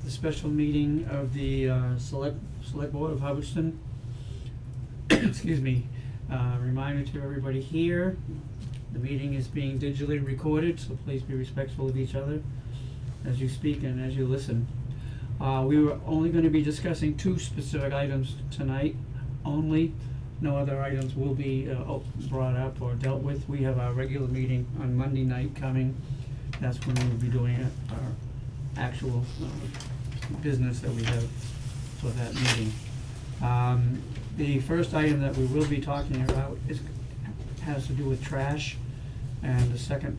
the special meeting of the Select Board of Hubbardston. Excuse me. Reminder to everybody here, the meeting is being digitally recorded, so please be respectful of each other as you speak and as you listen. We were only going to be discussing 2 specific items tonight only. No other items will be brought up or dealt with. We have our regular meeting on Monday night coming. That's when we'll be doing our actual business that we have for that meeting. The first item that we will be talking about has to do with trash, and the second,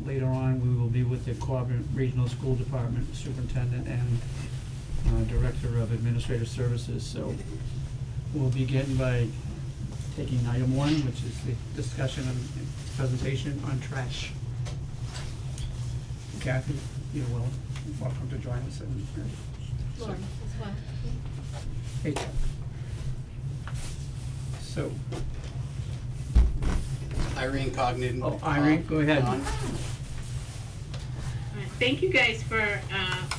later on, we will be with the Quabbin Regional School Department Superintendent and Director of Administrative Services. So we'll begin by taking item 1, which is the discussion and presentation on trash. Kathy, you're welcome to join us. Lauren as well. Hey, Chuck. So, Irene Cogniton. oh, Irene, go ahead. On. Thank you guys for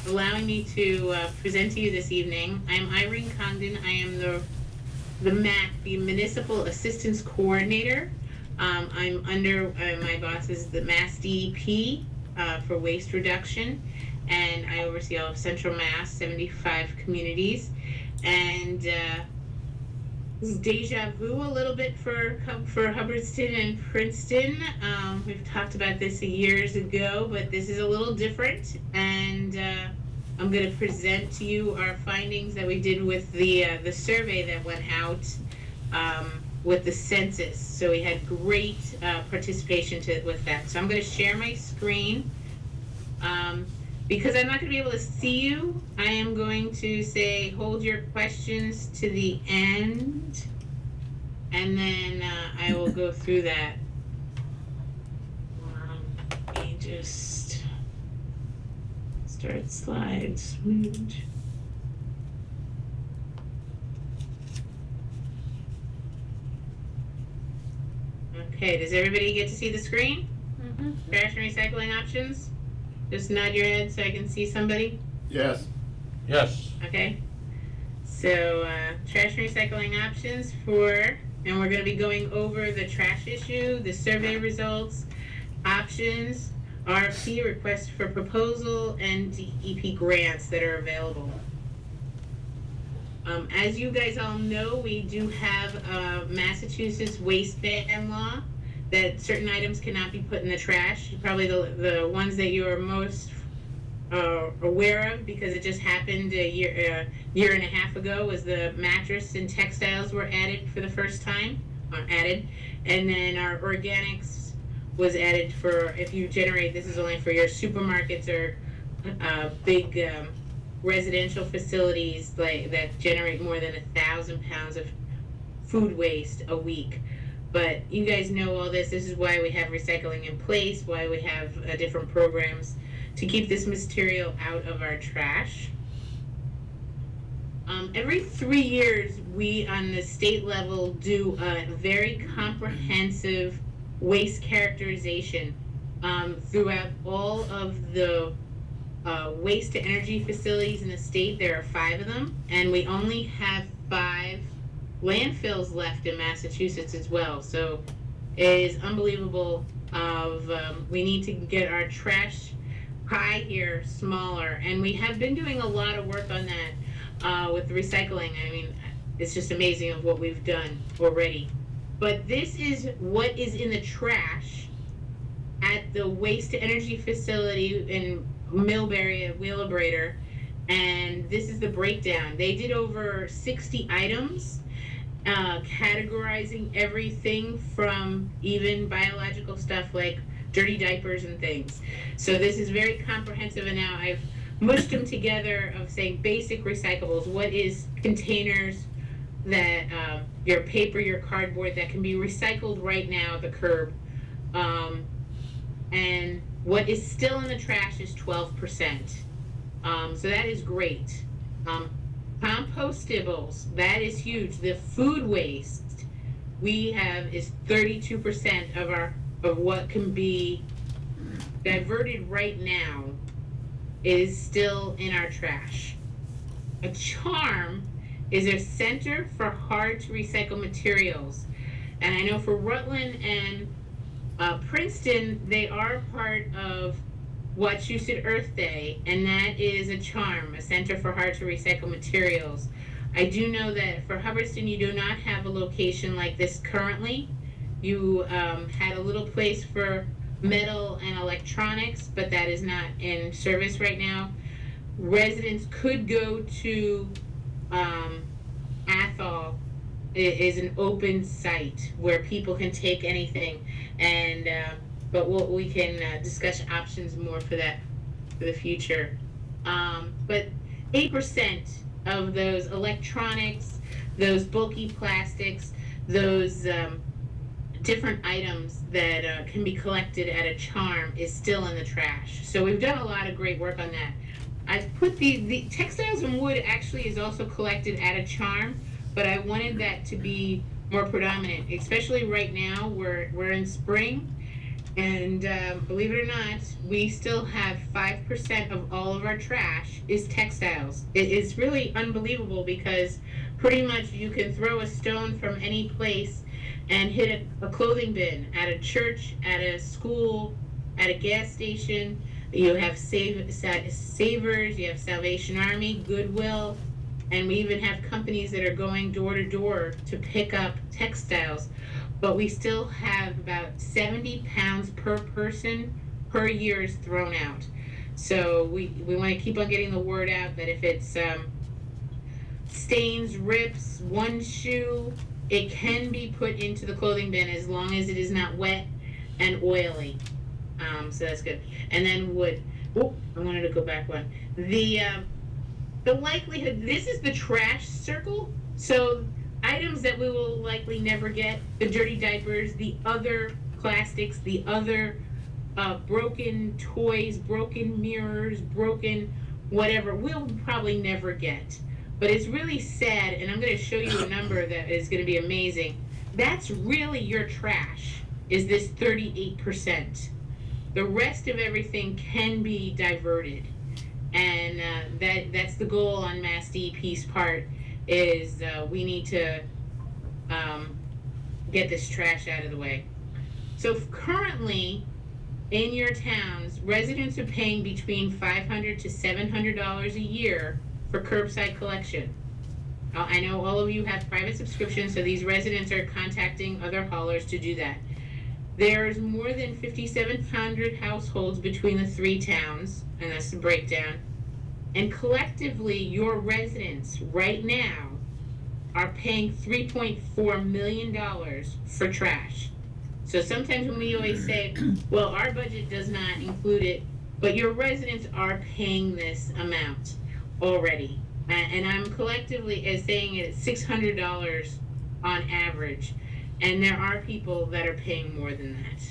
allowing me to present to you this evening. I'm Irene Congdon. I am the MAC, the Municipal Assistance Coordinator. I'm under, my boss is the Mass DEP for waste reduction, and I oversee all of Central Mass, 75 communities. And this is deja vu a little bit for Hubbardston and Princeton. We've talked about this years ago, but this is a little different, and I'm going to present to you our findings that we did with the survey that went out with the census. So we had great participation with that. So I'm going to share my screen. Because I'm not going to be able to see you, I am going to say hold your questions to the end, and then I will go through that. Let me just start slides. Okay, does everybody get to see the screen? Mm-hmm. Trash and recycling options? Just nod your head so I can see somebody. Yes. Yes. Okay. So, trash and recycling options and we're going to be going over the trash issue, the survey results, options, RFP, request for proposal, and DEP grants that are available. As you guys all know, we do have a Massachusetts waste ban law that certain items cannot be put in the trash. Probably the ones that you are most aware of, because it just happened a year and a half ago, was the mattress and textiles were added for the first time, and then our organics was added for, if you generate, this is only for your supermarkets or big residential facilities like that generate more than 1,000 pounds of food waste a week. But you guys know all this. This is why we have recycling in place, why we have different programs to keep this material out of our trash. Every 3 years, we on the state level do a very comprehensive waste characterization throughout all of the waste to energy facilities in the state. There are 5 of them, and we only have 5 landfills left in Massachusetts as well. So it is unbelievable we need to get our trash pie here smaller, and we have been doing a lot of work on that with recycling. I mean, it's just amazing of what we've done already. But this is what is in the trash at the waste to energy facility in Millbury at Wheelabrator, and this is the breakdown. They did over 60 items, categorizing everything from even biological stuff like dirty diapers and things. So this is very comprehensive, and now I've mushed them together of saying basic recyclables. What is containers that your paper, your cardboard that can be recycled right now at the curb, and what is still in the trash is 12%. So that is great. Compostables, that is huge. The food waste we have is 32% of what can be diverted right now is still in our trash. A charm is a center for hard to recycle materials. And I know for Rutland and Princeton, they are part of Wachusett Earth Day, and that is a charm, a center for hard to recycle materials. I do know that for Hubbardston, you do not have a location like this currently. You had a little place for metal and electronics, but that is not in service right now. Residents could go to Athol. It is an open site where people can take anything, and but we can discuss options more for that for the future. But 8% of those electronics, those bulky plastics, those different items that can be collected at a charm is still in the trash. So we've done a lot of great work on that. I've put the textiles and wood actually is also collected at a charm, but I wanted that to be more predominant, especially right now. We're in spring, and believe it or not, we still have 5% of all of our trash is textiles. It is really unbelievable because pretty much you can throw a stone from any place and hit a clothing bin at a church, at a school, at a gas station. You have Savers, you have Salvation Army, Goodwill, and we even have companies that are going door to door to pick up textiles. But we still have about 70 pounds per person per year is thrown out. So we want to keep on getting the word out that if it's stains, rips, one shoe, it can be put into the clothing bin as long as it is not wet and oily. So that's good. And then wood. Oh, I wanted to go back one. The likelihood, this is the trash circle. So items that we will likely never get, the dirty diapers, the other plastics, the other broken toys, broken mirrors, broken whatever, we'll probably never get. But it's really sad, and I'm going to show you a number that is going to be amazing. That's really your trash, is this 38%. The rest of everything can be diverted. And that's the goal on Mass DEP's part, is we need to get this trash out of the way. So currently, in your towns, residents are paying between $500 to $700 a year for curbside collection. I know all of you have private subscriptions, so these residents are contacting other haulers to do that. There's more than 5,700 households between the three towns, and that's the breakdown. And collectively, your residents right now are paying $3.4 million for trash. So sometimes when we always say, well, our budget does not include it, but your residents are paying this amount already. And I'm collectively saying it at $600 on average. And there are people that are paying more than that.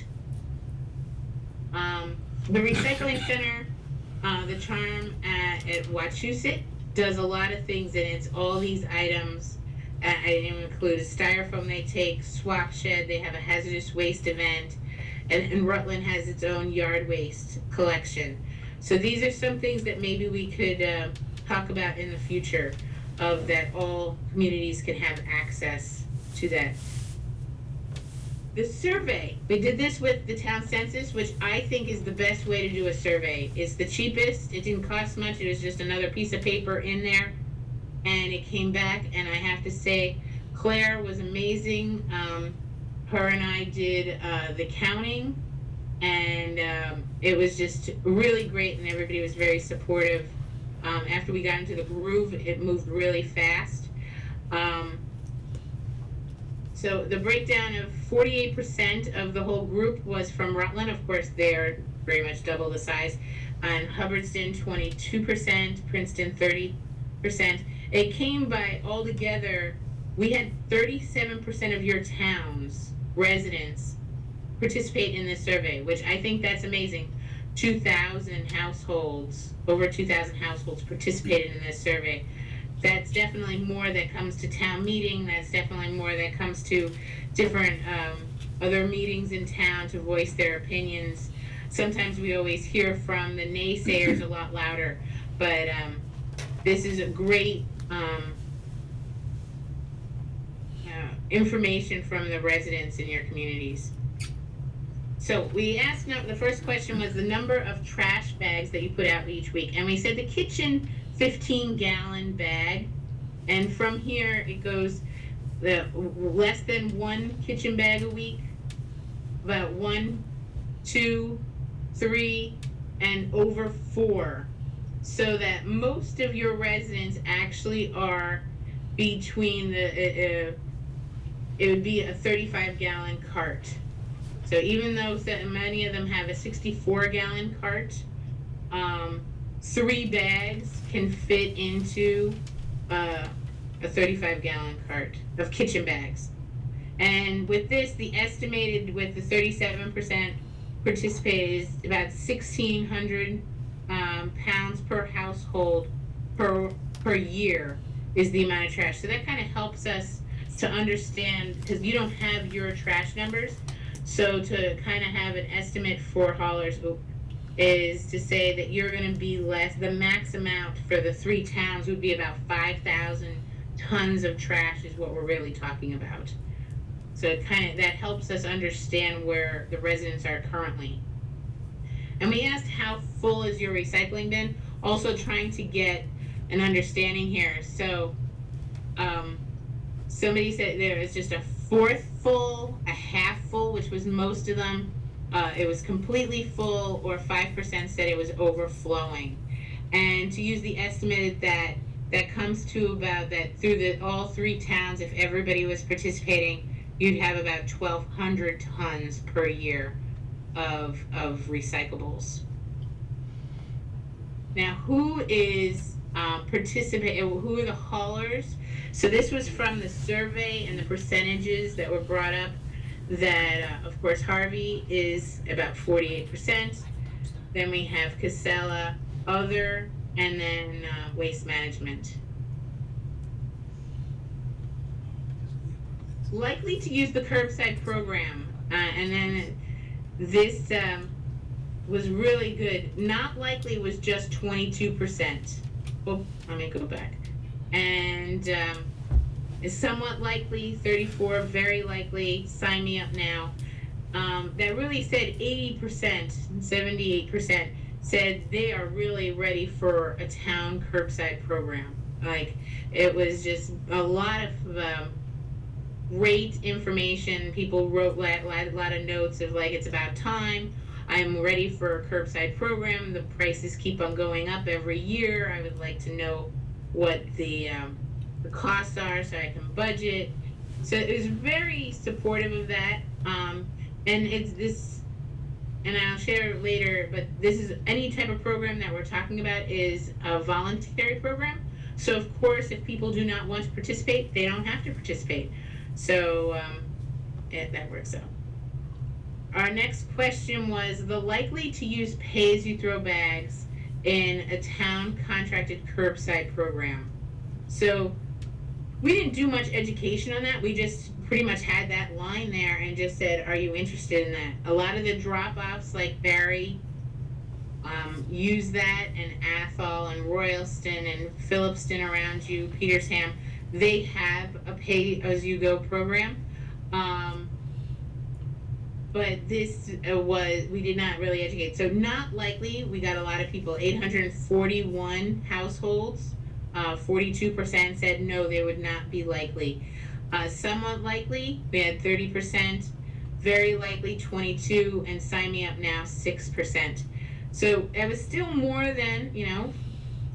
The recycling center, the charm at Wachusett, does a lot of things, and it's all these items. I didn't include a styrofoam they take, swap shed, they have a hazardous waste event, and Rutland has its own yard waste collection. So these are some things that maybe we could talk about in the future, of that all communities can have access to that. The survey, we did this with the town census, which I think is the best way to do a survey. It's the cheapest, it didn't cost much, it was just another piece of paper in there, and it came back, and I have to say, Claire was amazing. Her and I did the counting, and it was just really great, and everybody was very supportive. After we got into the groove, it moved really fast. So the breakdown of 48% of the whole group was from Rutland. Of course, they're very much double the size. And Hubbardston, 22%, Princeton, 30%. It came by altogether, we had 37% of your town's residents participate in this survey, which I think that's amazing. 2,000 households, over 2,000 households participated in this survey. That's definitely more that comes to town meeting. That's definitely more that comes to different other meetings in town to voice their opinions. sometimes we always hear from the naysayers a lot louder, but this is a great information from the residents in your communities. So we asked, the first question was the number of trash bags that you put out each week. And we said the kitchen 15-gallon bag. And from here it goes less than 1 kitchen bag a week, about 1, 2, 3, and over 4. So that most of your residents actually are between the, it would be a 35-gallon cart. So even though many of them have a 64-gallon cart, 3 bags can fit into a 35-gallon cart of kitchen bags. And with this, the estimated with the 37% participated is about 1,600 pounds per household per year is the amount of trash. So that kind of helps us to understand, because you don't have your trash numbers, so to kind of have an estimate for haulers is to say that you're going to be less, the max amount for the 3 towns would be about 5,000 tons of trash is what we're really talking about. So it that helps us understand where the residents are currently. And we asked how full is your recycling bin, also trying to get an understanding here. So somebody said there was just a fourth full, a half full, which was most of them. It was completely full, or 5% said it was overflowing. And to use the estimated that comes to about that through all 3 towns, if everybody was participating, you'd have about 1,200 tons per year of recyclables. Now, who is who are the haulers? So this was from the survey and the percentages that were brought up, that of course Harvey is about 48%, then we have Casella, other, and then waste management. Likely to use the curbside program, and then this was really good. Not likely was just 22%. Oh, let me go back. And is somewhat likely, 34, very likely, sign me up now. That really said 80%, 78% said they are really ready for a town curbside program. Like, it was just a lot of great information. People wrote a lot of notes of like, it's about time. I'm ready for a curbside program. The prices keep on going up every year. I would like to know what the costs are so I can budget. So it was very supportive of that. And it's this, and I'll share it later, but this is any type of program that we're talking about is a voluntary program. So of course, if people do not want to participate, they don't have to participate. So that works out. Our next question was the likely to use pay-as-you-throw bags in a town contracted curbside program. So we didn't do much education on that. We just pretty much had that line there and just said, are you interested in that? A lot of the drop-offs like Barry use that, and Athol and Royalston and Phillipston around you, Petersham, they have a pay-as-you-go program. But this we did not really educate. So not likely, we got a lot of people, 841 households, 42% said no, they would not be likely. Somewhat likely, we had 30%, very likely 22, and sign me up now 6%. So it was still more than,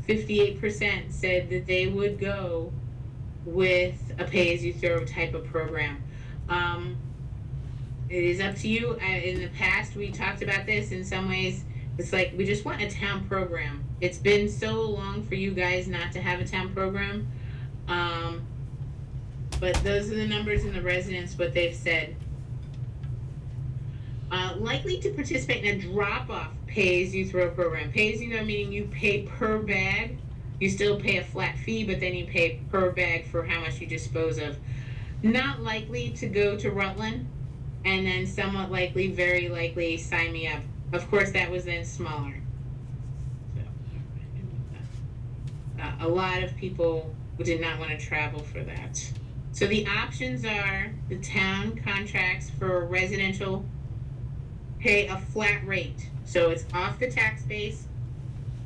58% said that they would go with a pay-as-you-throw type of program. It is up to you. In the past, we talked about this. In some ways, it's like we just want a town program. It's been so long for you guys not to have a town program. But those are the numbers and the residents, what they've said. Likely to participate in a drop-off pay-as-you-throw program. Pay-as-you-throw meaning you pay per bag. You still pay a flat fee, but then you pay per bag for how much you dispose of. Not likely to go to Rutland. And then somewhat likely, very likely, sign me up Of course, that was then smaller. So, a lot of people did not want to travel for that. So the options are the town contracts for residential pay a flat rate. So it's off the tax base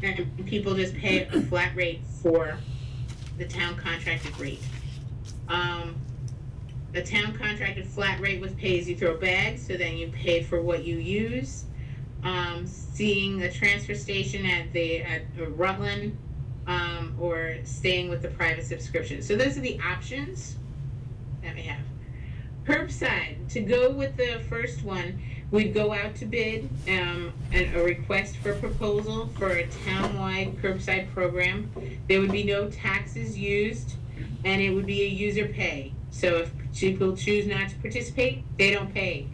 and people just pay a flat rate for the town contracted rate. The town contracted flat rate was pay as you throw bags, so then you pay for what you use. Seeing the transfer station at Rutland, or staying with the private subscription. So those are the options that we have. Curbside, to go with the first one, we'd go out to bid, and a request for proposal for a town-wide curbside program. There would be no taxes used, and it would be a user pay. So if people choose not to participate, they don't pay.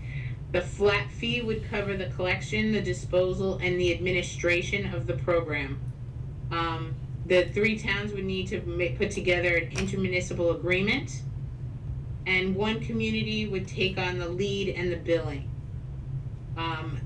The flat fee would cover the collection, the disposal, and the administration of the program. The 3 towns would need to put together an intermunicipal agreement, and one community would take on the lead and the billing.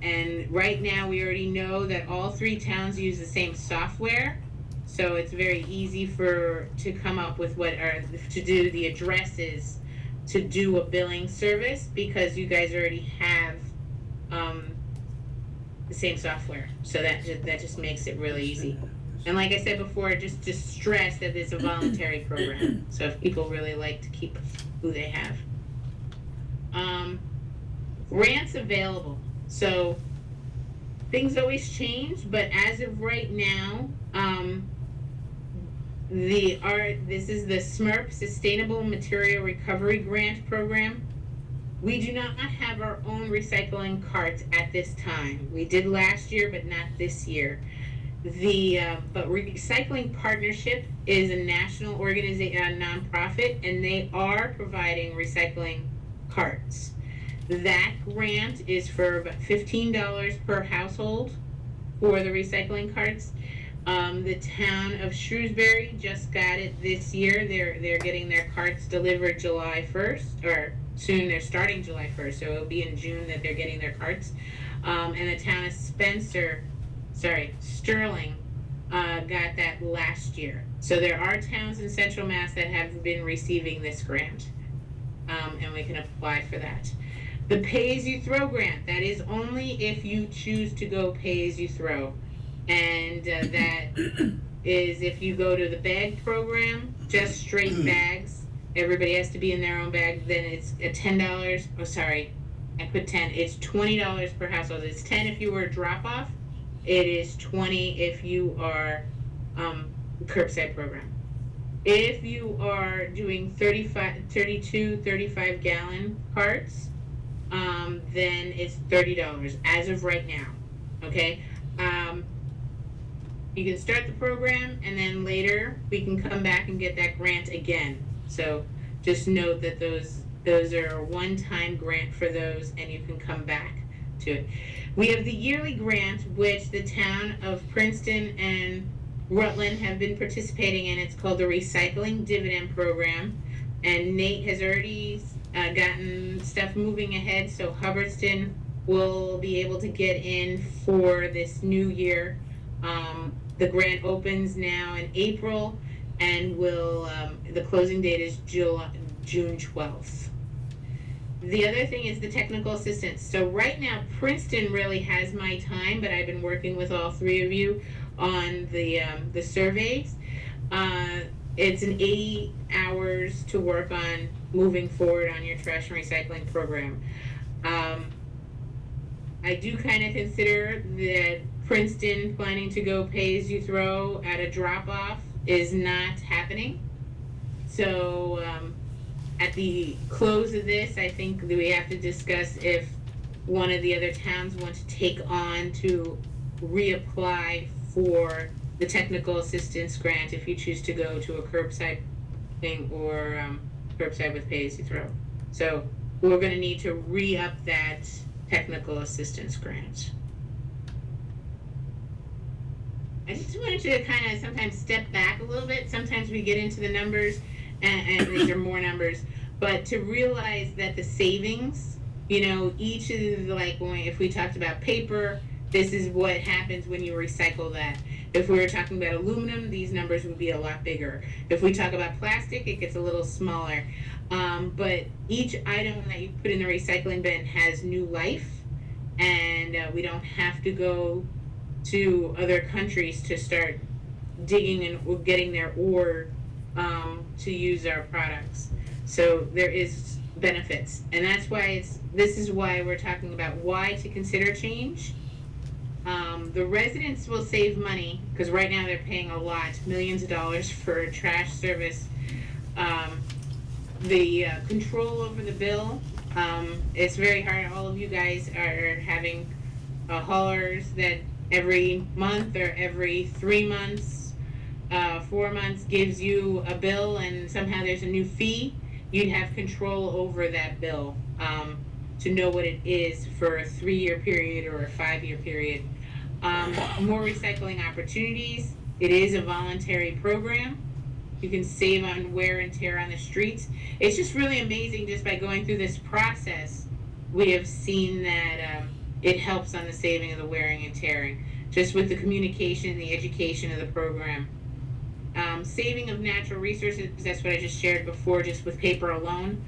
And right now, we already know that all 3 towns use the same software, so it's very easy to come up with to do the addresses to do a billing service, because you guys already have the same software. So that just makes it really easy. And like I said before, just to stress that it's a voluntary program. So if people really like to keep who they have. Grants available. So things always change, but as of right now, this is the SMRP, Sustainable Material Recovery Grant Program. We do not have our own recycling carts at this time. We did last year, but not this year. But Recycling Partnership is a national organization, nonprofit, and they are providing recycling carts. That grant is for about $15 per household for the recycling carts. The town of Shrewsbury just got it this year. They're getting their carts delivered July 1st, or soon. They're starting July 1st, so it'll be in June that they're getting their carts. And the town of Sterling got that last year. So there are towns in Central Mass that have been receiving this grant, and we can apply for that. The pay-as-you-throw grant, that is only if you choose to go pay-as-you-throw. And that is if you go to the bag program, just straight bags, everybody has to be in their own bag, then it's a $10, oh sorry, I put 10, it's $20 per household. It's 10 if you were a drop-off, it is 20 if you are curbside program. If you are doing 35 gallon carts, then it's $30 as of right now, okay? You can start the program, and then later we can come back and get that grant again. So just note that those are a one-time grant for those, and you can come back to it. We have the yearly grant, which the town of Princeton and Rutland have been participating in. It's called the Recycling Dividend Program, and Nate has already gotten stuff moving ahead, so Hubbardston will be able to get in for this new year. The grant opens now in April, and the closing date is June 12th. The other thing is the technical assistance. So right now, Princeton really has my time, but I've been working with all 3 of you on the surveys. It's an 80 hours to work on moving forward on your trash and recycling program. I do kind of consider that Princeton planning to go pay-as-you-throw at a drop-off is not happening. So at the close of this, I think that we have to discuss if one of the other towns want to take on to reapply for the technical assistance grant if you choose to go to a curbside thing or curbside with pay-as-you-throw. So we're going to need to re-up that technical assistance grant. I just wanted to kind of sometimes step back a little bit. Sometimes we get into the numbers, and these are more numbers, but to realize that the savings, each of if we talked about paper, this is what happens when you recycle that. If we were talking about aluminum, these numbers would be a lot bigger. If we talk about plastic, it gets a little smaller. But each item that you put in the recycling bin has new life, and we don't have to go to other countries to start digging and getting their ore to use our products. So there is benefits, and that's why this is why we're talking about why to consider change. The residents will save money because right now they're paying a lot, millions of dollars for trash service. The control over the bill, it's very hard. All of you guys are having haulers that every month or every 3 months, 4 months gives you a bill, and somehow there's a new fee. You'd have control over that bill to know what it is for a 3-year period or a 5-year period. More recycling opportunities. It is a voluntary program. You can save on wear and tear on the streets. It's just really amazing. Just by going through this process, we have seen that it helps on the saving of the wearing and tearing, just with the communication, the education of the program. Saving of natural resources, that's what I just shared before, just with paper alone.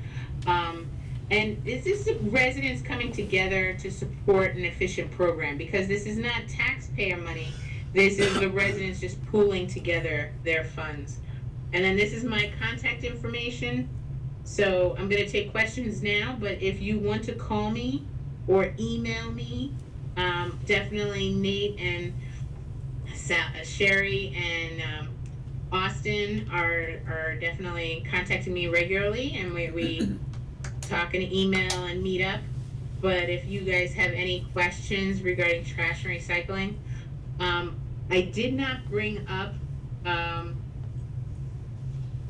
And this is the residents coming together to support an efficient program, because this is not taxpayer money. This is the residents just pooling together their funds. And then this is my contact information. So I'm going to take questions now, but if you want to call me or email me, definitely Nate and Sherry and Austin are definitely contacting me regularly, and we talk and email and meet up. But if you guys have any questions regarding trash and recycling, I did not bring up, I'm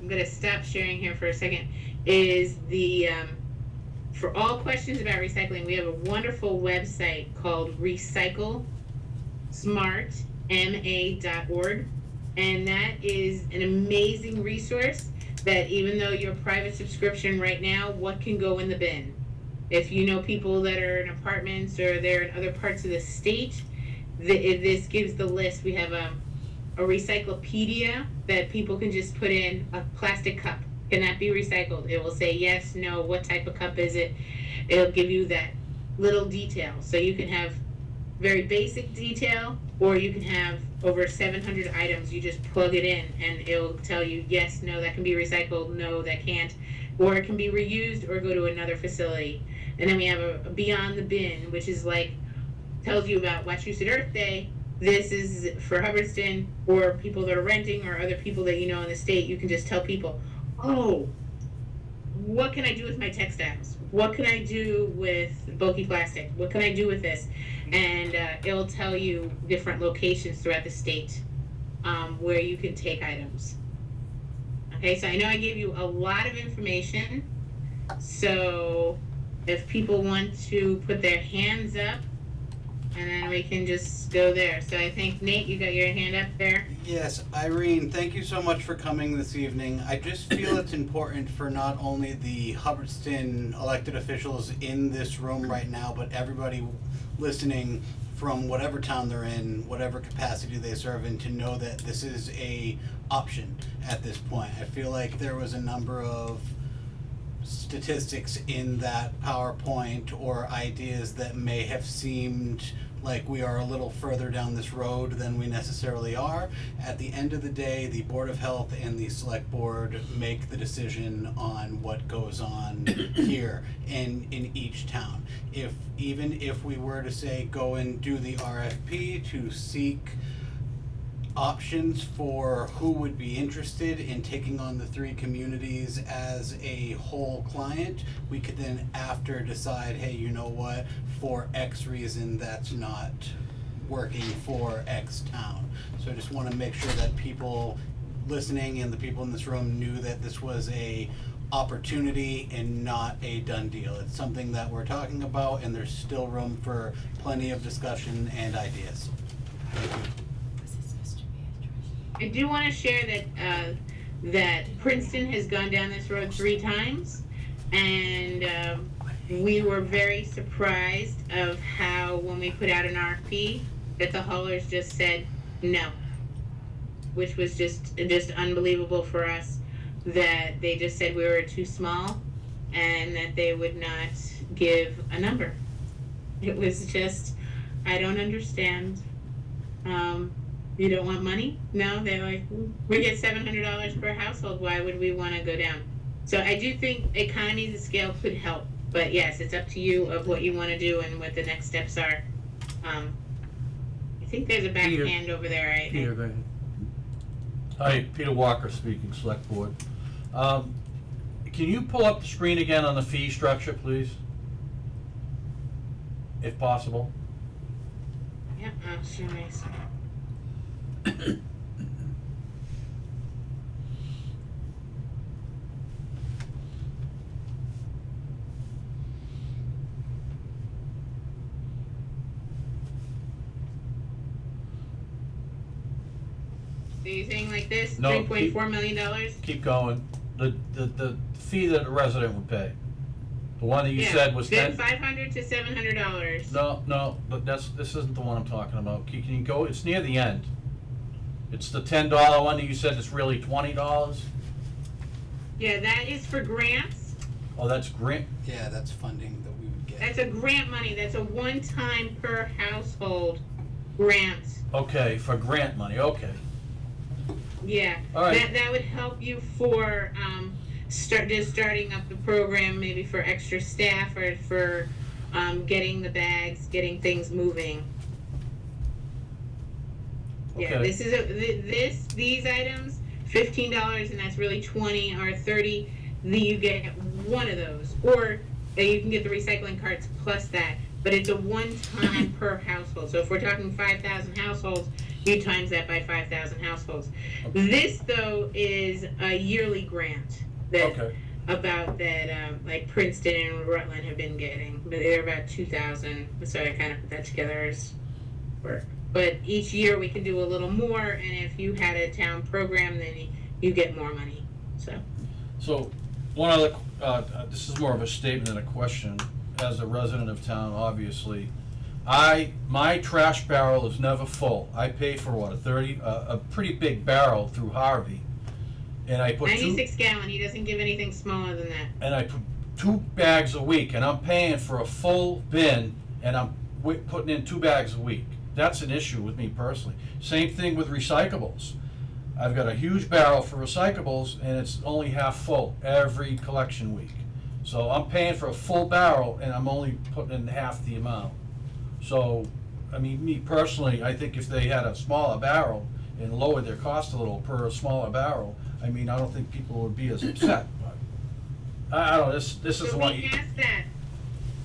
going to stop sharing here for a second, is the, for all questions about recycling, we have a wonderful website called recyclesmartma.org, and that is an amazing resource that even though you're a private subscription right now, what can go in the bin? If you know people that are in apartments or they're in other parts of the state, this gives the list. We have a recyclopedia that people can just put in a plastic cup. Can that be recycled? It will say yes, no, what type of cup is it? It'll give you that little detail. So you can have very basic detail, or you can have over 700 items. You just plug it in and it'll tell you yes, no, that can be recycled, no, that can't, or it can be reused or go to another facility. And then we have a Beyond the Bin, which is like, tells you about Wachusett Earth Day. This is for Hubbardston, or people that are renting, or other people that you know in the state. You can just tell people, oh, what can I do with my textiles? What can I do with bulky plastic? What can I do with this? And it'll tell you different locations throughout the state where you can take items. Okay, so I know I gave you a lot of information. So if people want to put their hands up, and then we can just go there. So I think, Nate, you got your hand up there. Yes, Irene, thank you so much for coming this evening. I just feel it's important for not only the Hubbardston elected officials in this room right now, but everybody listening from whatever town they're in, whatever capacity they serve in, to know that this is a option at this point. I feel like there was a number of statistics in that PowerPoint or ideas that may have seemed like we are a little further down this road than we necessarily are. At the end of the day, the Board of Health and the Select Board make the decision on what goes on here in each town. Even if we were to say go and do the RFP to seek options for who would be interested in taking on the 3 communities as a whole client, we could then after decide, hey, you know what, for X reason that's not working for X town. So I just want to make sure that people listening and the people in this room knew that this was a opportunity and not a done deal. It's something that we're talking about, and there's still room for plenty of discussion and ideas. Thank you. I do want to share that that Princeton has gone down this road 3 times, and we were very surprised of how, when we put out an RFP, that the haulers just said no, which was just unbelievable for us, that they just said we were too small and that they would not give a number. It was just, I don't understand. You don't want money? No, they're like, we get $700 per household, why would we want to go down? So I do think economies of scale could help, but yes, it's up to you of what you want to do and what the next steps are. I think there's a Peter. backhand over there. Peter, go ahead. Hi, Peter Walker speaking, Select Board. Can you pull up the screen again on the fee structure, please? If possible. Yeah, I'll show my screen. So you're saying like this, No, $3.4 million? Keep going. The fee that a resident would pay. The one that you said was then 10. $500 to $700. No, but this isn't the one I'm talking about. Can you go, it's near the end. It's the $10 one that you said is really $20? Yeah, that is for grants. Oh, that's grant, Yeah, that's funding that we would get. That's a grant money. That's a one-time per household grant. okay, for grant money, okay. Yeah, All right. that would help you for starting up the program, maybe for extra staff or for getting the bags, getting things moving. Yeah, Okay. this is these items, $15, and that's really 20 or 30. You get one of those, or you can get the recycling carts plus that. But it's a one-time per household. So if we're talking 5,000 households, you times that by 5,000 households. Okay. This though is a yearly grant that Okay. about that like Princeton and Rutland have been getting, but they're about 2,000. So I kind of put that together as work. But each year we can do a little more, and if you had a town program, then you get more money. So, one other, this is more of a statement than a question. As a resident of town, obviously, my trash barrel is never full. I pay for what, a pretty big barrel through Harvey, and I put 96 gallon. He doesn't give anything smaller than that. and I put 2 bags a week, and I'm paying for a full bin, and I'm putting in 2 bags a week. That's an issue with me personally. Same thing with recyclables. I've got a huge barrel for recyclables, and it's only half full every collection week. So I'm paying for a full barrel, and I'm only putting in half the amount. So, I mean, me personally, I think if they had a smaller barrel and lowered their cost a little per smaller barrel, I mean, I don't think people would be as upset, but I don't know, this is So what we you, asked that.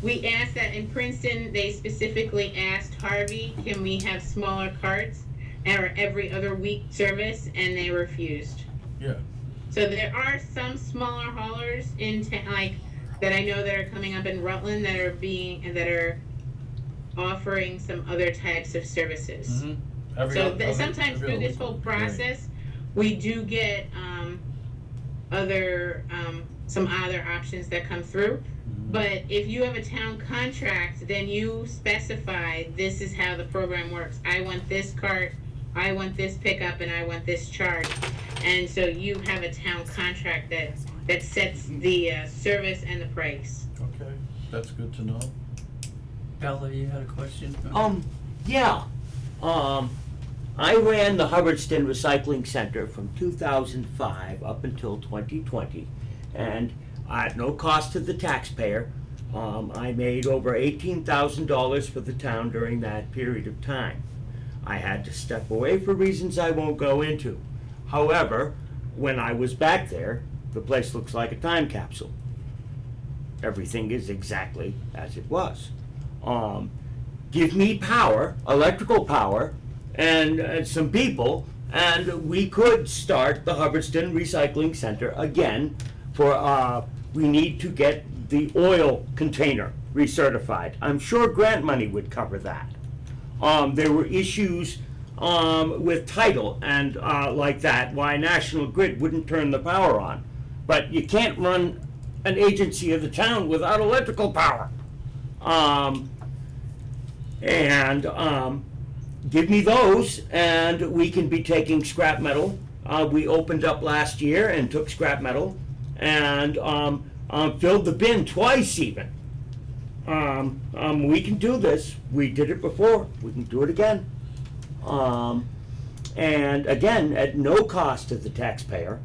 We asked that in Princeton. They specifically asked Harvey, can we have smaller carts or every other week service, and they refused. yeah. So there are some smaller haulers in like that I know that are coming up in Rutland that are offering some other types of services. Mm-hmm. Every So other- sometimes every through other this week whole would be great. process, we do get some other options that come through. Mhm. But if you have a town contract, then you specify this is how the program works. I want this cart, I want this pickup, and I want this charge. And so you have a town contract that sets the service and the price. Okay, that's good to know. Bella, you had a question? Yeah. I ran the Hubbardston Recycling Center from 2005 up until 2020, and at no cost to the taxpayer. I made over $18,000 for the town during that period of time. I had to step away for reasons I won't go into. However, when I was back there, the place looks like a time capsule. Everything is exactly as it was. Give me power, electrical power, and some people, and we could start the Hubbardston Recycling Center again for, we need to get the oil container recertified. I'm sure grant money would cover that. There were issues with title and like that, why National Grid wouldn't turn the power on. But you can't run an agency of the town without electrical power. Give me those, and we can be taking scrap metal. We opened up last year and took scrap metal, and filled the bin twice even. We can do this. We did it before. We can do it again. And again, at no cost to the taxpayer,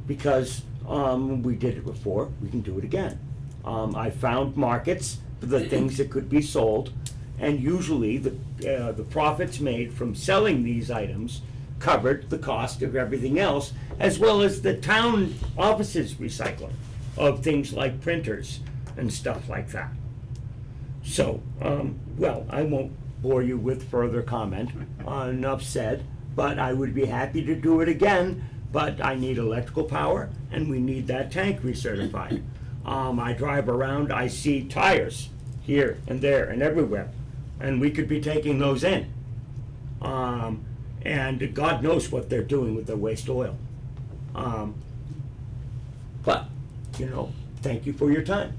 because we did it before. We can do it again. I found markets for the things that could be sold, and usually the profits made from selling these items covered the cost of everything else, as well as the town offices recycling of things like printers and stuff like that. So, well, I won't bore you with further comment. Enough said, but I would be happy to do it again, but I need electrical power, and we need that tank recertified. I drive around, I see tires here and there and everywhere, and we could be taking those in. And God knows what they're doing with their waste oil. But, you know, thank you for your time.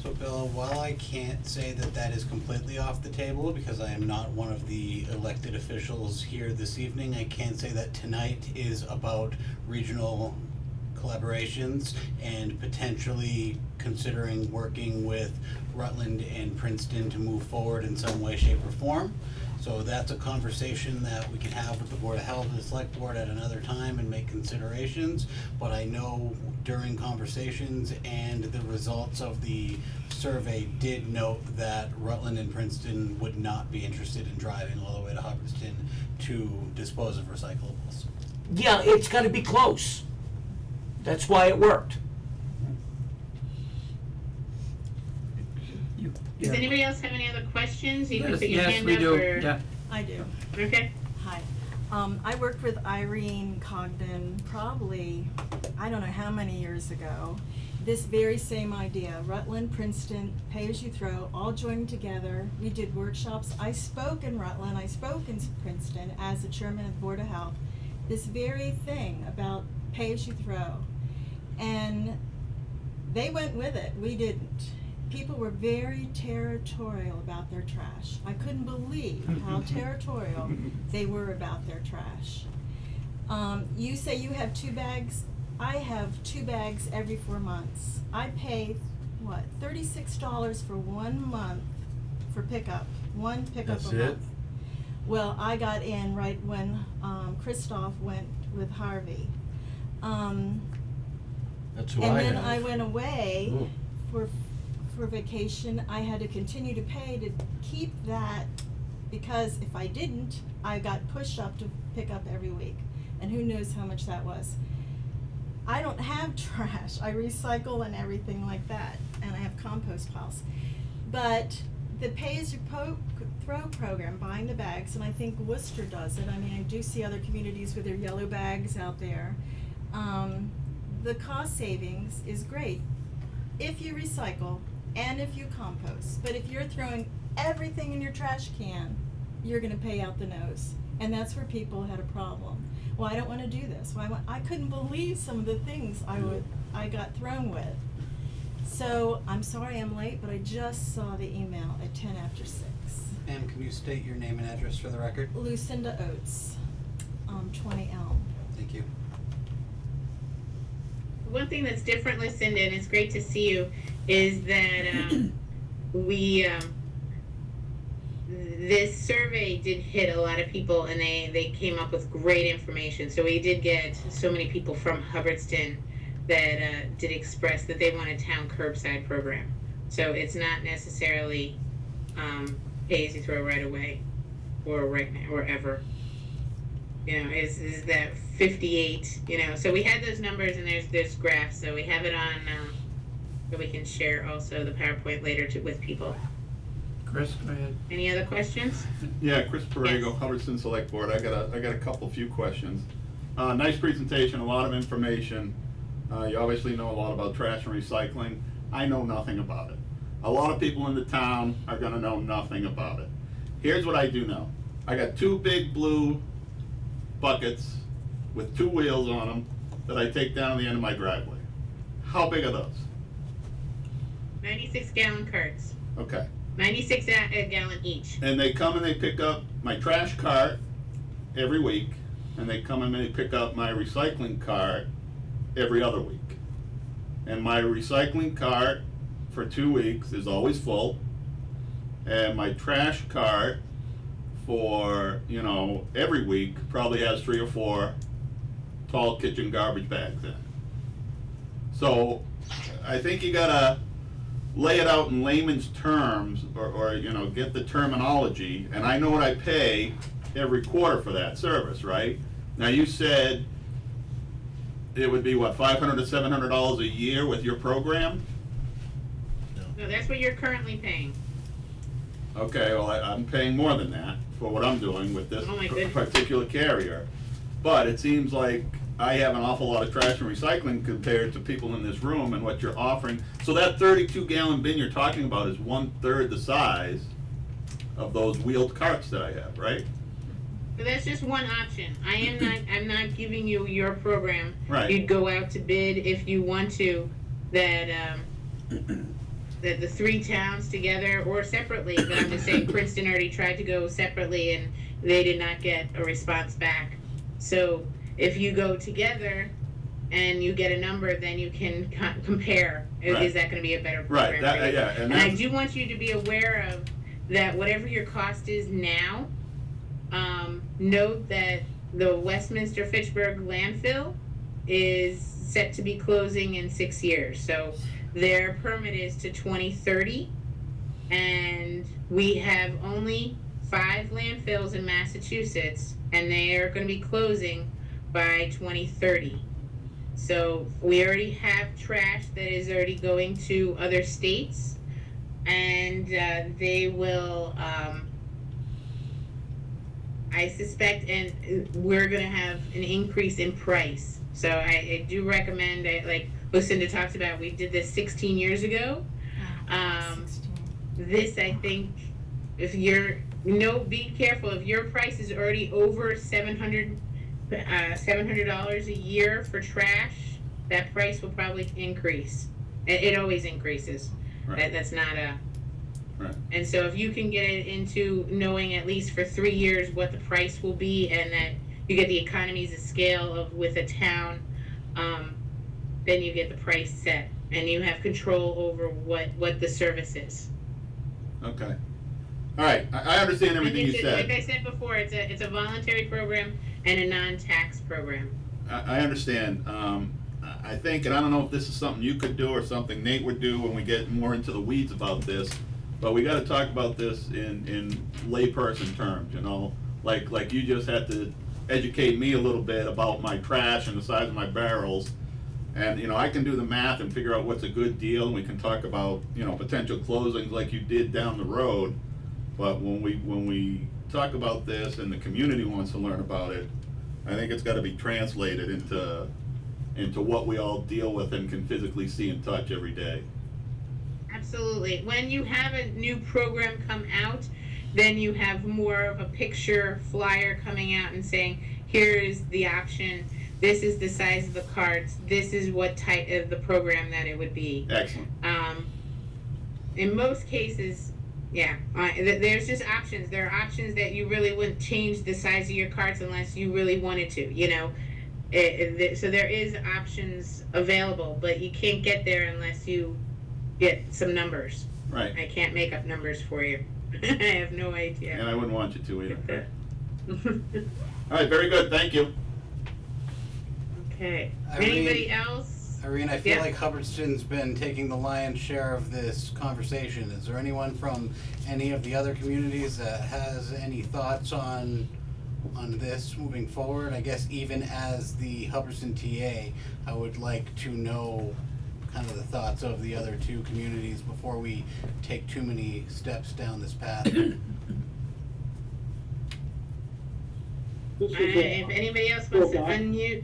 So Bill, while I can't say that that is completely off the table because I am not one of the elected officials here this evening, I can say that tonight is about regional collaborations and potentially considering working with Rutland and Princeton to move forward in some way, shape, or form. So that's a conversation that we can have with the Board of Health and the Select Board at another time and make considerations. But I know during conversations and the results of the survey did note that Rutland and Princeton would not be interested in driving all the way to Hubbardston to dispose of recyclables. Yeah, it's gotta be close. That's why it worked. Does anybody else have any other questions? You can Yes, put your yes, hand we up do, or- yeah. I do. Okay. Hi. I worked with Irene Cogden probably, I don't know how many years ago. This very same idea, Rutland, Princeton, pay as you throw, all joined together. We did workshops. I spoke in Rutland, I spoke in Princeton as the chairman of the Board of Health. This very thing about pay as you throw. And they went with it, we didn't. People were very territorial about their trash. I couldn't believe how territorial they were about their trash. You say you have 2 bags. I have 2 bags every 4 months. I pay, what, $36 for 1 month for pickup, one pickup That's a it? month. Well, I got in right when Christoph went with Harvey. That's who And I then have. I went away Ooh. for vacation. I had to continue to pay to keep that because if I didn't, I got pushed up to pick up every week. And who knows how much that was. I don't have trash. I recycle and everything like that. And I have compost piles. But the pay-as-you-throw program, buying the bags, and I think Worcester does it. I mean, I do see other communities with their yellow bags out there. The cost savings is great if you recycle and if you compost. But if you're throwing everything in your trash can, you're gonna pay out the nose. And that's where people had a problem. Well, I don't wanna do this. Well, I couldn't believe some of the things I got thrown with. So, I'm sorry I'm late, but I just saw the email at 10 after 6. Ma'am, can you state your name and address for the record? Lucinda Oates, 20 Elm. Thank you. One thing that's different, Lucinda, and it's great to see you, is that this survey did hit a lot of people, and they came up with great information. So we did get so many people from Hubbardston that did express that they want a town curbside program. So it's not necessarily pay as you throw right away, or right now, or ever. You know, is that 58, you know, so we had those numbers and there's graphs, so we have it on, that we can share also the PowerPoint later with people. Chris, go ahead. Any other questions? Yeah, Chris Borrego, Yes. Hubbardston Select Board. I got a few questions. Nice presentation, a lot of information. You obviously know a lot about trash and recycling. I know nothing about it. A lot of people in the town are gonna know nothing about it. Here's what I do know. I got 2 big blue buckets with 2 wheels on them that I take down the end of my driveway. How big are those? 96-gallon carts, Okay. 96 a gallon each. And they come and they pick up my trash cart every week, and they come and they pick up my recycling cart every other week. And my recycling cart for 2 weeks is always full, and my trash cart for, you know, every week probably has 3 or 4 tall kitchen garbage bags in it. So I think you gotta lay it out in layman's terms, or you know, get the terminology, and I know what I pay every quarter for that service, right? Now, you said it would be, what, $500 to $700 a year with your program? No, that's what you're currently paying. Okay, well, I'm paying more than that for what I'm doing with this Oh my goodness. particular carrier. But it seems like I have an awful lot of trash and recycling compared to people in this room and what you're offering. So that 32-gallon bin you're talking about is 1/3 the size of those wheeled carts that I have, right? But that's just one option. I'm not giving you your program. Right. You'd go out to bid if you want to, that the 3 towns together or separately, but I'm just saying Princeton already tried to go separately and they did not get a response back. So if you go together and you get a number, then you can compare. Right. Is that gonna be a better Right, program that- for you? yeah, and And I that's- do want you to be aware of that whatever your cost is now, note that the Westminster Fitchburg landfill is set to be closing in 6 years. So their permit is to 2030, and we have only 5 landfills in Massachusetts, and they are going to be closing by 2030. So we already have trash that is already going to other states, and they will, I suspect, and we're going to have an increase in price. So I do recommend, like Lucinda talked about, we did this 16 years ago. This, I think, if you're, be careful, if your price is already over $700 a year for trash, that price will probably increase. It always increases. Right. That's not a, Right. and so if you can get it into knowing at least for 3 years what the price will be, and that you get the economies of scale of with a town, then you get the price set, and you have control over what the service is. Okay. All right, I understand everything you Like said. I said before, it's a voluntary program and a non-tax program. I understand. I think, and I don't know if this is something you could do or something Nate would do when we get more into the weeds about this, but we gotta talk about this in layperson terms, you know? Like you just had to educate me a little bit about my trash and the size of my barrels. And, you know, I can do the math and figure out what's a good deal, and we can talk about, you know, potential closings like you did down the road. But when we talk about this and the community wants to learn about it, I think it's gotta be translated into what we all deal with and can physically see and touch every day. Absolutely. When you have a new program come out, then you have more of a picture flyer coming out and saying, here is the option, this is the size of the carts, this is what type of the program that it would be. Excellent. In most cases, yeah, there's just options. There are options that you really wouldn't change the size of your carts unless you really wanted to, you know. So there is options available, but you can't get there unless you get some numbers. Right. I can't make up numbers for you. I have no idea. And I wouldn't want you to either. All right, very good, thank you. Okay. Irene- Anybody else? Irene, I feel Yeah. like Hubbardston's been taking the lion's share of this conversation. Is there anyone from any of the other communities that has any thoughts on this moving forward? I guess even as the Hubbardston TA, I would like to know kind of the thoughts of the other 2 communities before we take too many steps down this path. If anybody else wants to Phil Gott. unmute.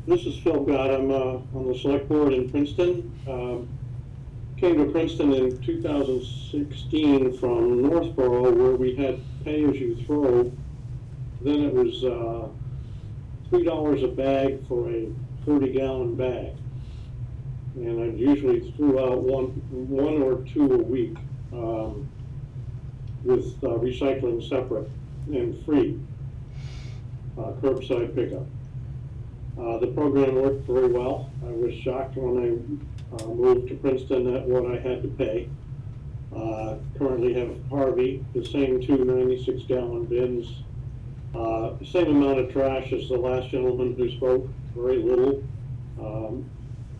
This is Phil Gott. I'm on the select board in Princeton. Came to Princeton in 2016 from Northborough, where we had pay-as-you-throw. Then it was $3 a bag for a 30-gallon bag. And I usually threw out one or two a week, with recycling separate and free, curbside pickup. The program worked very well. I was shocked when I moved to Princeton at what I had to pay. Currently have Harvey, the same two 96-gallon bins, same amount of trash as the last gentleman who spoke, very little.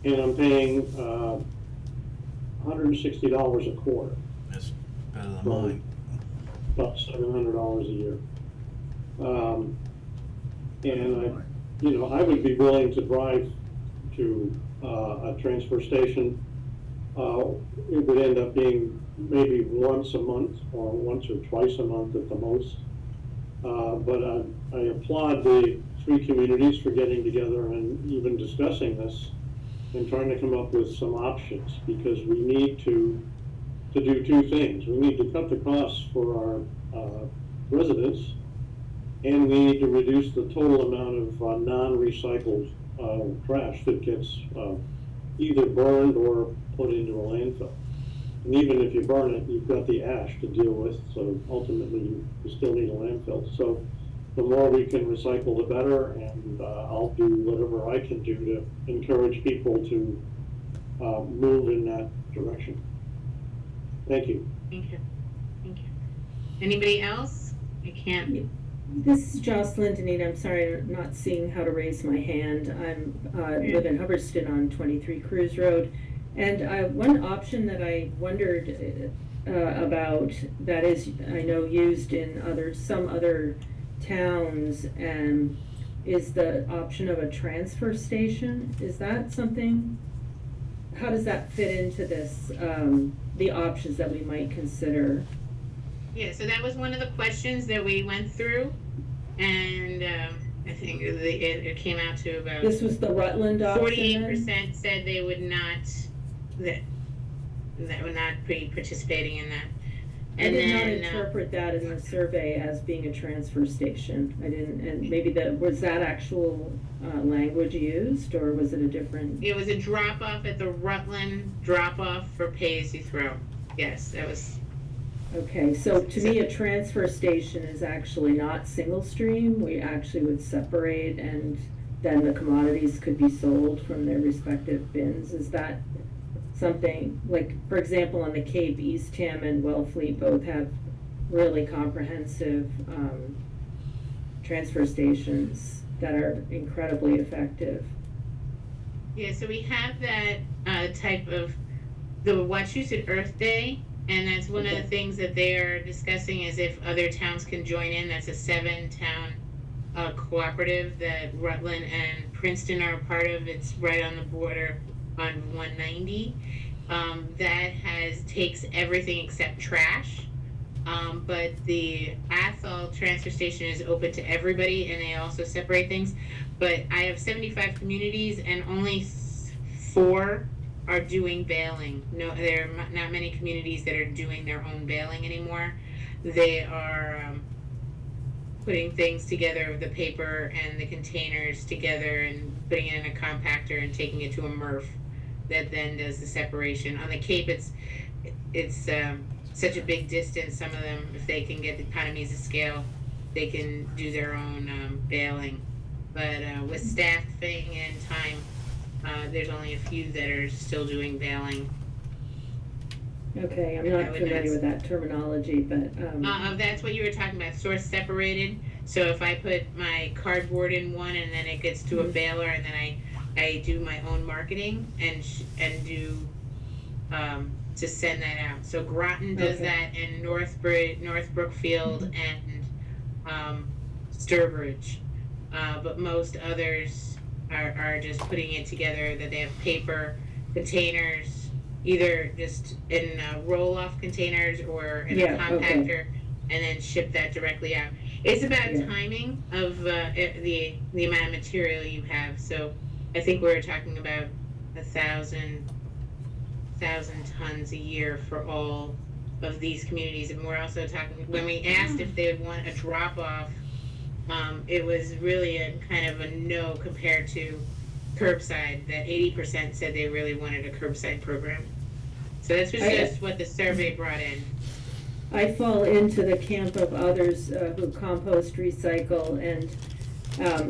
And I'm paying $160 a quarter, That's better than Well, mine. about $700 a year. And I would be willing to drive to a transfer station. It would end up being maybe once a month or once or twice a month at the most. But I applaud the three communities for getting together and even discussing this and trying to come up with some options, because we need to do two things. We need to cut the costs for our residents, and we need to reduce the total amount of non-recycled trash that gets either burned or put into a landfill. And even if you burn it, you've got the ash to deal with, so ultimately you still need a landfill. So the more we can recycle, the better, and I'll do whatever I can do to encourage people to move in that direction. Thank you. Thank you. Thank you. Anybody else? I can't. This is Jocelyn Denita. I'm sorry I'm not seeing how to raise my hand. I'm live in Hubbardston on 23 Cruise Road. And one option that I wondered about that is, I know, used in some other towns, is the option of a transfer station. Is that something, how does that fit into this, the options that we might consider? Yeah, so that was one of the questions that we went through, and I think it came out to about This was the Rutland option then? 48% said they would not, that would not be participating in that. I And did not then, interpret that in the survey as being a transfer station. I didn't, and maybe was that actual language used, or was it a different? it was a drop-off at the Rutland drop-off for pay-as-you-throw. Yes, that was, Okay, so to me, a transfer station is actually not single stream. We actually would separate, and then the commodities could be sold from their respective bins. Is that something, like, for example, on the Cape, Eastham and Wellfleet both have really comprehensive transfer stations that are incredibly effective. yeah, so we have that type of, the Wachusett Earth Day, and that's one of the things that they are discussing, is if other towns can join in. That's a 7-town cooperative that Rutland and Princeton are a part of. It's right on the border on 190. That takes everything except trash. But the Athol transfer station is open to everybody, and they also separate things. But I have 75 communities, and only 4 are doing baling. No, there are not many communities that are doing their own baling anymore. They are putting things together, the paper and the containers together, and putting it in a compactor and taking it to a MRF that then does the separation. On the Cape, it's such a big distance. Some of them, if they can get the economies of scale, they can do their own baling. But with staffing and time, there's only a few that are still doing baling. Okay, I'm I not would familiar not- with that terminology, but That's what you were talking about, source separated. So if I put my cardboard in one, and then it gets to a baler, and then I do my own marketing and do to send that out. So Groton does Okay. that, and North Brookfield and Sturbridge, but most others are just putting it together, that they have paper containers, either just in roll-off containers or in Yeah, a compactor, and then ship that directly out. It's about Yeah. timing of the amount of material you have. So I think we're talking about 1,000 tons a year for all of these communities, and we're also talking, when we asked if they would want a drop-off, it was really a kind of a no compared to curbside, that 80% said they really wanted a curbside program. So this was just what the survey brought in. I fall into the camp of others who compost, recycle, and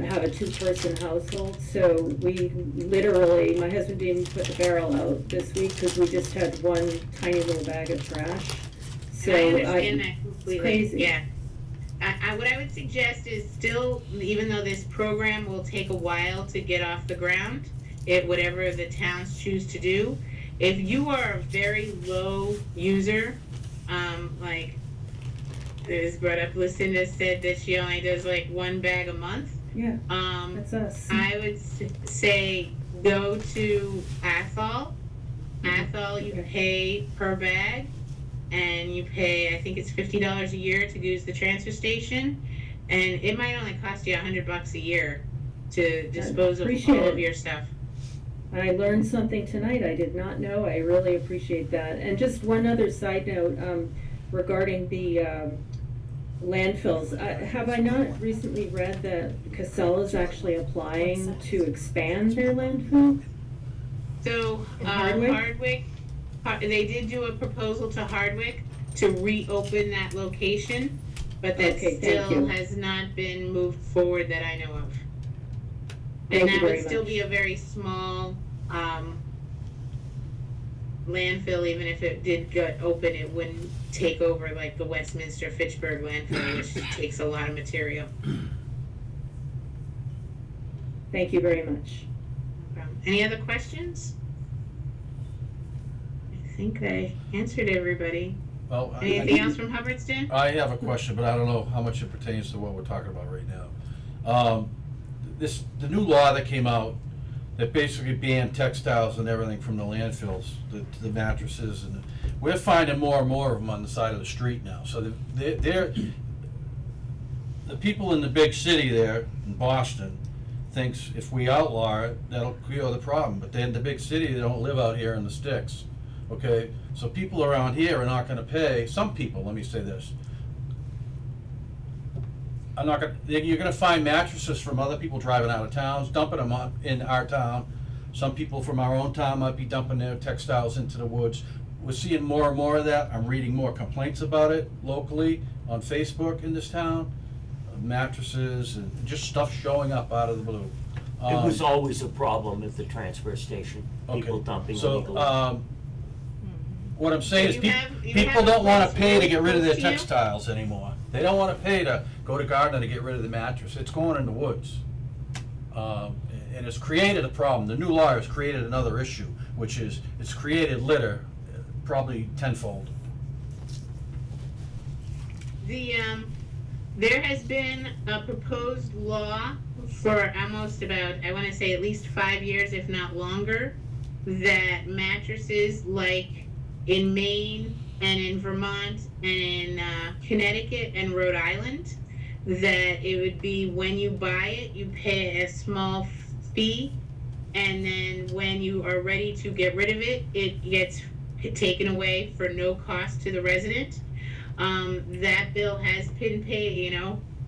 have a two-person household. So we literally, my husband didn't put the barrel out this week because we just had one tiny little bag of trash. So And I understand that completely. It's crazy. Yeah. What I would suggest is still, even though this program will take a while to get off the ground, whatever the towns choose to do, if you are a very low user, like it was brought up, Lucinda said that she only does like one bag a month. Yeah, that's us. I would say go to Athol. Athol, you pay per bag, and you pay, I think it's $50 a year to use the transfer station, and it might only cost you $100 a year to dispose of all of your stuff. I learned something tonight I did not know. I really appreciate that. And just one other side note regarding the landfills. Have I not recently read that Casella is actually applying to expand their landfill? So In Hardwick? Hardwick, they did do a proposal to Hardwick to reopen that location, but that Okay, thank still you. has not been moved forward that I know of. Thank And you that would very still much. be a very small landfill. Even if it did get open, it wouldn't take over like the Westminster Fitchburg landfill, which takes a lot of material. Thank you very much. Any other questions? I think I answered everybody. Well, Anything else from Hubbardston? I have a question, but I don't know how much it pertains to what we're talking about right now. The new law that came out that basically banned textiles and everything from the landfills, to the mattresses, and we're finding more and more of them on the side of the street now. So they're the people in the big city there in Boston thinks if we outlaw it, that'll cure the problem. But then the big city, they don't live out here in the sticks. Okay, so people around here are not gonna pay, some people, let me say this. You're gonna find mattresses from other people driving out of towns, dumping them in our town. Some people from our own town might be dumping their textiles into the woods. We're seeing more and more of that. I'm reading more complaints about it locally on Facebook in this town. Mattresses and just stuff showing up out of the blue. It was always a problem at the transfer station, people Okay, dumping so, illegally. what I'm saying is You people have don't wanna place pay to really get rid of their close to you? textiles anymore. They don't wanna pay to go to Gardner to get rid of the mattress. It's going in the woods. And it's created a problem. The new law has created another issue, which is it's created litter, probably tenfold. There has been a proposed law for almost about, I want to say at least 5 years, if not longer, that mattresses like in Maine and in Vermont and in Connecticut and Rhode Island, that it would be when you buy it, you pay a small fee, and then when you are ready to get rid of it, it gets taken away for no cost to the resident. That bill has been paid,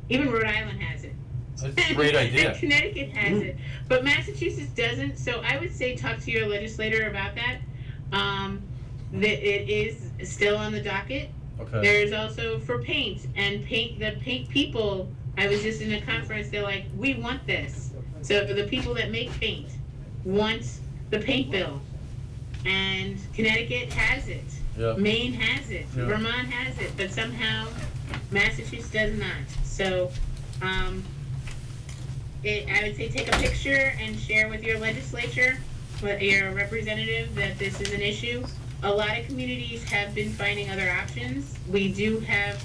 even Rhode Island has it. That's a great idea. And Connecticut has it, but Massachusetts doesn't, so I would say talk to your legislator about that. That it is still on the docket. Okay, There's also for paint, and the paint people, I was just in a conference, they're like, we want this. So the people that make paint want the paint bill, and Connecticut has it. yeah. Maine has it, Yeah. Vermont has it, but somehow Massachusetts does not. So, I would say take a picture and share with your legislature, with your representative, that this is an issue. A lot of communities have been finding other options. We do have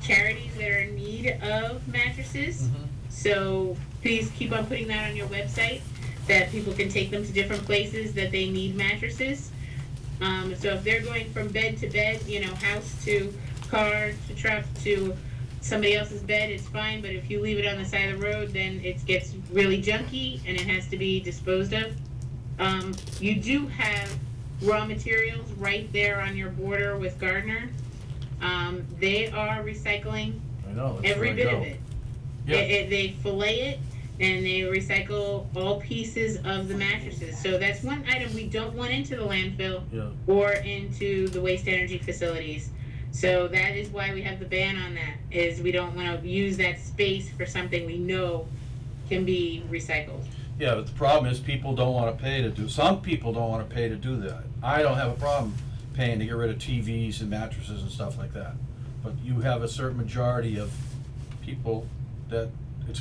charities that are in need of mattresses. So please keep on putting that on your website, that people can take them to different places that they need mattresses. So if they're going from bed to bed, house to car to truck to somebody else's bed, it's fine, but if you leave it on the side of the road, then it gets really junky and it has to be disposed of. You do have raw materials right there on your border with Gardner. They are recycling I know, that's every where I bit go. of it. Yeah. They fillet it, and they recycle all pieces of the mattresses. So that's one item we don't want into the landfill Yeah. or into the waste energy facilities. So that is why we have the ban on that, is we don't want to use that space for something we know can be recycled. Yeah, but the problem is people don't wanna pay to do, some people don't wanna pay to do that. I don't have a problem paying to get rid of TVs and mattresses and stuff like that. But you have a certain majority of people that they're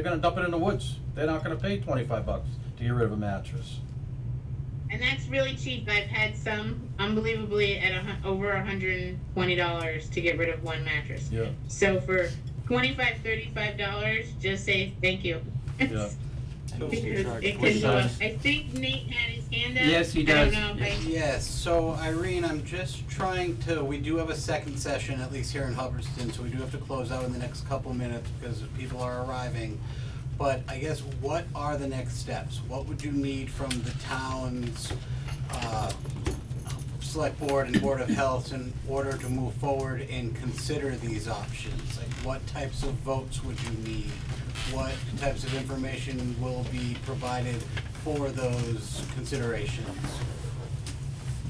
gonna dump it in the woods. They're not gonna pay $25 to get rid of a mattress. And that's really cheap. I've had some unbelievably at over $120 to get rid of one mattress. Yeah. So for $25-$35, just say thank you. Yeah. Because it can go up. I think Nate had his hand up. Yes, he I does. don't know if I. Yes, so Irene, I'm just trying to, we do have a second session, at least here in Hubbardston, so we do have to close out in the next couple minutes because people are arriving. But I guess, what are the next steps? What would you need from the town's, select board and board of health in order to move forward and consider these options? Like, what types of votes would you need? What types of information will be provided for those considerations?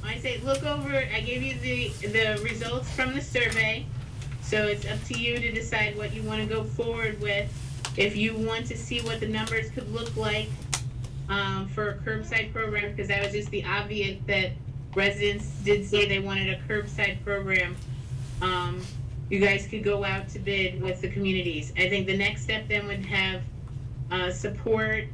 I say look over, I gave you the results from the survey, so it's up to you to decide what you wanna go forward with. If you want to see what the numbers could look like, for a curbside program, because that was just the obvious that residents did say they wanted a curbside program. You guys could go out to bid with the communities. I think the next step then would have, support,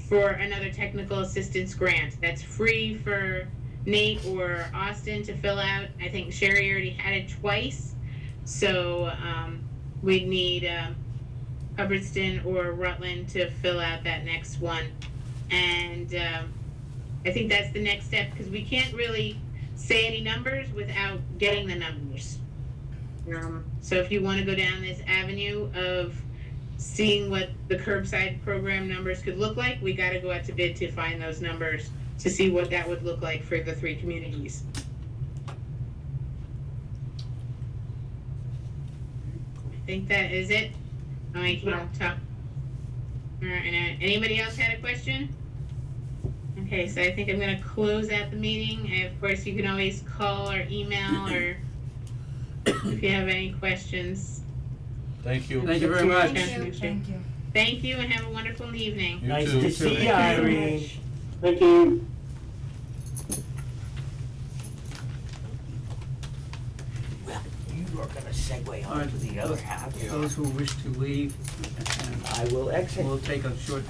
for another technical assistance grant. That's free for Nate or Austin to fill out. I think Sherry already had it twice. So, we'd need, Hubbardston or Rutland to fill out that next one. And, I think that's the next step, because we can't really say any numbers without getting the numbers. So if you wanna go down this avenue of seeing what the curbside program numbers could look like, we gotta go out to bid to find those numbers, to see what that would look like for the 3 communities. I think that is it. I can talk. Alright, and anybody else had a question? Okay, so I think I'm gonna close out the meeting, and of course, you can always call or email, or if you have any questions. Thank you. Thank you very much. Thank you. Thank you, and have a wonderful evening. You Nice too. to see you, Irene. Thank you. Well, you are gonna segue All on right, to the other half. Those who wish to leave, I will exit. we'll take a short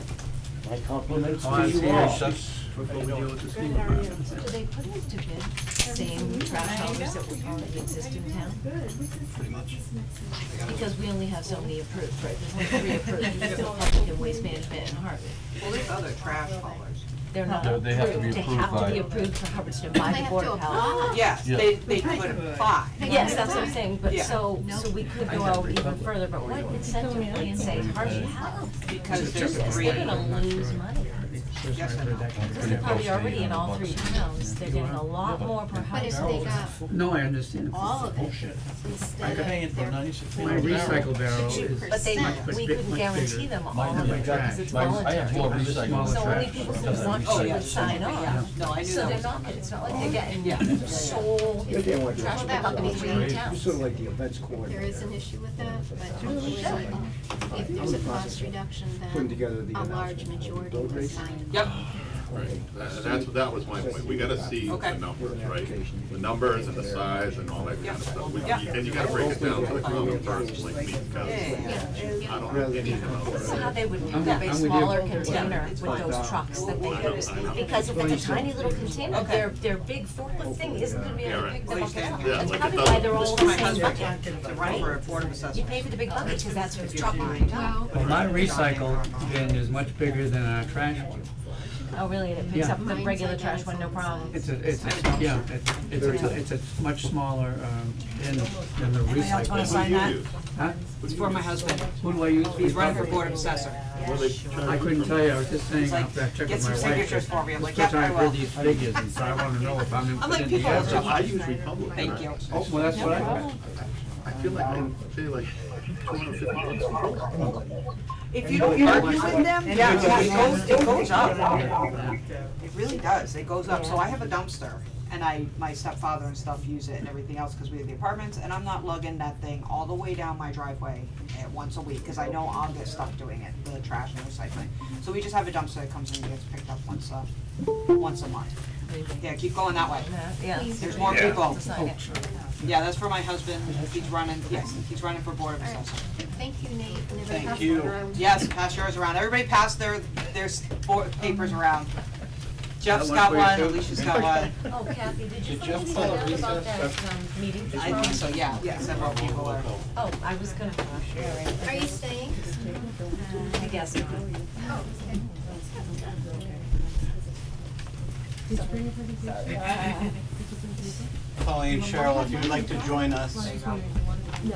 My compliments to pause you here all. before we deal with the school department. Do they put it to bid, same trash haulers that we already exist in town? Pretty much. Because we only have so many approved, right, there's only 3 approved, there's still public and waste management and Harvard. Well, there's other trash haulers. They're not They have to be approved, they approved have to by- be approved for Hubbardston by the Board of Health. Yes, Yeah. they would apply. Yes, that's what I'm saying, but Yeah. so we could go out even further, but what incentive plan say Harvard Health? Because there's They're 3. gonna lose money. Yes and no. Because they're probably already in all 3 towns, they're getting a lot more per But if they household. got No, I understand. all of it Bullshit. instead of Paying for their 96 My recycle barrel is But they, much, much we big, couldn't much guarantee bigger. them all Mine of have it, trash. because it's I have voluntary. more I have a recycling. smaller So only trash. people Yeah. who want Oh, to yeah. would sign on. No, I knew So that they're was not, coming. it's not like they're getting sole trash companies in towns. Sort of like the events there coordinator. is an issue with that, but hopefully, if there's a cost reduction, Putting together then the a large announcement. majority will sign. Yep. That was my point, we gotta see the Okay. numbers, right? The numbers and the size and all that kind of stuff. Yeah. And you gotta break it down to the common person like me, because I don't have any numbers. So how they would I'm have with a you. smaller container with those trucks that they I know, use. I know. Because if it's a tiny little container, Okay. their big forklift thing isn't gonna be able to Yeah, pick them up at all. Yeah, That's like probably it why doesn't- they're all This in is the my same husband, bucket, for right? Board of You Assessors. pay for the big bucket, because that's what the truck will do. Well, Well, my recycle bin is much bigger than our trash one. Oh, really, and it picks Yeah. up the regular trash one, no problem? It's a much smaller, bin than the Anybody else wanna recycle. sign that? Huh? It's for my husband. Who do I use? He's running for Board of Assessor. What are they trying to I do couldn't from tell me? you, I was just saying It's like, after I checked get with some my wife. signatures for me. I'm like, First yep, time I I've will. heard these figures, and so I wanna know if I'm I'm putting like, in people the will effort. jump. I use Republic. Thank you. Oh, Well, that's what I got. I feel like If you don't argue with them, yeah, it goes up. It really does, it goes up. So I have a dumpster, and my stepfather and stuff use it and everything else, cause we have the apartments, and I'm not lugging that thing all the way down my driveway once a week, cause I know I'll get stuck doing it, the trash and recycling. So we just have a dumpster that comes in and gets picked up once a month. Yeah, keep going that way. Yeah. There's more people. Sign it. Yeah, that's for my husband, he's running for Board of Assessors. Thank you, Nate. And everybody Thank pass you. it around. Yes, pass yours around. Everybody pass their papers around. Jeff's got one, Alicia's got one. Oh, Kathy, did you Did Jeff find call anything a out about recess? that, meeting tomorrow? I think so, yeah, several people are. Oh, I was gonna, all right. Are you staying? I guess not. Oh, okay. Colleen, Cheryl, if you would like to join us. No,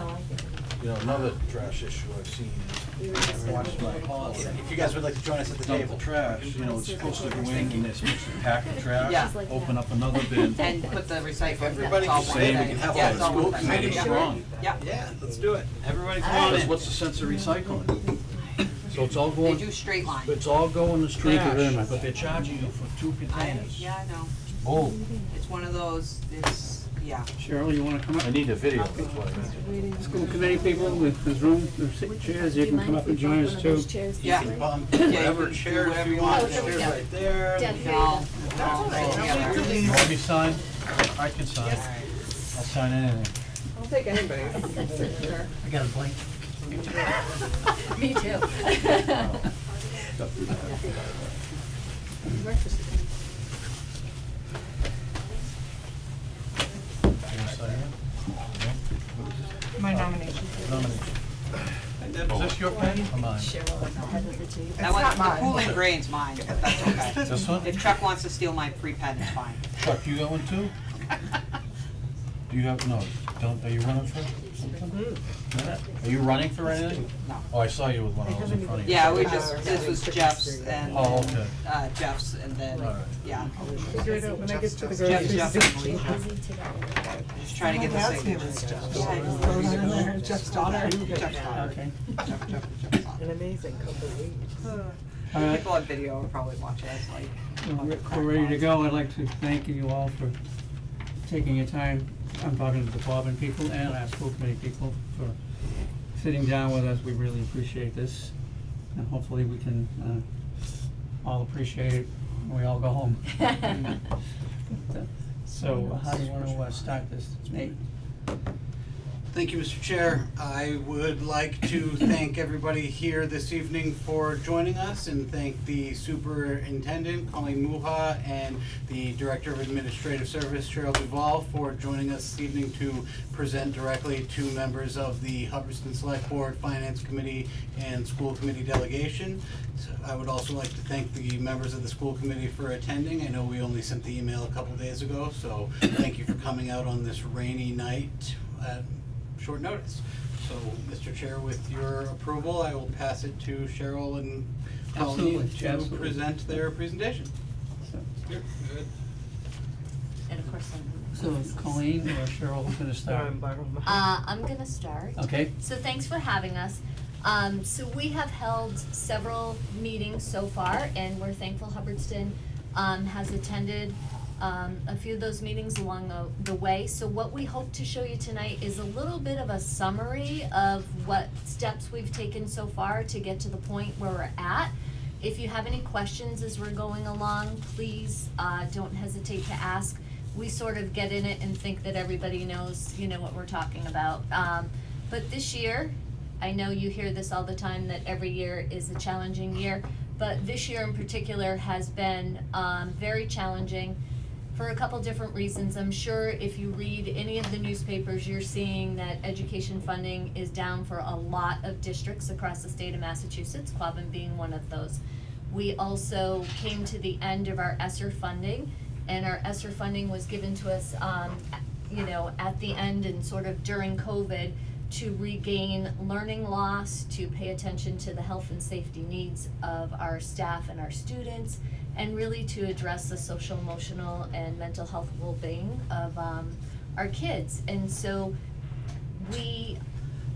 I think. You know, another trash issue I've seen is, I watched my policy. If you guys would like to join us at the Dump table. the trash, you know, it's supposed to go in and they're supposed to pack the trash, Yeah. open up another bin. And put the recycling. Everybody it's all can one stay, we thing. can have Yeah, all it's the all school one thing. committee Yeah. strong. Yeah, Yeah, let's do it. Everybody come All on Because in. what's the sense of recycling? So it's all they going, do straight line. it's all going to Thank you very trash, much. but they're charging you for 2 containers. Yeah, I know. Oh, It's one of those, yeah. Cheryl, you wanna come up? I need a video, that's what I need. School committee people, there's room, there's chairs, you can come up and join us too. Yeah. Whatever you chairs whatever you you want, want. chairs Yeah. right there. Deb, No, all together. You want me to sign? I can sign. I'll sign anything. I'll take anybody. I got a blank. Me too. You wanna sign it? My nomination. Nomination. Is this your pen or mine? That one, the Cooling Grain's mine, but that's okay. This one? If Chuck wants to steal my free pen, it's fine. Chuck, you got one too? Do you have, no, don't, are you running for something? No? Are you running for anything? No. Oh, I saw you with one, I was in front of you. Yeah, we just, this was Jeff's and, Oh, okay. Jeff's and then, Alright. yeah. Figure it out when I get to the Jeff grocery and Alicia. Just trying to get the signatures. Jeff's daughter. Jeff's daughter. Okay. Jeff's daughter. An amazing couple of weeks. All right. People on video will probably watch us like. We're ready to go. I'd like to thank you all for taking your time. I'm talking to the department people and our school committee people for sitting down with us. We really appreciate this. And hopefully we can, all appreciate it when we all go home. So how do you wanna, start this? Nate? Thank you, Mr. Chair. I would like to thank everybody here this evening for joining us and thank the Superintendent, Colleen Muha, and the Director of Administrative Service, Cheryl Duval, for joining us this evening to present directly to members of the Hubbardston Select Board, Finance Committee, and School Committee delegation. So I would also like to thank the members of the school committee for attending. I know we only sent the email a couple days ago, so thank you for coming out on this rainy night at short notice. So, Mr. Chair, with your approval, I will pass it to Cheryl and Colleen Absolutely, to absolutely. present their presentation. So- Good. And of course, So Colleen or Cheryl, who's gonna start? I'm gonna start. Okay, So thanks for having us. So we have held several meetings so far, and we're thankful Hubbardston has attended a few of those meetings along the way. So what we hope to show you tonight is a little bit of a summary of what steps we've taken so far to get to the point where we're at. If you have any questions as we're going along, please don't hesitate to ask. We sort of get in it and think that everybody knows, what we're talking about. But this year, I know you hear this all the time, that every year is a challenging year, but this year in particular has been very challenging for a couple different reasons. I'm sure if you read any of the newspapers, you're seeing that education funding is down for a lot of districts across the state of Massachusetts, Quabbin being one of those. We also came to the end of our ESSER funding, and our ESSER funding was given to us, at the end and sort of during COVID, to regain learning loss, to pay attention to the health and safety needs of our staff and our students, and really to address the social, emotional, and mental health well-being of our kids. And so we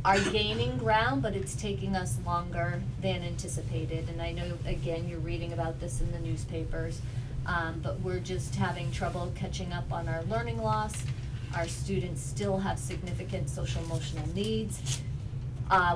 are gaining ground, but it's taking us longer than anticipated. And I know, again, you're reading about this in the newspapers, but we're just having trouble catching up on our learning loss. Our students still have significant social emotional needs.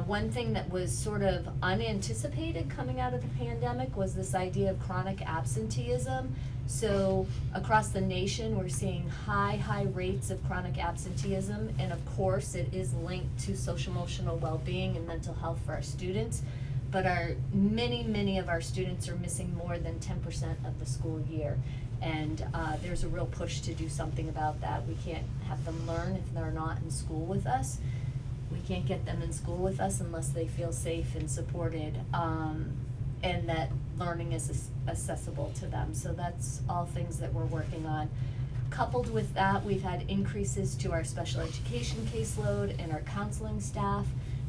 One thing that was sort of unanticipated coming out of the pandemic was this idea of chronic absenteeism. So across the nation, we're seeing high rates of chronic absenteeism, and of course, it is linked to social emotional well-being and mental health for our students. But many of our students are missing more than 10% of the school year. And there's a real push to do something about that. We can't have them learn if they're not in school with us. We can't get them in school with us unless they feel safe and supported, and that learning is accessible to them. So that's all things that we're working on. Coupled with that, we've had increases to our special education caseload and our counseling staff.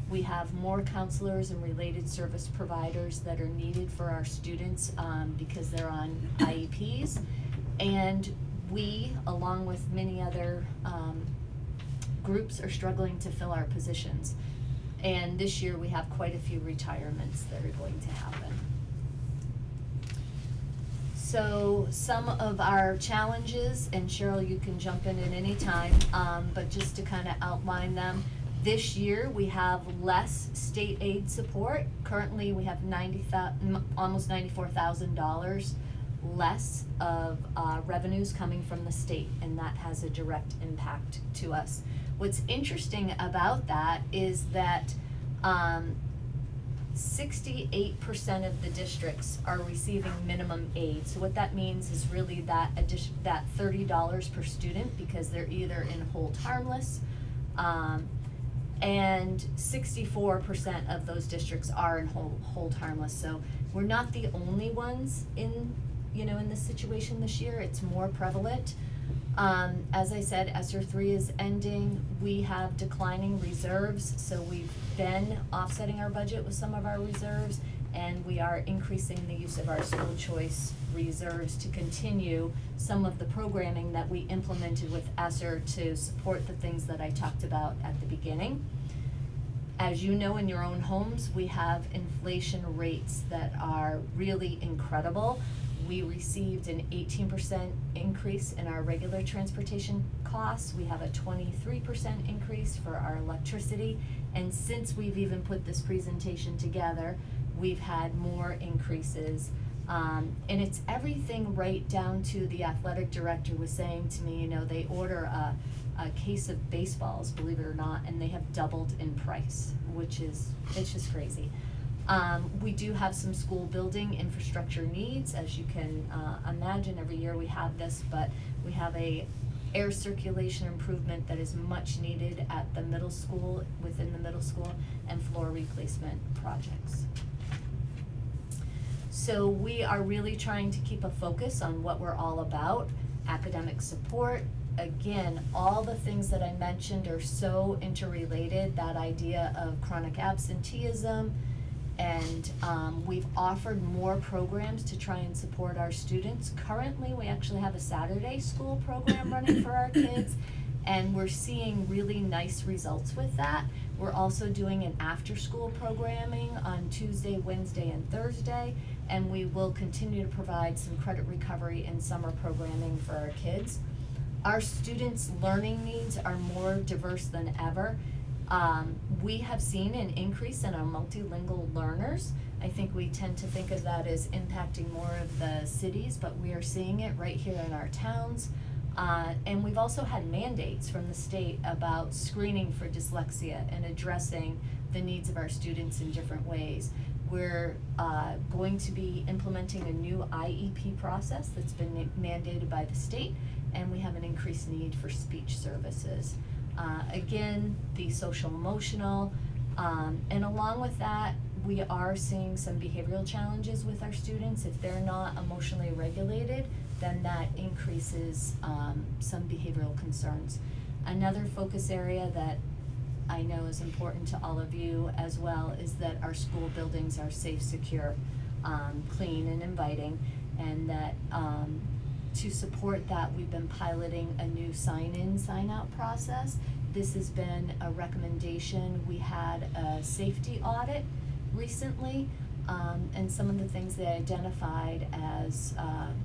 We have more counselors and related service providers that are needed for our students because they're on IEPs. And we, along with many other groups, are struggling to fill our positions. And this year we have quite a few retirements that are going to happen. So some of our challenges, and Cheryl, you can jump in at any time, but just to kind of outline them. This year we have less state aid support. Currently we have almost $94,000 less of revenues coming from the state, and that has a direct impact to us. What's interesting about that is that 68% of the districts are receiving minimum aid. So what that means is really that $30 per student, because they're either in hold harmless, and 64% of those districts are in hold harmless. So we're not the only ones in this situation this year. It's more prevalent. As I said, ESSER 3 is ending. We have declining reserves, so we've been offsetting our budget with some of our reserves, and we are increasing the use of our school choice reserves to continue some of the programming that we implemented with ESSER to support the things that I talked about at the beginning. As you know, in your own homes, we have inflation rates that are really incredible. We received an 18% increase in our regular transportation costs. We have a 23% increase for our electricity. And since we've even put this presentation together, we've had more increases. And it's everything right down to the athletic director was saying to me, they order a case of baseballs, believe it or not, and they have doubled in price, it's just crazy. We do have some school building infrastructure needs, as you can imagine. Every year we have this, but we have a air circulation improvement that is much needed at the middle school, within the middle school, and floor replacement projects. So we are really trying to keep a focus on what we're all about: academic support. Again, all the things that I mentioned are so interrelated, that idea of chronic absenteeism, and we've offered more programs to try and support our students. Currently, we actually have a Saturday school program running for our kids, and we're seeing really nice results with that. We're also doing an after-school programming on Tuesday, Wednesday, and Thursday, and we will continue to provide some credit recovery and summer programming for our kids. Our students' learning needs are more diverse than ever. We have seen an increase in our multilingual learners. I think we tend to think of that as impacting more of the cities, but we are seeing it right here in our towns. And we've also had mandates from the state about screening for dyslexia and addressing the needs of our students in different ways. We're going to be implementing a new IEP process that's been mandated by the state, and we have an increased need for speech services. Again, the social emotional, and along with that, we are seeing some behavioral challenges with our students. If they're not emotionally regulated, then that increases some behavioral concerns. Another focus area that I know is important to all of you as well is that our school buildings are safe, secure, clean, and inviting, and that to support that, we've been piloting a new sign-in, sign-out process, This has been a recommendation. We had a safety audit recently, and some of the things they identified as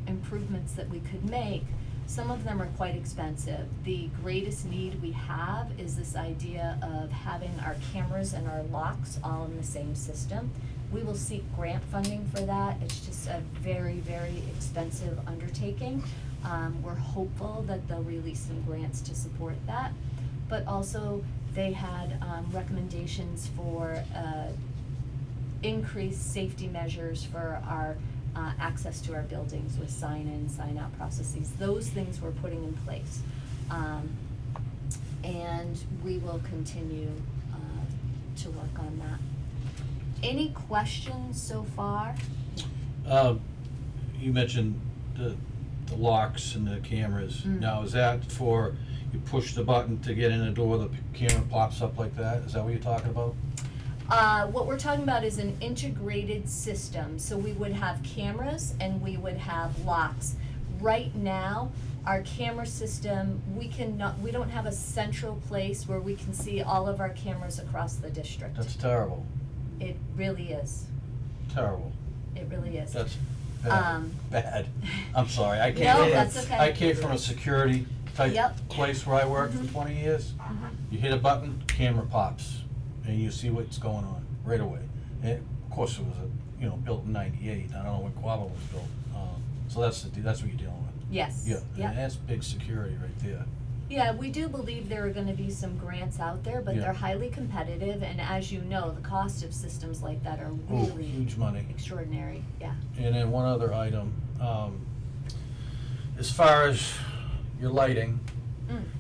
improvements that we could make, some of them are quite expensive. The greatest need we have is this idea of having our cameras and our locks all in the same system. We will seek grant funding for that. It's just a very, very expensive undertaking. We're hopeful that they'll release some grants to support that. But also, they had recommendations for increased safety measures for our access to our buildings with sign-in, sign-out processes. Those things we're putting in place. And we will continue to work on that. Any questions so far? You mentioned the locks and the cameras. Now, is that for, you push the button to get in the door, the camera pops up like that? Is that what you're talking about? What we're talking about is an integrated system, so we would have cameras and we would have locks. Right now, our camera system, we don't have a central place where we can see all of our cameras across the district. That's terrible. It really is. Terrible. It really is. That's bad. I'm sorry, I came No, from, that's okay. I came from a security type Yep. place where I worked for 20 years. You hit a button, camera pops, and you see what's going on right away. And of course, it was built in '98. I don't know when Quavo was built. So that's what you're dealing with. Yes. Yeah, Yep. and that's big security right there. Yeah, we do believe there are gonna be some grants out there, but Yeah. they're highly competitive, and as you know, the cost of systems like that are Oh, really huge money. extraordinary, yeah. And then one other item, as far as your lighting,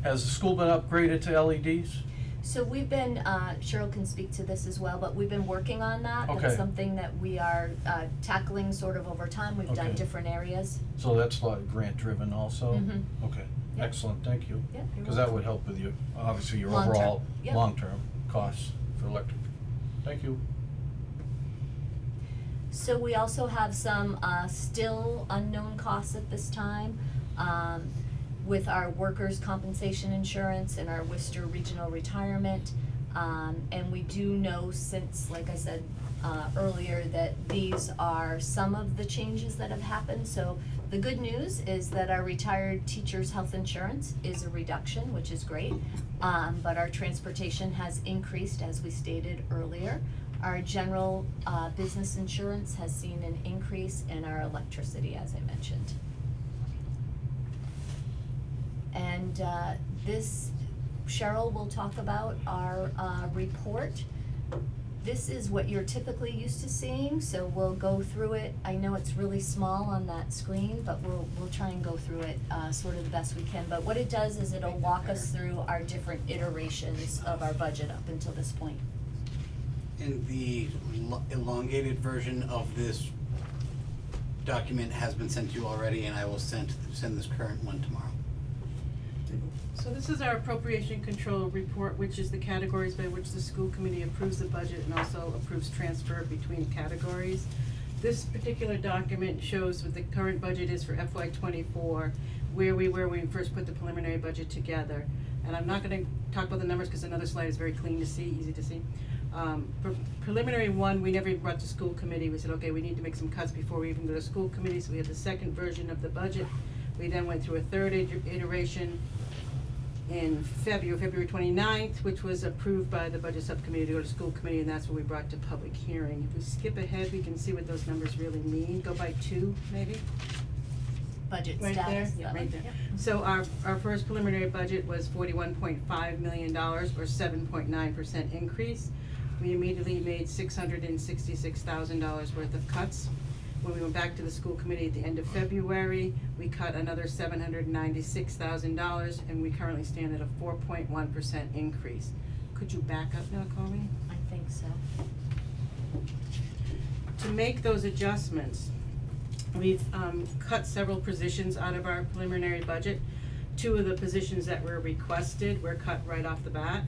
has the school been upgraded to LEDs? So we've been, Cheryl can speak to this as well, but we've been working on that. Okay. That's something that we are tackling sort of over time. We've done Okay. different areas. So that's like grant driven also? Mhm. Okay, Yep. excellent, thank you. Yeah, you're Cause that would help with your, obviously your Long-term. overall, Yep. long-term costs for electric. Thank you. So we also have some still unknown costs at this time with our workers' compensation insurance and our Worcester Regional Retirement. And we do know, since, like I said earlier, that these are some of the changes that have happened. So the good news is that our retired teachers' health insurance is a reduction, which is great. But our transportation has increased, as we stated earlier. Our general business insurance has seen an increase in our electricity, as I mentioned. And this, Cheryl will talk about our report. This is what you're typically used to seeing, so we'll go through it. I know it's really small on that screen, but we'll try and go through it sort of the best we can. But what it does is it'll walk us through our different iterations of our budget up until this point. And the elongated version of this document has been sent to you already, and I will send this current one tomorrow. So this is our appropriation control report, which is the categories by which the school committee approves the budget and also approves transfer between categories. This particular document shows what the current budget is for FY '24, where we were when we first put the preliminary budget together. And I'm not gonna talk about the numbers because another slide is very clean to see, easy to see. For preliminary one, we never brought to school committee. We said, okay, we need to make some cuts before we even go to school committee, so we had the second version of the budget. We then went through a third iteration in February 29th, which was approved by the budget subcommittee to go to school committee, and that's what we brought to public hearing. If we skip ahead, we can see what those numbers really mean. Go by 2, maybe? Budget Right there? status. Yeah, right there. So our first preliminary budget was $41.5 million, or 7.9% increase. We immediately made $666,000 worth of cuts. When we went back to the school committee at the end of February, we cut another $796,000, and we currently stand at a 4.1% increase. Could you back up now, Colleen? I think so. To make those adjustments, we've cut several positions out of our preliminary budget. 2 of the positions that were requested were cut right off the bat.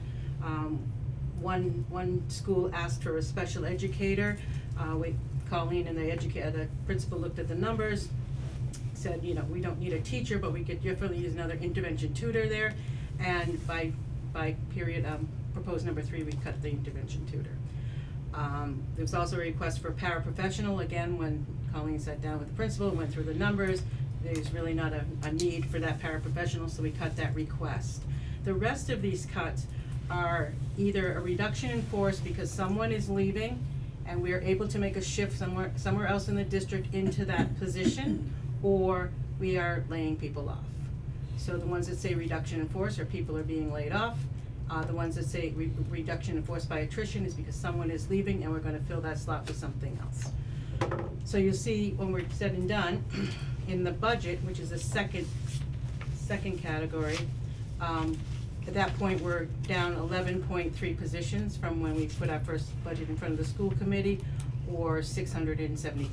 One school asked for a special educator. Colleen and the principal looked at the numbers, said, we don't need a teacher, but we could definitely use another intervention tutor there. And by by period, proposed number 3, we cut the intervention tutor. There was also a request for paraprofessional, again, when Colleen sat down with the principal, went through the numbers, there's really not a need for that paraprofessional, so we cut that request. The rest of these cuts are either a reduction in force because someone is leaving and we are able to make a shift somewhere else in the district into that position, or we are laying people off. So the ones that say reduction in force are people are being laid off. The ones that say reduction in force by attrition is because someone is leaving and we're gonna fill that slot with something else. So you'll see when we're said and done, in the budget, which is the second category, at that point, we're down 11.3 positions from when we put our first budget in front of the school committee, or $670,000.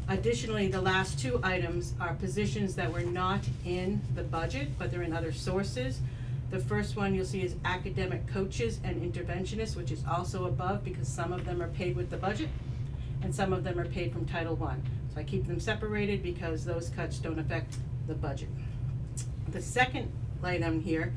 Additionally, the last 2 items are positions that were not in the budget, but they're in other sources. The first one you'll see is academic coaches and interventionists, which is also above because some of them are paid with the budget and some of them are paid from Title I. So I keep them separated because those cuts don't affect the budget. The second item here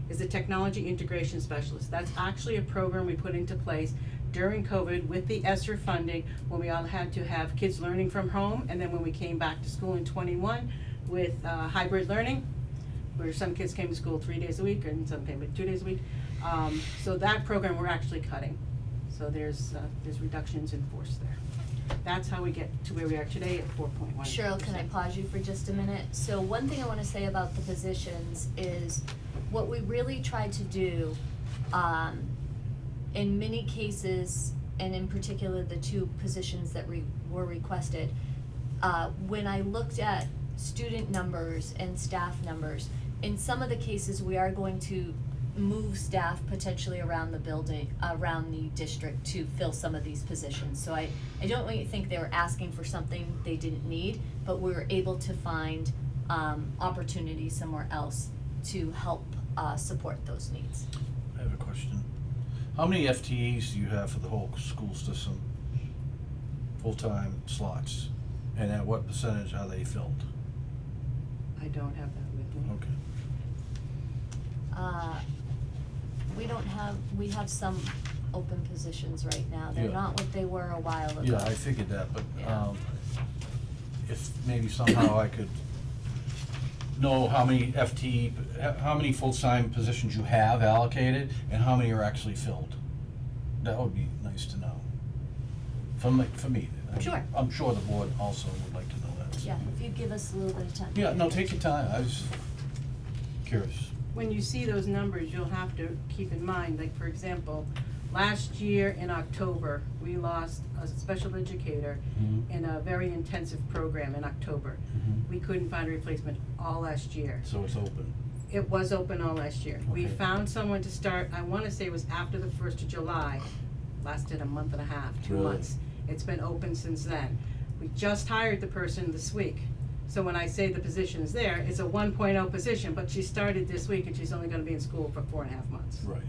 is the technology integration specialist. That's actually a program we put into place during COVID with the ESSER funding, when we all had to have kids learning from home, and then when we came back to school in 21 with hybrid learning, where some kids came to school 3 days a week and some came 2 days a week. So that program we're actually cutting. So there's reductions in force there. That's how we get to where we are today at 4.1%. Cheryl, can I pause you for just a minute? So one thing I wanna say about the positions is what we really tried to do, in many cases, and in particular the 2 positions that were requested, when I looked at student numbers and staff numbers, in some of the cases we are going to move staff potentially around the building, around the district to fill some of these positions. So I don't really think they were asking for something they didn't need, but we were able to find opportunities somewhere else to help support those needs. I have a question. How many FTEs do you have for the whole school system? Full-time slots? And at what percentage are they filled? I don't have that with me. Okay. We have some open positions right now. They're Yeah. not what they were a while ago. Yeah, I figured that, but, Yeah. if maybe somehow I could know how many how many full-time positions you have allocated and how many are actually filled. That would be nice to know. For me. I mean, Sure. I'm sure the board also would like to know that. Yeah, if you give us a little bit of time. Yeah, no, take your time, I was curious. When you see those numbers, you'll have to keep in mind, like, for example, last year in October, we lost a special educator in a very intensive program in October. We couldn't find a replacement all last year. So it's open. It was open all last year. We Okay. found someone to start, I wanna say it was after the 1st of July, lasted a month and a half, 2 Really? months. It's been open since then. We just hired the person this week. So when I say the position is there, it's a 1.0 position, but she started this week and she's only gonna be in school for 4.5 months. Right,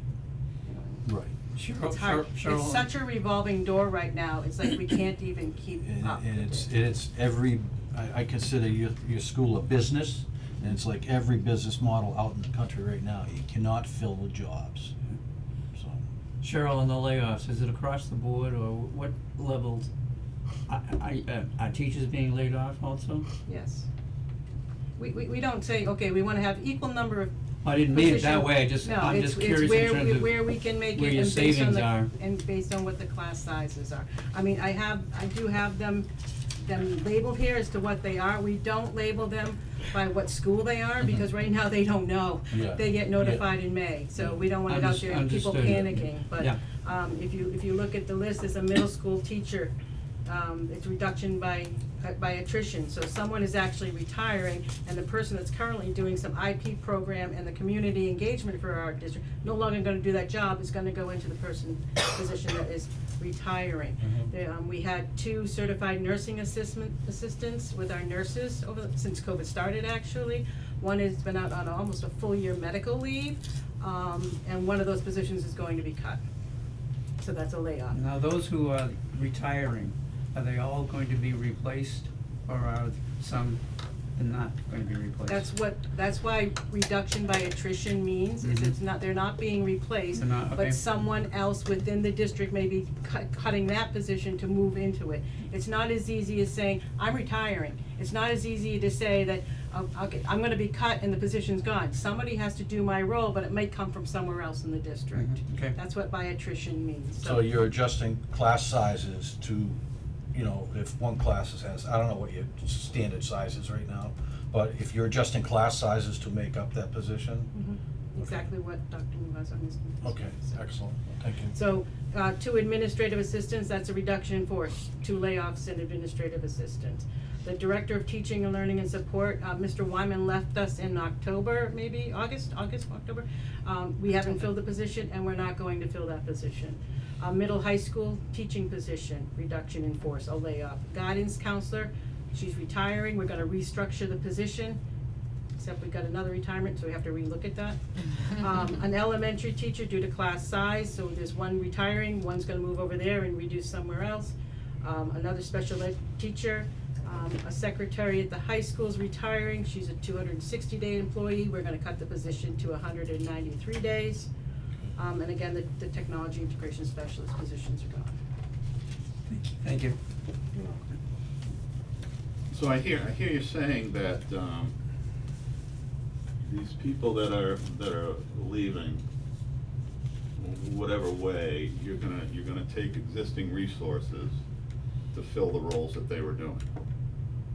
You know, right. It's hard, it's such a revolving door right now, it's like we can't even keep up And with it's every, I consider your school a business, and it's like every business model out in the country right now, you cannot fill the jobs, so. Cheryl, on the layoffs, is it across the board or what levels? Are teachers being laid off also? Yes. We don't say, okay, we wanna have equal number of I didn't mean it that position- way, I'm just No, curious in terms of where we can make where it your and based on savings the, are. and based on what the class sizes are. I mean, I do have them labeled here as to what they are. We don't label them by what school they are, because right now they don't know. Yeah. They get notified in May, so we don't want it out there and people Understood. panicking, but, Yeah. if you look at the list, there's a middle school teacher, it's reduction by attrition, so someone is actually retiring, and the person that's currently doing some IP program and the community engagement for our district, no longer gonna do that job, is gonna go into the position that is retiring. We had 2 certified nursing assistants with our nurses since COVID started, actually. One has been out on almost a full year medical leave, and one of those positions is going to be cut. So that's a layoff. Now, those who are retiring, are they all going to be replaced, or are some and not gonna be replaced. That's why reduction by attrition means, is it's not, they're not being replaced, They're not, okay. but someone else within the district may be cutting that position to move into it. It's not as easy as saying, I'm retiring. It's not as easy to say that, okay, I'm gonna be cut and the position's gone. Somebody has to do my role, but it might come from somewhere else in the district. Okay. That's what by attrition means, So you're adjusting class sizes to, you know, if one class has, I don't know what your standard size is right now, but if you're adjusting class sizes to make up that position? Exactly what Dr. Muvazan is. Okay, excellent, thank you. So, 2 administrative assistants, that's a reduction in force, 2 layoffs in administrative assistants. The Director of Teaching and Learning and Support, Mr. Wyman left us in October, maybe, October. We haven't filled the position and we're not going to fill that position. Middle high school teaching position, reduction in force, a layoff. Guidance counselor, she's retiring, we're gonna restructure the position, except we got another retirement, so we have to relook at that. An elementary teacher due to class size, so there's one retiring, one's gonna move over there and reduce somewhere else. Another special ed teacher, a secretary at the high school's retiring, she's a 260-day employee, we're gonna cut the position to 193 days. And again, the technology integration specialist positions are gone. Thank you. So I hear you saying that, these people that are leaving, whatever way, you're gonna take existing resources to fill the roles that they were doing.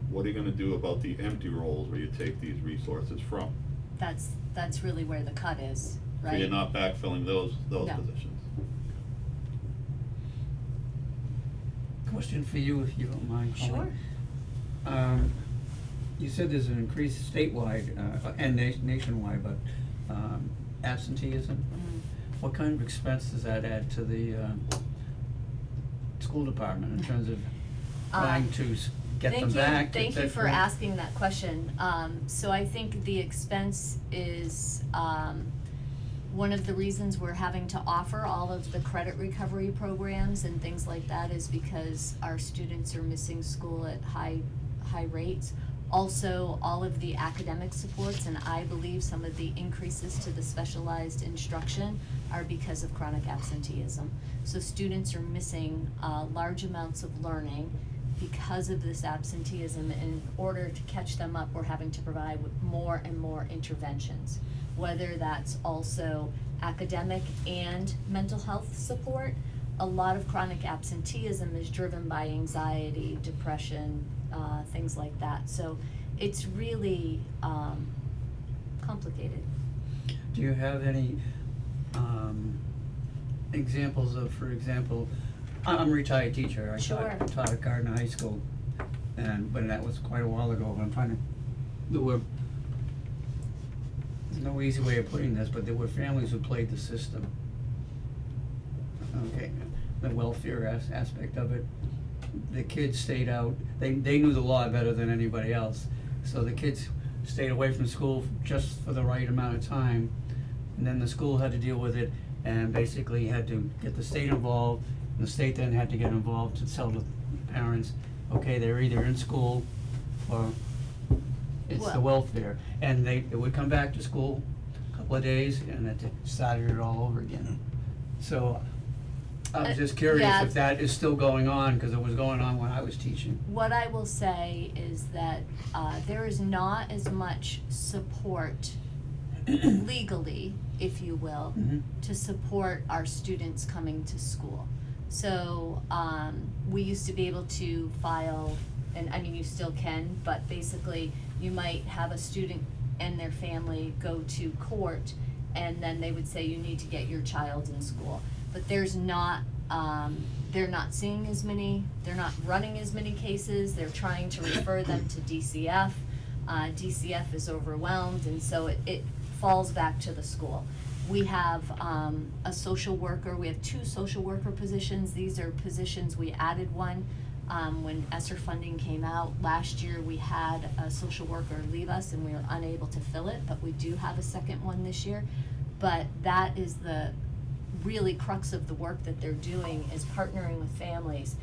What are you gonna do about the empty roles where you take these resources from? That's really where the cut is, right? So you're not backfilling those No. positions? Question for you, if you don't mind, Colleen. Sure. You said there's an increase statewide, and nationwide, but, absenteeism? What kind of expense does that add to the, school department in terms of trying to get them back, Thank you for etc.? asking that question. So I think the expense is, one of the reasons we're having to offer all of the credit recovery programs and things like that is because our students are missing school at high rates. Also, all of the academic supports, and I believe some of the increases to the specialized instruction are because of chronic absenteeism. So students are missing large amounts of learning because of this absenteeism. In order to catch them up, we're having to provide more and more interventions, whether that's also academic and mental health support. A lot of chronic absenteeism is driven by anxiety, depression, things like that. So it's really complicated. Do you have any, examples of, for example, I'm a retired teacher, Sure. taught at Gardner High School, but that was quite a while ago, but I'm trying to, there's no easy way of putting this, but there were families who played the system. Okay, the welfare aspect of it, the kids stayed out, they knew the law better than anybody else, so the kids stayed away from school just for the right amount of time, and then the school had to deal with it, and basically had to get the state involved, and the state then had to get involved to tell the parents, okay, they're either in school or it's the Well- welfare, and they would come back to school a couple of days, and it started it all over again. So, I was just curious yeah. if that is still going on, cause it was going on when I was teaching. What I will say is that there is not as much support legally, if you will, to support our students coming to school. So we used to be able to file, and I mean you still can, but basically you might have a student and their family go to court and then they would say you need to get your child in school. But there's not, they're not seeing as many, they're not running as many cases, they're trying to refer them to DCF. DCF is overwhelmed, and so it falls back to the school. We have a social worker, we have 2 social worker positions. These are positions, we added one when ESSER funding came out. Last year we had a social worker leave us and we were unable to fill it, but we do have a second one this year. But that is the really crux of the work that they're doing, is partnering with families.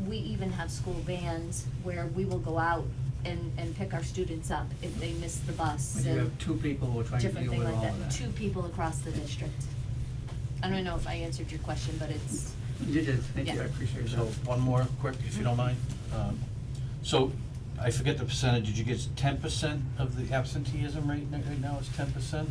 We even have school bands where we will go out and pick our students up if they miss the bus But you and have two people who are trying to different deal thing with like all of that, that. 2 people across the district. I don't know if I answered your question, but it's, You did, thank you, Yeah. I appreciate that. So, one more quick, if you don't mind. So, I forget the percentage, did you get 10% of the absenteeism rate right now is 10%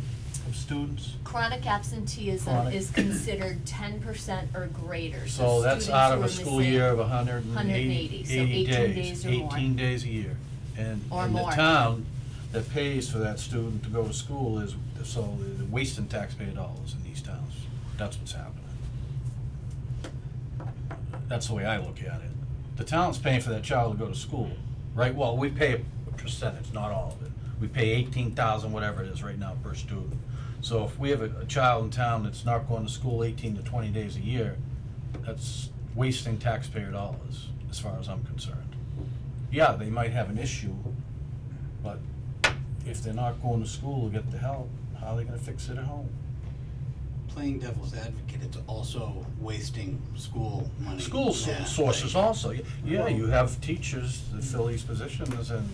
of students? chronic absenteeism Chronic. is considered 10% or greater, So that's students out who of are a school missing year of 180 180, so 80 18 days or more. 18 days a year. And Or the more. town that pays for that student to go to school is, so they're wasting taxpayer dollars in these towns. That's what's happening. That's the way I look at it. The town's paying for that child to go to school, right? Well, we pay a percentage, not all of it. We pay 18,000, whatever it is right now per student. So if we have a child in town that's not going to school 18 to 20 days a year, that's wasting taxpayer dollars, as far as I'm concerned. Yeah, they might have an issue, but if they're not going to school to get the help, how are they gonna fix it at home? Playing devil's advocate, it's also wasting school money. School Yeah, sources like- also, yeah, you have teachers that fill these positions, and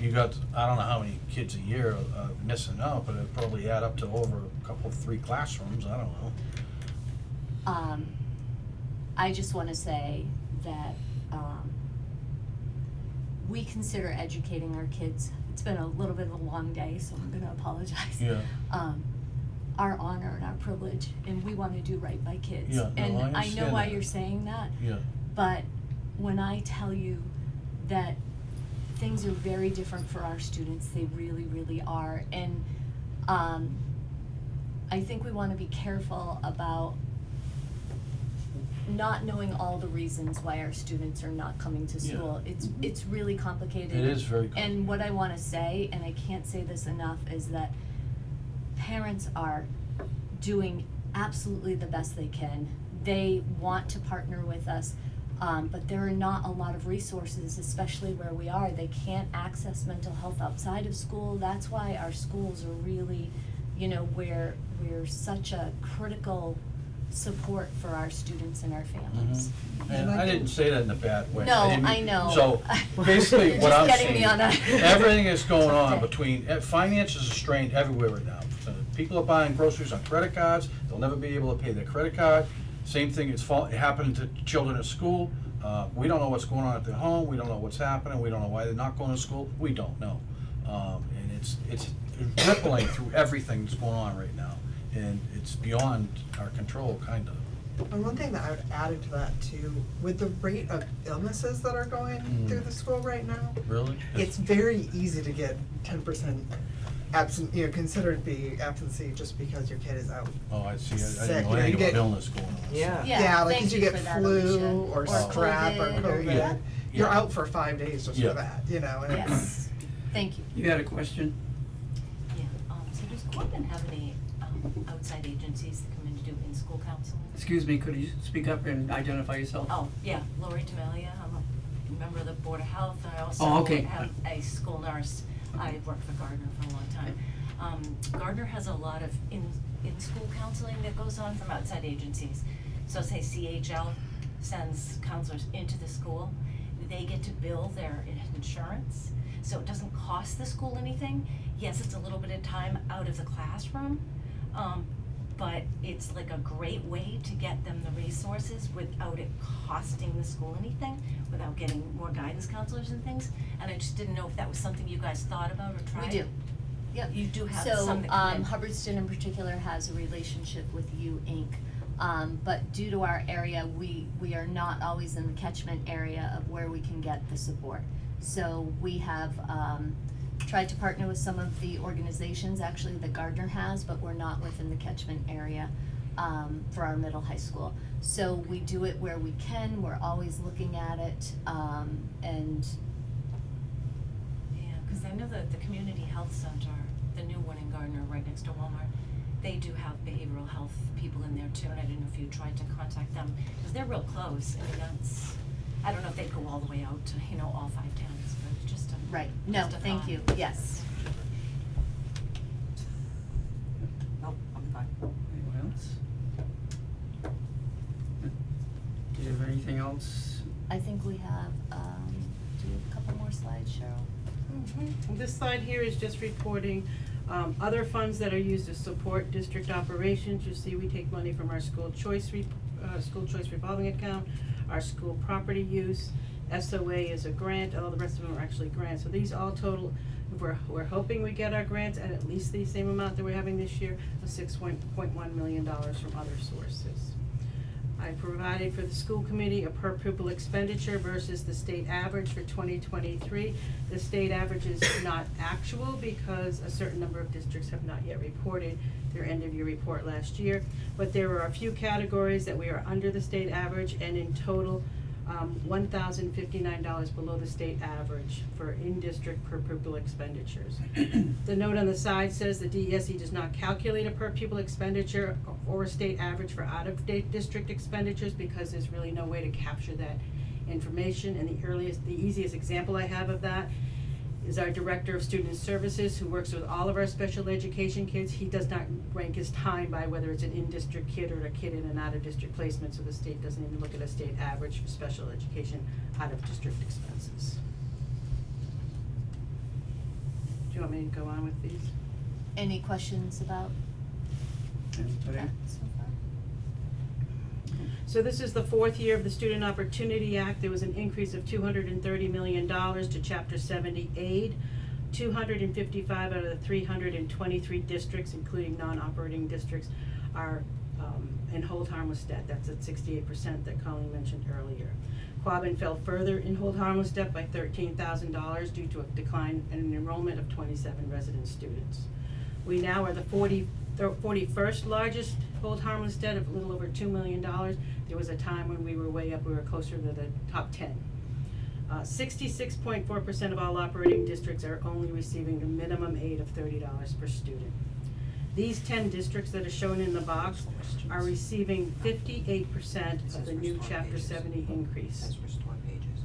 you got, I don't know how many kids a year missing out, but it probably add up to over a couple, 3 classrooms, I don't know. I just wanna say that, we consider educating our kids, it's been a little bit of a long day, so I'm gonna apologize. Yeah. Our honor and our privilege, and we wanna do right by kids. Yeah, no, I And I know understand why that. you're saying that, Yeah, but when I tell you that things are very different for our students, they really, really are, and, I think we wanna be careful about not knowing all the reasons why our students are not coming to Yeah. school. It's really complicated. it is very complicated. And what I wanna say, and I can't say this enough, is that parents are doing absolutely the best they can. They want to partner with us, but there are not a lot of resources, especially where we are. They can't access mental health outside of school. That's why our schools are really, where we're such a critical support for our students and our families. And I didn't say that in a bad way. No, didn't I mean- know. So, basically, You're what just I'm getting me saying, on a everything is going on tough day. between, finances are strained everywhere right now. So people are buying groceries on credit cards, they'll never be able to pay their credit card. Same thing is happening to children at school. We don't know what's going on at their home, we don't know what's happening, we don't know why they're not going to school, we don't know. And it's rippling through everything that's going on right now, and it's beyond our control, kind of. And one thing that I would add into that too, with the rate of illnesses that are going through the school right now, Really? it's very easy to get 10% absent, considered the absentee just because your kid is out. Oh, I see, I Sick, didn't know you anything about get- illness going on. Yeah, like thank did you you get for that, flu Alicia. or Or strep or COVID or- COVID, Yeah. you're Yeah. out for 5 days just Yeah. for that, and it's. Yes, thank you. You had a question? Yeah, so does Corbin have any, outside agencies that come in to do in-school counseling? Excuse me, could you speak up and identify yourself? Oh, yeah, Lori Tamalia, I'm a member of the Board of Health, I also Oh, okay. have a school nurse, I worked for Gardner for a long time. Gardner has a lot of in-school counseling that goes on from outside agencies. So say CHL sends counselors into the school, they get to bill their insurance, so it doesn't cost the school anything. Yes, it's a little bit of time out of the classroom, but it's like a great way to get them the resources without it costing the school anything, without getting more guidance counselors and things. And I just didn't know if that was something you guys thought about or tried. We do. Yep. You do have So, some that come in. Hubbardston in particular has a relationship with U Inc. But due to our area, we are not always in the catchment area of where we can get the support. So we have, tried to partner with some of the organizations actually that Gardner has, but we're not within the catchment area, for our middle high school. So we do it where we can, we're always looking at it, and Yeah, cause I know that the community health center, the new one in Gardner, right next to Walmart, they do have behavioral health people in there too, and I didn't know if you tried to contact them, cause they're real close, I mean, I don't know if they'd go all the way out to, all 5 towns, but just a. right, no, just a thank thought. you, yes. Nope, I'm fine. Anyone else? Do you have anything else? I think we have, do we have a couple more slides, Cheryl? This slide here is just reporting, other funds that are used to support district operations. You see, we take money from our school choice revolving account, our school property use, SOA is a grant, all the rest of them are actually grants. So these all total, we're hoping we get our grants at least the same amount that we're having this year, of $6.1 million from other sources. I provided for the school committee a per pupil expenditure versus the state average for 2023. The state average is not actual because a certain number of districts have not yet reported their end of year report last year. But there are a few categories that we are under the state average, and in total, $1,059 below the state average for in-district per pupil expenditures. The note on the side says the DESE does not calculate a per pupil expenditure or a state average for out-of-district expenditures because there's really no way to capture that information. And the easiest example I have of that is our Director of Student Services, who works with all of our special education kids. He does not rank his time by whether it's an in-district kid or a kid in an out-of-district placement, so the state doesn't even look at a state average for special education out-of-district expenses. Do you want me to go on with these? Any questions about that so far? So this is the fourth year of the Student Opportunity Act. There was an increase of $230 million to Chapter 70 aid. 255 out of the 323 districts, including non-operating districts, are in hold harmless debt. That's at 68% that Colleen mentioned earlier. Quabbin fell further in hold harmless debt by $13,000 due to a decline in an enrollment of 27 resident students. We now are the 41st largest hold harmless debt of a little over $2 million. There was a time when we were way up, we were closer to the top 10. 66.4% of all operating districts are only receiving the minimum aid of $30 per student. These 10 districts that are shown in the box are receiving 58% of the new Chapter 70 increase.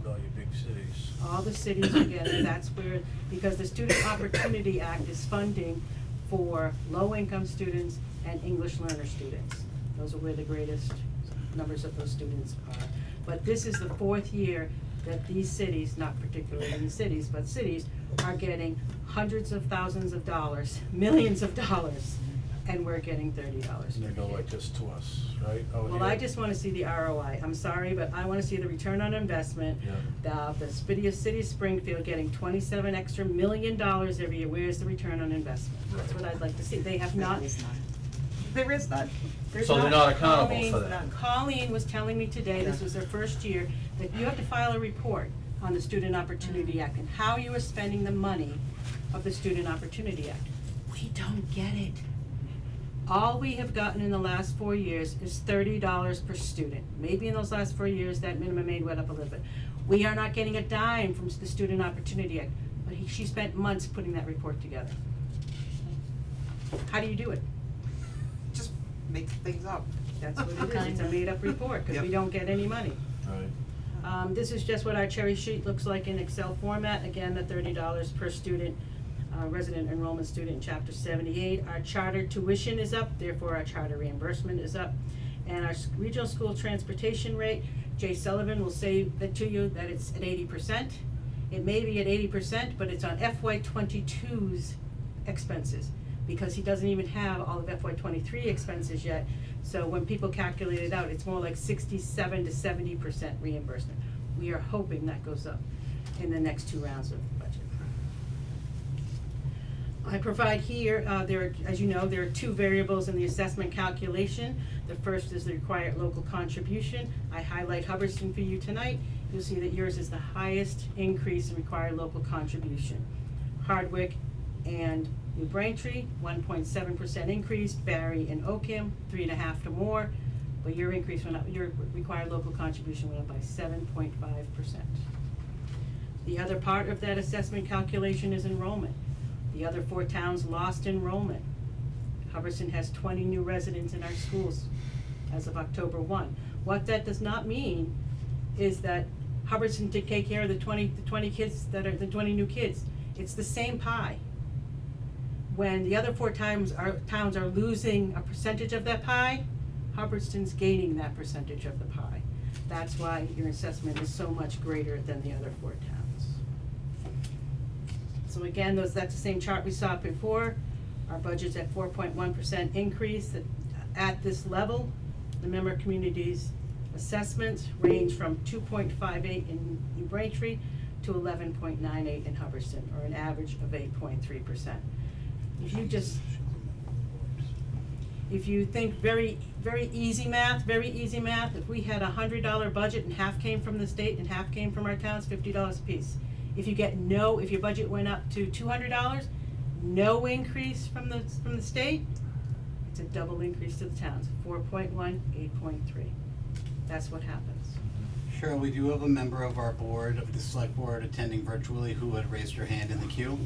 All your big cities. All the cities are getting, that's where, because the Student Opportunity Act is funding for low-income students and English learner students. Those are where the greatest numbers of those students are. But this is the fourth year that these cities, not particularly these cities, but cities, are getting hundreds of thousands of dollars, millions of dollars, and we're getting $30. And they go like this to us, right? Oh, Well, here. I just wanna see the ROI, I'm sorry, but I wanna see the return on investment. Yeah. The city of Springfield getting $27 extra million every year, where's the return on investment? That's what I'd like to see, they have not. There is none. There's So they're not accountable Colleen- for that. Colleen was telling me today, this was their first year, that you have to file a report on the Student Opportunity Act and how you are spending the money of the Student Opportunity Act. We don't get it. All we have gotten in the last 4 years is $30 per student. Maybe in those last 4 years, that minimum aid went up a little bit. We are not getting a dime from the Student Opportunity Act, but she spent months putting that report together. How do you do it? Just make things up. That's what it is, it's a made-up report, cause we don't get any money. Right. This is just what our cherry sheet looks like in Excel format, again, the $30 per student, resident enrollment student in Chapter 78. Our charter tuition is up, therefore our charter reimbursement is up. And our regional school transportation rate, Jay Sullivan will say that to you that it's at 80%. It may be at 80%, but it's on FY22's expenses, because he doesn't even have all of FY23 expenses yet. So when people calculate it out, it's more like 67 to 70% reimbursement. We are hoping that goes up in the next 2 rounds of the budget. I provide here, as you know, there are 2 variables in the assessment calculation. The first is the required local contribution. I highlight Hubbardston for you tonight. You'll see that yours is the highest increase in required local contribution. Hardwick and New Braintree, 1.7% increase. Barry and Oakham, 3.5 to more. But your increase went up, your required local contribution went up by 7.5%. The other part of that assessment calculation is enrollment. The other 4 towns lost enrollment. Hubbardston has 20 new residents in our schools as of October 1. What that does not mean is that Hubbardston did take care of the 20 kids that are the 20 new kids. It's the same pie. When the other 4 towns are losing a percentage of that pie, Hubbardston's gaining that percentage of the pie. That's why your assessment is so much greater than the other 4 towns. So again, that's the same chart we saw before. Our budget's at 4.1% increase at this level. The member communities' assessments range from 2.58 in New Braintree to 11.98 in Hubbardston, or an average of 8.3%. If you think very easy math, if we had $100 budget and half came from the state and half came from our towns, $50 a piece. If your budget went up to $200, no increase from the state, it's a double increase to the towns, 4.1, 8.3. That's what happens. Cheryl, we do have a member of our board, of the select board, attending virtually who had raised her hand in the queue.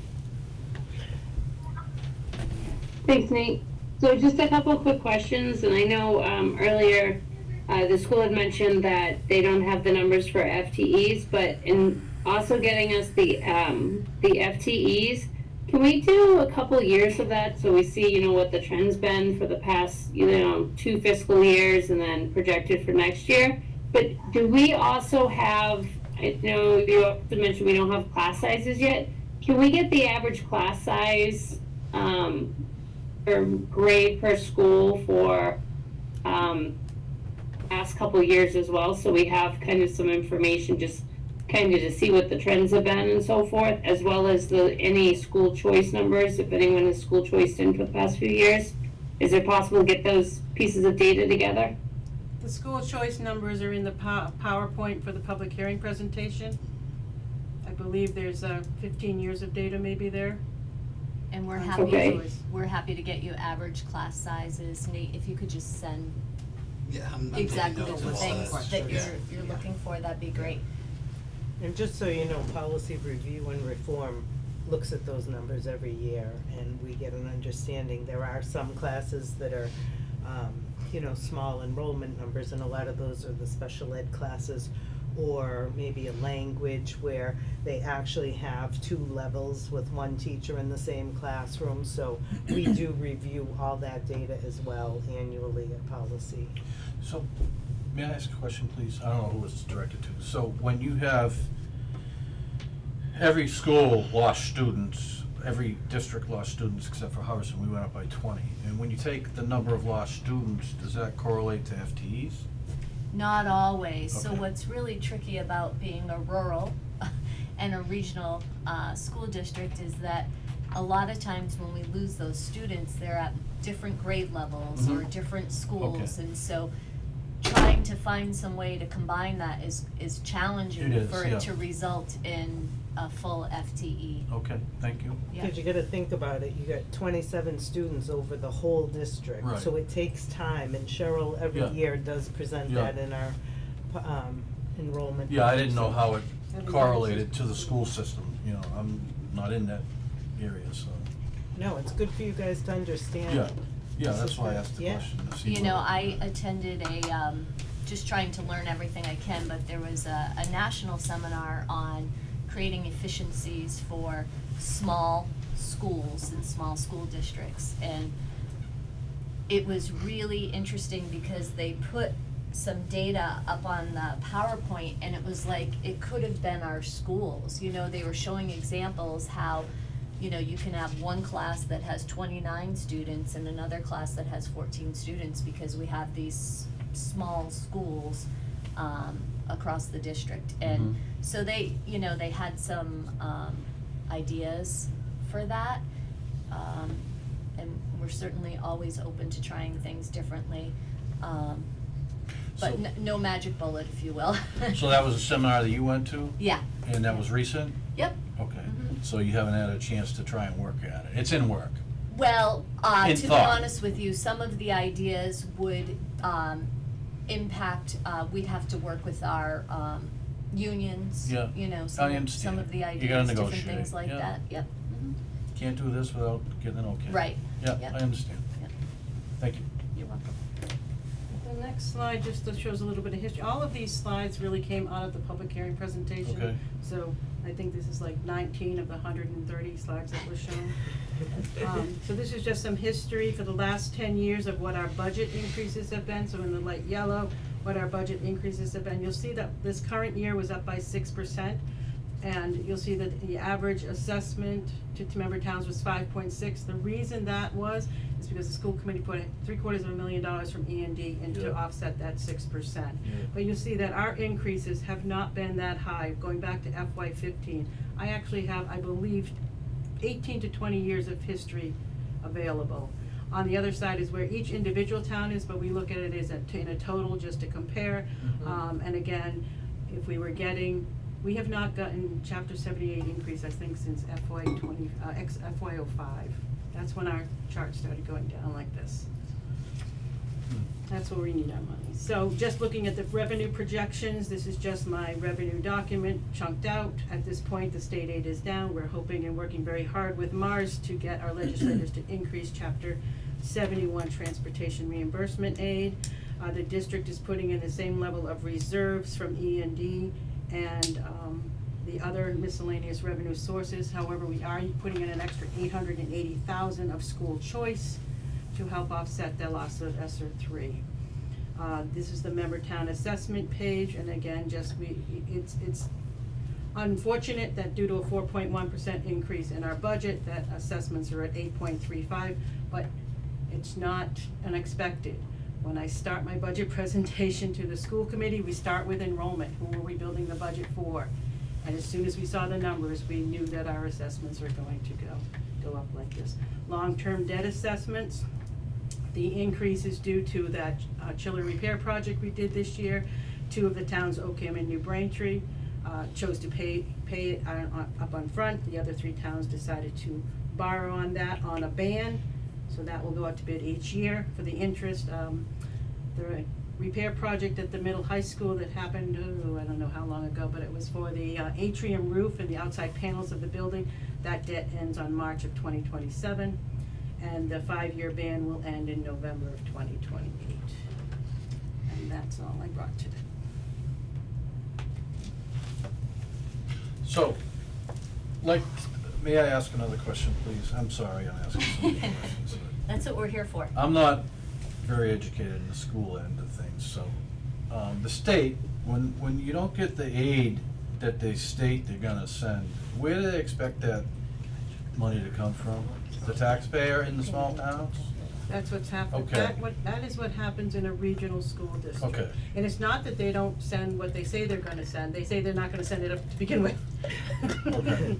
Thanks, Nate. So just a couple of quick questions, and I know earlier the school had mentioned that they don't have the numbers for FTEs, but in also getting us the FTEs, can we do a couple years of that so we see, what the trend's been for the past, 2 fiscal years and then projected for next year? But do we also have, I know you also mentioned we don't have class sizes yet. Can we get the average class size or grade per school for past couple years as well? So we have kind of some information just kind of to see what the trends have been and so forth, as well as any school choice numbers, if anyone has school choice in for the past few years. Is it possible to get those pieces of data together? The school choice numbers are in the PowerPoint for the public hearing presentation. I believe there's 15 years of data maybe there. And we're happy to get you average class sizes. Nate, if you could just send I'm exactly taking notes the of all things that you're looking for, that'd be great. And just so you know, policy review and reform looks at those numbers every year, and we get an understanding. There are some classes that are, small enrollment numbers, and a lot of those are the special ed classes, or maybe a language where they actually have 2 levels with 1 teacher in the same classroom. So we do review all that data as well annually at policy. So, may I ask a question, please? I don't know who it's directed to. So, when you have every school lost students, every district lost students except for Hubbardston, we went up by 20. And when you take the number of lost students, does that correlate to FTEs? Not always. So Okay. what's really tricky about being a rural and a regional school district is that a lot of times when we lose those students, they're at different grade levels or different schools. Okay. And so trying to find some way to combine that is challenging It is, for yeah. it to result in a full FTE. Okay, thank you. Yeah. Because you gotta think about it, you got 27 students over the whole district. Right. So it takes time, and Cheryl every Yeah. year does present Yeah. that in our enrollment. Yeah, I didn't know how it Every correlated to the school system, I'm not in that area, so. No, it's good for you guys to understand. Yeah, that's why I asked the Yeah. question, to see You know, whether- I attended just trying to learn everything I can, but there was a national seminar on creating efficiencies for small schools and small school districts. And it was really interesting because they put some data up on the PowerPoint, and it was like, it could have been our schools. They were showing examples how, you can have one class that has 29 students and another class that has 14 students because we have these small schools across the district. And so they had some ideas for that. And we're certainly always open to trying things differently. But So- no magic bullet, if you will. So that was a seminar that you went to? Yeah. And that was recent? Yep. Okay, so you haven't had a chance to try and work at it, it's in work? Well, In to be thought. honest with you, some of the ideas would impact, we'd have to work with our unions, Yeah, I some understand. of the You gotta ideas, different negotiate, things like yeah. that, yep. Can't do this without getting an okay. Right, Yeah, yeah. I understand. Yeah. Thank you. You're welcome. The next slide just shows a little bit of history. All of these slides really came out of the public hearing presentation. Okay. So I think this is like 19 of the 130 slides that were shown. So this is just some history for the last 10 years of what our budget increases have been. So in the light yellow, what our budget increases have been. You'll see that this current year was up by 6%. And you'll see that the average assessment to member towns was 5.6. The reason that was is because the school committee put $750,000 from E&D in to offset that 6%. But you'll see that our increases have not been that high, going back to FY15. I actually have, I believe, 18 to 20 years of history available. On the other side is where each individual town is, but we look at it as in a total just to compare. And again, if we were getting, we have not gotten chapter 78 increase, I think, since FY05. That's when our chart started going down like this. That's where we need our money. So just looking at the revenue projections, this is just my revenue document chunked out. At this point, the state aid is down. We're hoping and working very hard with Mars to get our legislators to increase chapter 71 transportation reimbursement aid. The district is putting in the same level of reserves from E&D and the other miscellaneous revenue sources. However, we are putting in an extra $880,000 of school choice to help offset the loss of ESSER 3. This is the member town assessment page, and again, it's unfortunate that due to a 4.1% increase in our budget, that assessments are at 8.35, but it's not unexpected. When I start my budget presentation to the school committee, we start with enrollment. Who are we building the budget for? And as soon as we saw the numbers, we knew that our assessments are going to go up like this. Long-term debt assessments, the increase is due to that chiller repair project we did this year. 2 of the towns, Oakham and New Braintree, chose to pay it up on front. The other 3 towns decided to borrow on that on a ban. So that will go out to bid each year for the interest. The repair project at the middle high school that happened, I don't know how long ago, but it was for the atrium roof and the outside panels of the building. That debt ends on March of 2027, and the 5-year ban will end in November of 2028. And that's all I brought today. So, like, may I ask another question, please? I'm sorry I'm asking so many questions. But That's what we're here for. I'm not very educated in the school end of things, so, the state, when you don't get the aid that they state they're gonna send, where do they expect that money to come from? The taxpayer in the small towns? That's what's happened. Okay. That is what happens in a regional school district. Okay. And it's not that they don't send what they say they're gonna send, they say they're not gonna send it up to begin with. Okay.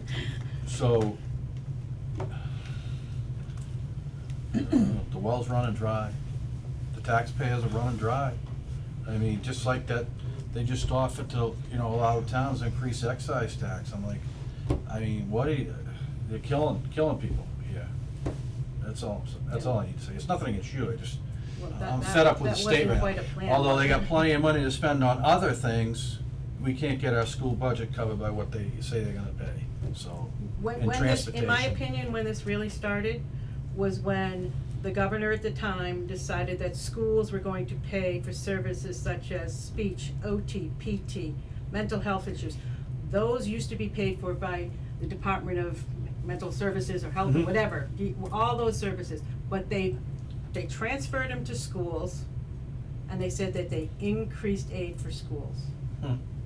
So, the well's running dry, the taxpayers are running dry. I mean, just like that, they just offered to, a lot of towns increase excise tax. I'm like, I mean, what are you, they're killing people here. That's all I need to say. It's nothing against you, I'm fed up with the state right now. That wasn't quite a plan. Although they got plenty of money to spend on other things, we can't get our school budget covered by what they say they're gonna pay, so, and When this, transportation. in my opinion, when this really started, was when the governor at the time decided that schools were going to pay for services such as speech, OT, PT, mental health issues. Those used to be paid for by the Department of Mental Services or Health or whatever, all those services. But they transferred them to schools, and they said that they increased aid for schools.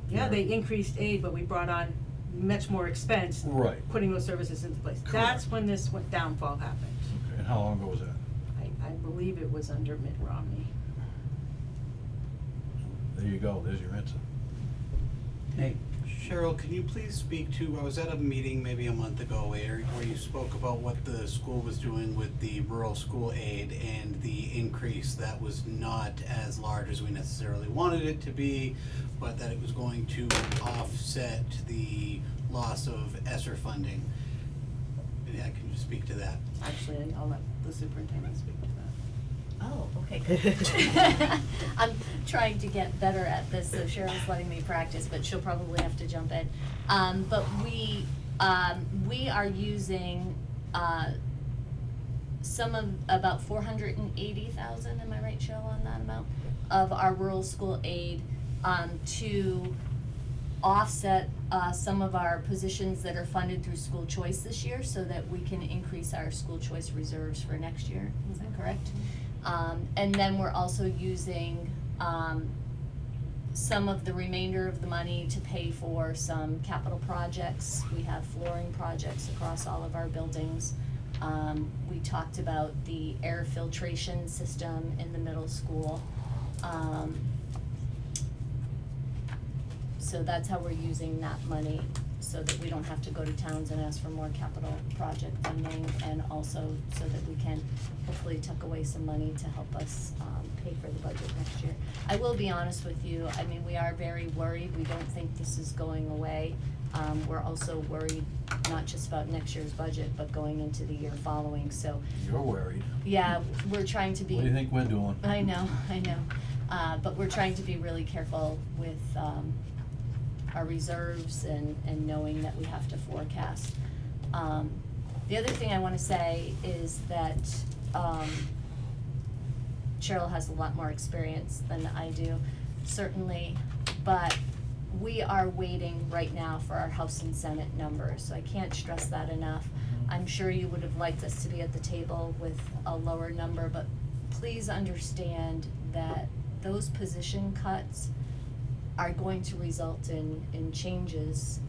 Yeah, they increased aid, but we brought on much more expense. Right. Putting those services into place. Correct. That's when this downfall happened. Okay, and how long ago was that? I believe it was under Mitt Romney. There you go, there's your answer. Hey, Cheryl, can you please speak to, I was at a meeting maybe a month ago where you spoke about what the school was doing with the rural school aid and the increase that was not as large as we necessarily wanted it to be, but that it was going to offset the loss of ESSER funding. Maybe I can just speak to that. Actually, I'll let the superintendent speak to that. Oh, okay, good. I'm trying to get better at this, so Cheryl's letting me practice, but she'll probably have to jump in. But we are using, about 480,000, am I right, Cheryl, on that amount? Of our rural school aid, to offset, some of our positions that are funded through school choice this year, so that we can increase our school choice reserves for next year, is that correct? And then we're also using, some of the remainder of the money to pay for some capital projects. We have flooring projects across all of our buildings. We talked about the air filtration system in the middle school. So that's how we're using that money, so that we don't have to go to towns and ask for more capital project funding, and also so that we can hopefully tuck away some money to help us, pay for the budget next year. I will be honest with you, I mean, we are very worried, we don't think this is going away. We're also worried not just about next year's budget, but going into the year following, so. You're worried. Yeah, we're trying to be. What do you think we're doing? I know. But we're trying to be really careful with, our reserves and knowing that we have to forecast. The other thing I wanna say is that, Cheryl has a lot more experience than I do, certainly, but we are waiting right now for our House and Senate numbers, so I can't stress that enough. I'm sure you would have liked us to be at the table with a lower number, but please understand that those position cuts are going to result in changes,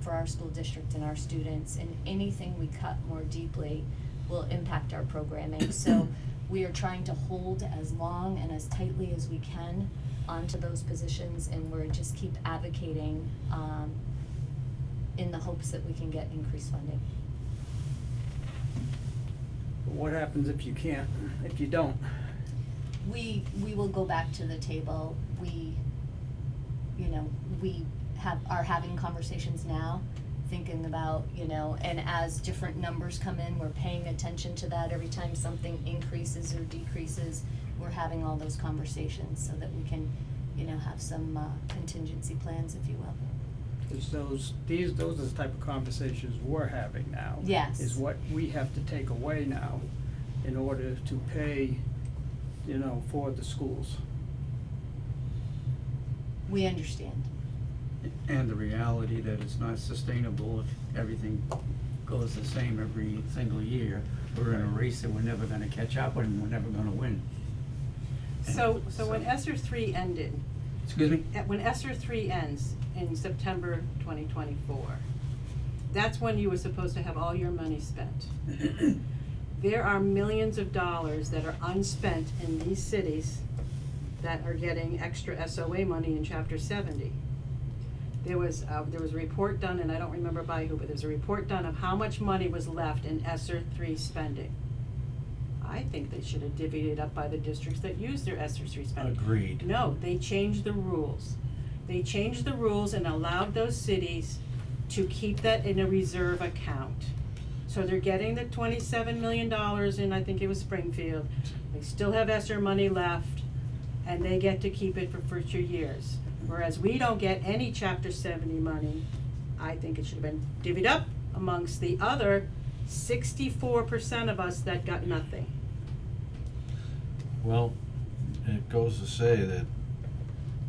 for our school district and our students, and anything we cut more deeply will impact our programming. So we are trying to hold as long and as tightly as we can onto those positions, and we're just keep advocating, in the hopes that we can get increased funding. What happens if you can't, if you don't? We will go back to the table. We are having conversations now, thinking about, and as different numbers come in, we're paying attention to that. Every time something increases or decreases, we're having all those conversations so that we can, have some contingency plans, if you will. Cause those are the type of conversations we're having now. Yes. Is what we have to take away now in order to pay, for the schools. We understand. And the reality that it's not sustainable if everything goes the same every single year. We're in a race that we're never gonna catch up and we're never gonna win. So when ESSER 3 ended. Excuse me? When ESSER 3 ends in September 2024, that's when you were supposed to have all your money spent. There are millions of dollars that are unspent in these cities that are getting extra SOA money in Chapter 70. There was a report done, and I don't remember by who, but there was a report done of how much money was left in ESSER 3 spending. I think they should have divvied it up by the districts that use their ESSER 3 spending. Agreed. No, they changed the rules. They changed the rules and allowed those cities to keep that in a reserve account. So they're getting the $27 million in, I think it was Springfield. They still have ESSER money left, and they get to keep it for future years. Whereas we don't get any Chapter 70 money. I think it should have been divvied up amongst the other 64% of us that got nothing. Well, it goes to say that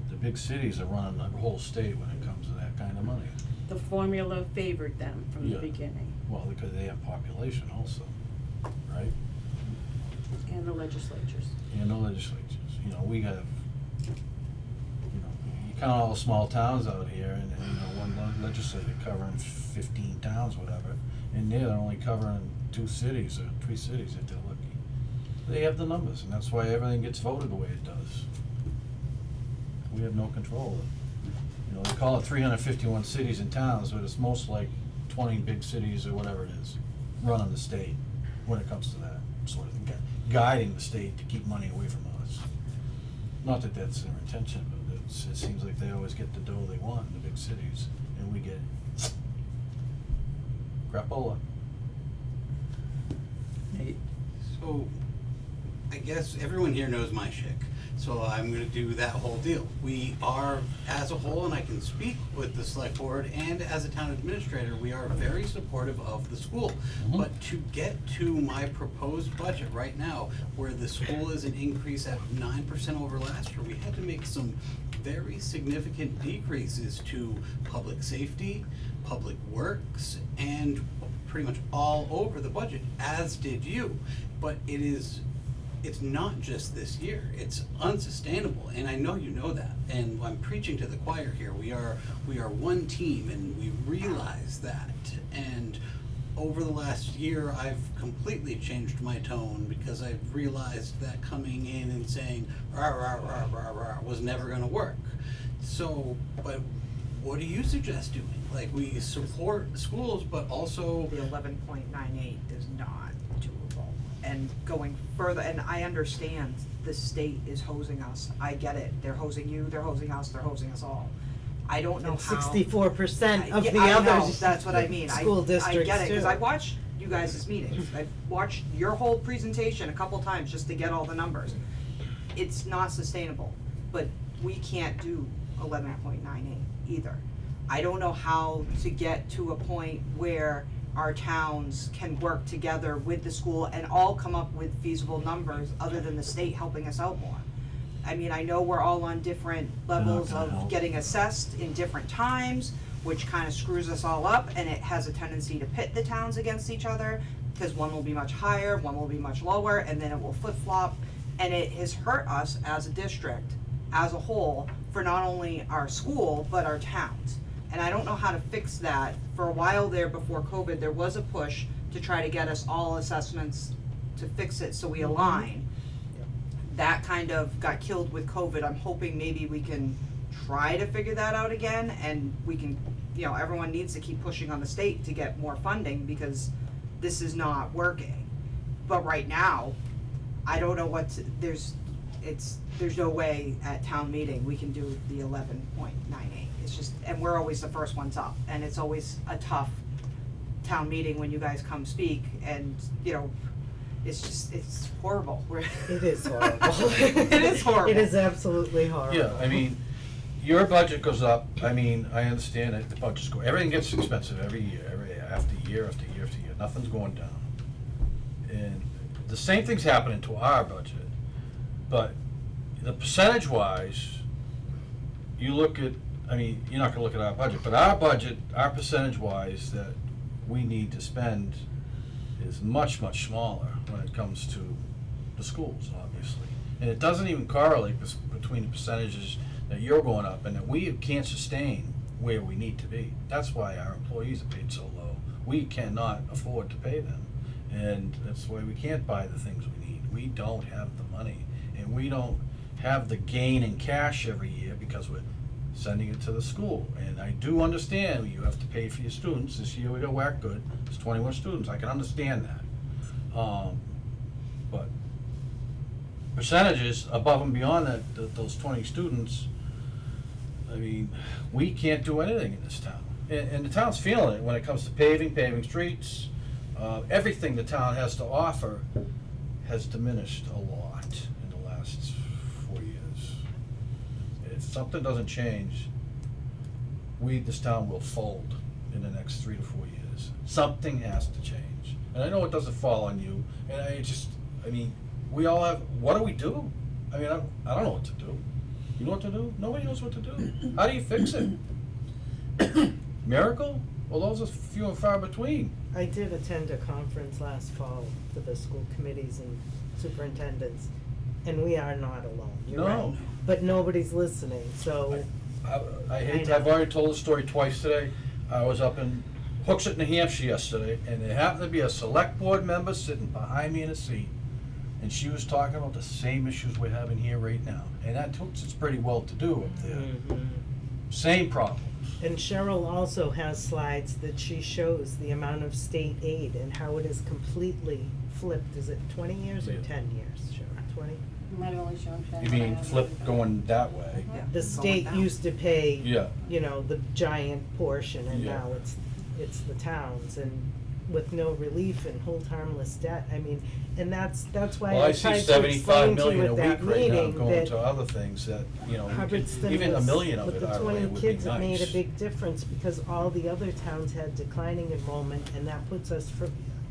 the big cities are running the whole state when it comes to that kind of money. The formula favored them from the Yeah. beginning, Well, because they have population also, right? and the legislatures. And the legislatures, we have, you count all the small towns out here and one legislator covering 15 towns, whatever, and they're only covering 2 cities or 3 cities if they're lucky. They have the numbers, and that's why everything gets voted the way it does. We have no control. They call it 351 cities and towns, but it's most like 20 big cities or whatever it is, running the state when it comes to that sort of thing, guiding the state to keep money away from us. Not that that's their intention, but it seems like they always get the dough they want in the big cities, and we get crapola. So, I guess everyone here knows my shtick, so I'm gonna do that whole deal. We are, as a whole, and I can speak with the select board and as a town administrator, we are very supportive of the school. But to get to my proposed budget right now, where the school is an increase at 9% over last year, we had to make some very significant decreases to public safety, public works, and pretty much all over the budget, as did you. But it is it's not just this year, it's unsustainable, and I know you know that, and I'm preaching to the choir here. We are one team, and we realize that, and over the last year, I've completely changed my tone because I've realized that coming in and saying rah rah rah rah rah was never gonna work. So, but what do you suggest doing? Like, we support schools, but also The 11.98 is not doable. And going further, and I understand the state is hosing us. I get it. They're hosing you, they're hosing us, they're hosing us all. I don't know And how. 64% of Yeah, the I know, others. that's what I mean. School I districts get it, cause too. I watched you guys' meetings. I've watched your whole presentation a couple times just to get all the numbers. It's not sustainable, but we can't do 11.98 either. I don't know how to get to a point where our towns can work together with the school and all come up with feasible numbers other than the state helping us out more. I mean, I know we're all on different levels gonna of help. getting assessed in different times, which kind of screws us all up, and it has a tendency to pit the towns against each other, because one will be much higher, one will be much lower, and then it will flip-flop, and it has hurt us as a district, as a whole, for not only our school, but our towns. And I don't know how to fix that. For a while there, before COVID, there was a push to try to get us all assessments to fix it so we align. That kind of got killed with COVID. I'm hoping maybe we can try to figure that out again, and we can, you know, everyone needs to keep pushing on the state to get more funding, because this is not working. But right now, I don't know what to, there's no way at town meeting we can do the 11.98. It's just, and we're always the first ones up, and it's always a tough town meeting when you guys come speak, and, you know, it's horrible. It is horrible. It is horrible. It is absolutely horrible. Yeah, I mean, your budget goes up, I mean, I understand that the budgets go, everything gets expensive every year, after year after year after year, nothing's going down. And the same thing's happening to our budget, but the percentage-wise, you look at, I mean, you're not gonna look at our budget, but our budget, our percentage-wise that we need to spend is much, much smaller when it comes to the schools, obviously. And it doesn't even correlate between the percentages that you're going up and that we can't sustain where we need to be. That's why our employees are paid so low. We cannot afford to pay them. And that's why we can't buy the things we need. We don't have the money. And we don't have the gain in cash every year because we're sending it to the school. And I do understand you have to pay for your students. This year we got whacked good. It's 21 students. I can understand that. But percentages above and beyond that, those 20 students, I mean, we can't do anything in this town. And the town's feeling it when it comes to paving streets. Everything the town has to offer has diminished a lot in the last 4 years. If something doesn't change, this town will fold in the next 3 to 4 years. Something has to change. And I know it doesn't fall on you, and I mean, we all have, what do we do? I mean, I don't know what to do. You know what to do? Nobody knows what to do. How do you fix it? Miracle? Well, those are few and far between. I did attend a conference last fall for the school committees and superintendents, and we are not alone, you're No. right. But nobody's listening, so. I hate, I I've know. already told the story twice today. I was up in Hooksett, New Hampshire yesterday, and there happened to be a select board member sitting behind me in a seat. And she was talking about the same issues we're having here right now. And that Hooksett's pretty well-to-do up there. Mhm. Same problem. And Cheryl also has slides that she shows the amount of state aid and how it is completely flipped. Is it 20 years or Yeah. 10 years, Cheryl? 20? Might only show You mean flip going that way? The state used to pay, Yeah. you know, the giant portion, and Yeah. now it's the towns, and with no relief and hold harmless debt. I mean, and that's why Well, I I see tried to 75 explain to you million a at that week right now meeting going that to other things that, you know, we could, Hubbardston even a was- million of with it the our way 20 would be kids, it made a nice. big difference because all the other towns had declining enrollment, and that puts us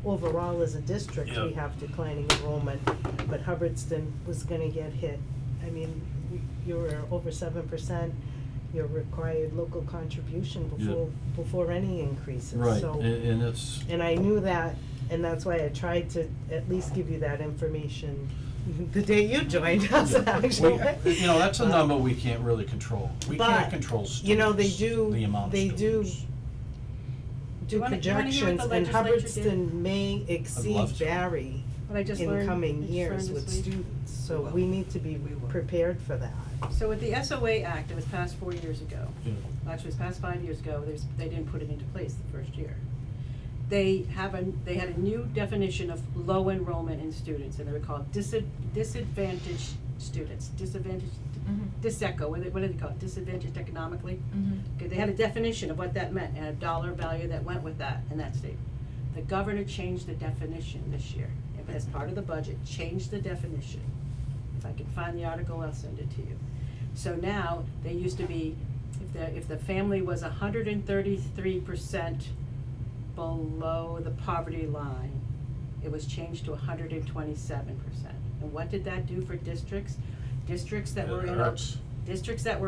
overall as a district, we Yeah. have declining enrollment, but Hubbardston was gonna get hit. I mean, you were over 7%, your required local contribution before any increases, Right, so. and it's, And I knew that, and that's why I tried to at least give you that information the day you joined us, actually. You know, that's a number we can't really control. We But, can't control students, you know, they do, the amount of they do students. Do you wanna hear what projections, the and legislature Hubbardston may love exceed to. Barry What I just in learned, coming I just years learned with this week. students, so We will. we need to be We will. prepared for that. So with the SOA Act, it was passed 4 years ago. Yeah. Actually, it was passed 5 years ago, they didn't put it into place the first year. They had a new definition of low enrollment in students, and they were called disadvantaged students, DISECO, what do they call it, disadvantaged economically? Okay, they had a definition of what that meant, and a dollar value that went with that in that state. The governor changed the definition this year, as part of the budget, changed the definition. If I can find the article, I'll send it to you. So now, they used to be, if the family was 133% below the poverty line, it was changed to 127%. And what did that do for districts? Districts that were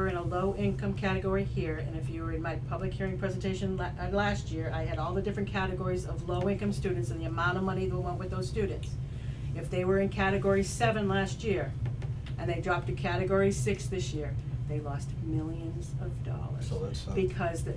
in a low income category here, and if you were in my public hearing presentation last year, I had all the different categories of low income students and the amount of money that went with those students. If they were in category 7 last year, and they dropped to category 6 this year, they lost millions of dollars. So that's, Because the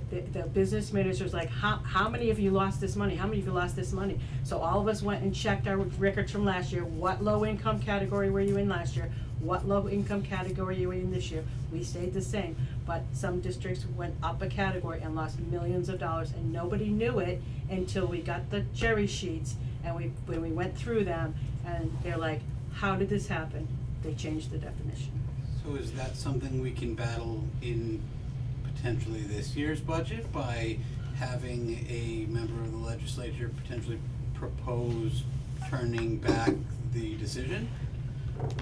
business minister's like, how many of you lost this money? How many of you lost this money? So all of us went and checked our records from last year. What low income category were you in last year? What low income category you were in this year? We stayed the same, but some districts went up a category and lost millions of dollars, and nobody knew it until we got the cherry sheets, and when we went through them, and they're like, how did this happen? They changed the definition. So is that something we can battle in potentially this year's budget by having a member of the legislature potentially propose turning back the decision?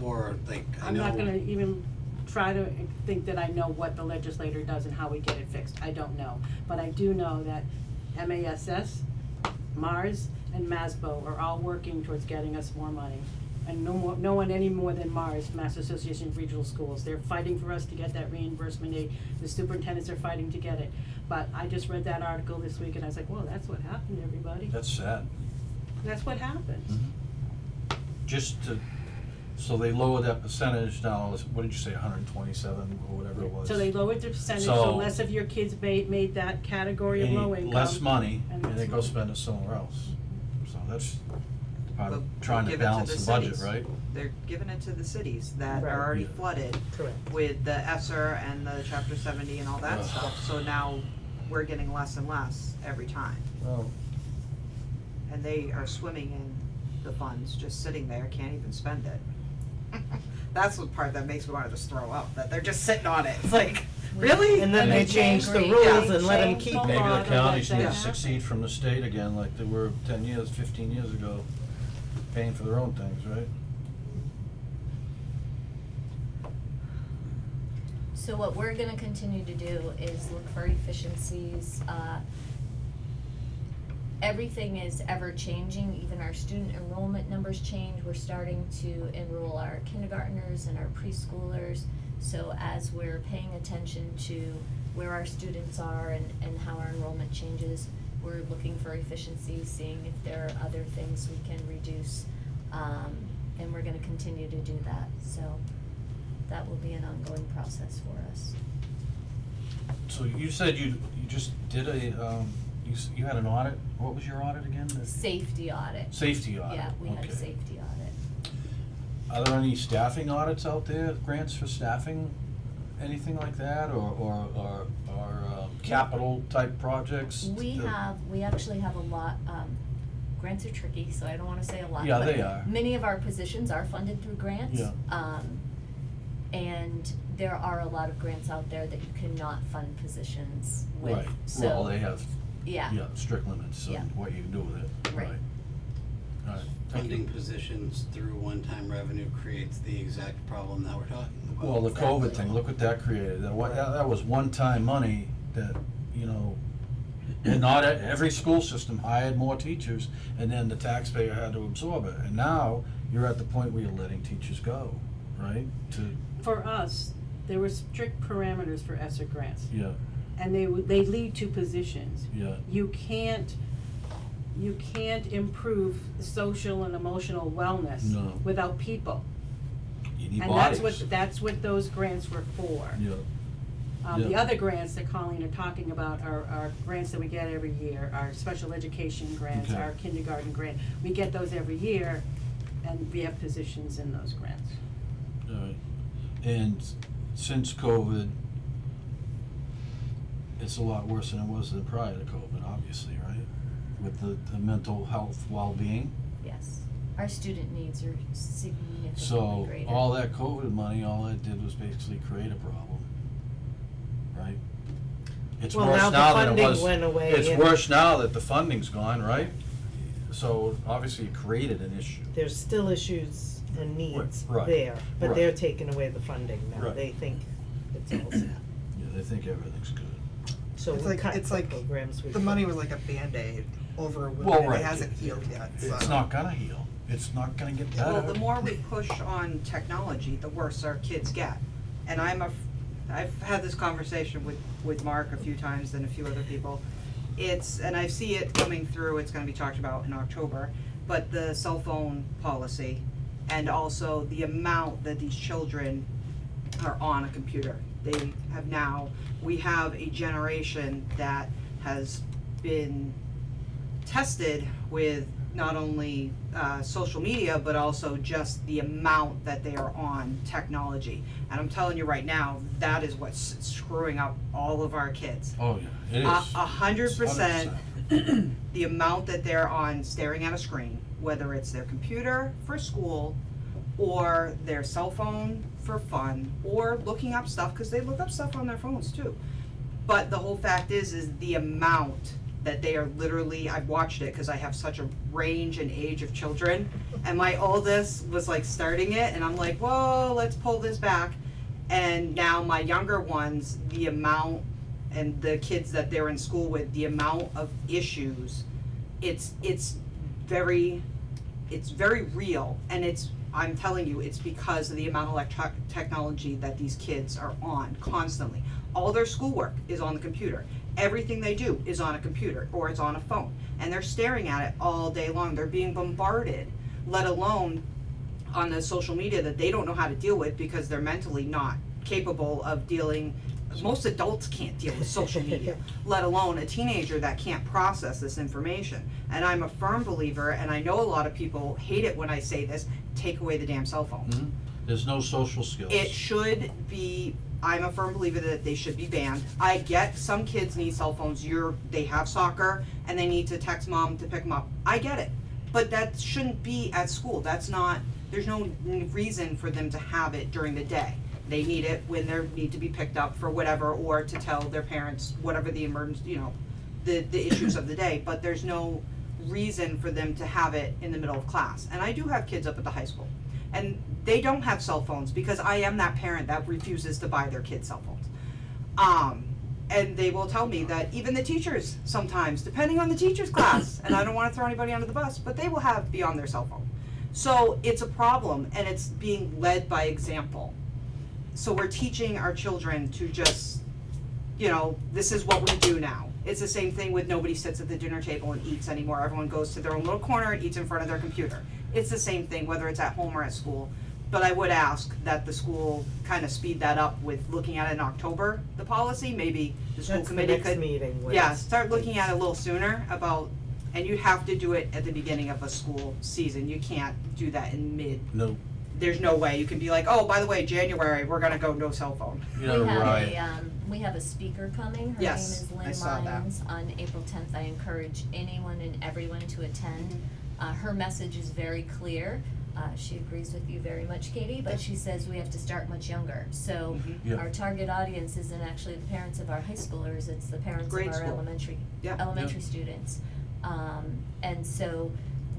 Or like, I know. I'm not gonna even try to think that I know what the legislator does and how we get it fixed. I don't know. But I do know that MASS, MARS, and MASBO are all working towards getting us more money. And no one any more than MARS, Mass Association of Regional Schools. They're fighting for us to get that reimbursement aid. The superintendents are fighting to get it. But I just read that article this week and I was like, well, that's what happened, everybody. That's sad. That's what happens. Just to, so they lowered that percentage down, what did you say, 127 or whatever it was? So they lowered the percentage, so So- less of your kids made that category of low income. Less money, and and they less go money. spend it somewhere else. So that's part of But trying to give it to balance the the budget, cities. right? They're giving it to the cities that Right. are already Yeah. flooded Correct. with the ESSER and the Chapter 70 and all that Ugh. stuff, so now we're getting less and less every time. Well, And they are swimming in the funds, just sitting there, can't even spend it. That's the part that makes me wanna just throw up, that they're just sitting on it, it's like, really? And then they change the agree. rules Yeah. and let them Change keep the it. maybe law the to counties let need that to happen. succeed from the state again, like they were 10 years, 15 years ago, paying for their own things, right? So what we're gonna continue to do is look for efficiencies, everything is ever changing, even our student enrollment numbers change, we're starting to enroll our kindergartners and our preschoolers. So as we're paying attention to where our students are and how our enrollment changes, we're looking for efficiencies, seeing if there are other things we can reduce, and we're gonna continue to do that, so that will be an ongoing process for us. So you said you just did a, you had an audit, what was your audit again? Safety audit. Safety audit, Yeah, we had a okay. safety audit. Are there any staffing audits out there, grants for staffing, anything like that, or capital type projects? We actually have a lot, grants are tricky, so I don't wanna say a lot, Yeah, but they are. many of our positions are funded through grants. Yeah. And there are a lot of grants out there that you cannot fund positions with, Right, so. well, they have, Yeah. yeah, strict limits Yeah. on what you can do with it, Right. right. Alright, thank you. Funding positions through one-time revenue creates the exact problem that we're talking about. Well, the COVID thing, look what that created, that was one-time money that, you know, and not every school system hired more teachers, and then the taxpayer had to absorb it, and now you're at the point where you're letting teachers go, right, For us, there were strict parameters for ESSER grants. yeah, And they lead to positions. yeah, You can't improve social and emotional wellness No. without people. You need And bodies. that's what those grants were for. Yeah. The Yeah. other grants that Colleen are talking about are grants that we get every year, our special education grants, Okay. our kindergarten grant. We get those every year, and we have positions in those grants. Alright, and since COVID, it's a lot worse than it was than prior to COVID, obviously, right? With the mental health, well-being, Yes, our student needs are significantly so greater. all that COVID money, all it did was basically create a problem, right? It's Well, worse now the now than it funding was, went away it's and- worse now that the funding's gone, right? So obviously it created an issue. There's still issues and needs Right, there, but right. they're taking away the funding now. Right. They think it's all set. Yeah, they think everything's good. So It's we like- cut it's the like programs we The could. money was like a Band-Aid over a wound, Well, and right. it hasn't healed yet, so. It's not gonna heal, it's not gonna get better. Uh, Well, the more we push on technology, the worse our kids get. And I've had this conversation with Mark a few times and a few other people. And I see it coming through, it's gonna be talked about in October, but the cell phone policy and also the amount that these children are on a computer. We have a generation that has been tested with not only social media, but also just the amount that they are on technology. And I'm telling you right now, that is what's screwing up all of our kids. Oh, yeah, it is. 100%. The amount that they're on staring at a screen, whether it's their computer for school, or their cell phone for fun, or looking up stuff, cause they look up stuff on their phones too. But the whole fact is the amount that they are literally, I've watched it, cause I have such a range and age of children, and my oldest was like starting it, and I'm like, whoa, let's pull this back. And now my younger ones, the amount, and the kids that they're in school with, the amount of issues, it's very real, and I'm telling you, it's because of the amount of technology that these kids are on constantly. All their schoolwork is on the computer. Everything they do is on a computer or it's on a phone, and they're staring at it all day long. They're being bombarded, let alone on the social media that they don't know how to deal with because they're mentally not capable of dealing. Most adults can't deal with social media, let alone a teenager that can't process this information. And I'm a firm believer, and I know a lot of people hate it when I say this, take away the damn cell phones. Mhm. There's no social skills. It should be, I'm a firm believer that they should be banned. I get some kids need cell phones, they have soccer and they need to text mom to pick them up. I get it, but that shouldn't be at school. There's no reason for them to have it during the day. They need it when they need to be picked up for whatever, or to tell their parents whatever the emergency, the issues of the day, but there's no reason for them to have it in the middle of class. And I do have kids up at the high school, and they don't have cell phones because I am that parent that refuses to buy their kids cell phones. And they will tell me that even the teachers sometimes, depending on the teacher's class, and I don't wanna throw anybody under the bus, but they will be on their cell phone. So it's a problem, and it's being led by example. So we're teaching our children to just, this is what we do now. It's the same thing with nobody sits at the dinner table and eats anymore. Everyone goes to their own little corner and eats in front of their computer. It's the same thing, whether it's at home or at school. But I would ask that the school kind of speed that up with looking at it in October, the policy, maybe the school That's the committee next could. meeting when Yeah, it's- start looking at it a little sooner and you have to do it at the beginning of a school season. You can't do that in mid. No. There's no way. You can be like, oh, by the way, January, we're gonna go no cell phone. We have a speaker coming, her name Yes, is I Lynn saw that. Lyons, on April 10th. I encourage anyone and everyone to attend. Her message is very clear. She agrees with you very much, Katie, but she says we have to start much younger. So Yeah. our target audience isn't actually the parents of our high schoolers, it's the parents Grade of our school. elementary students. And so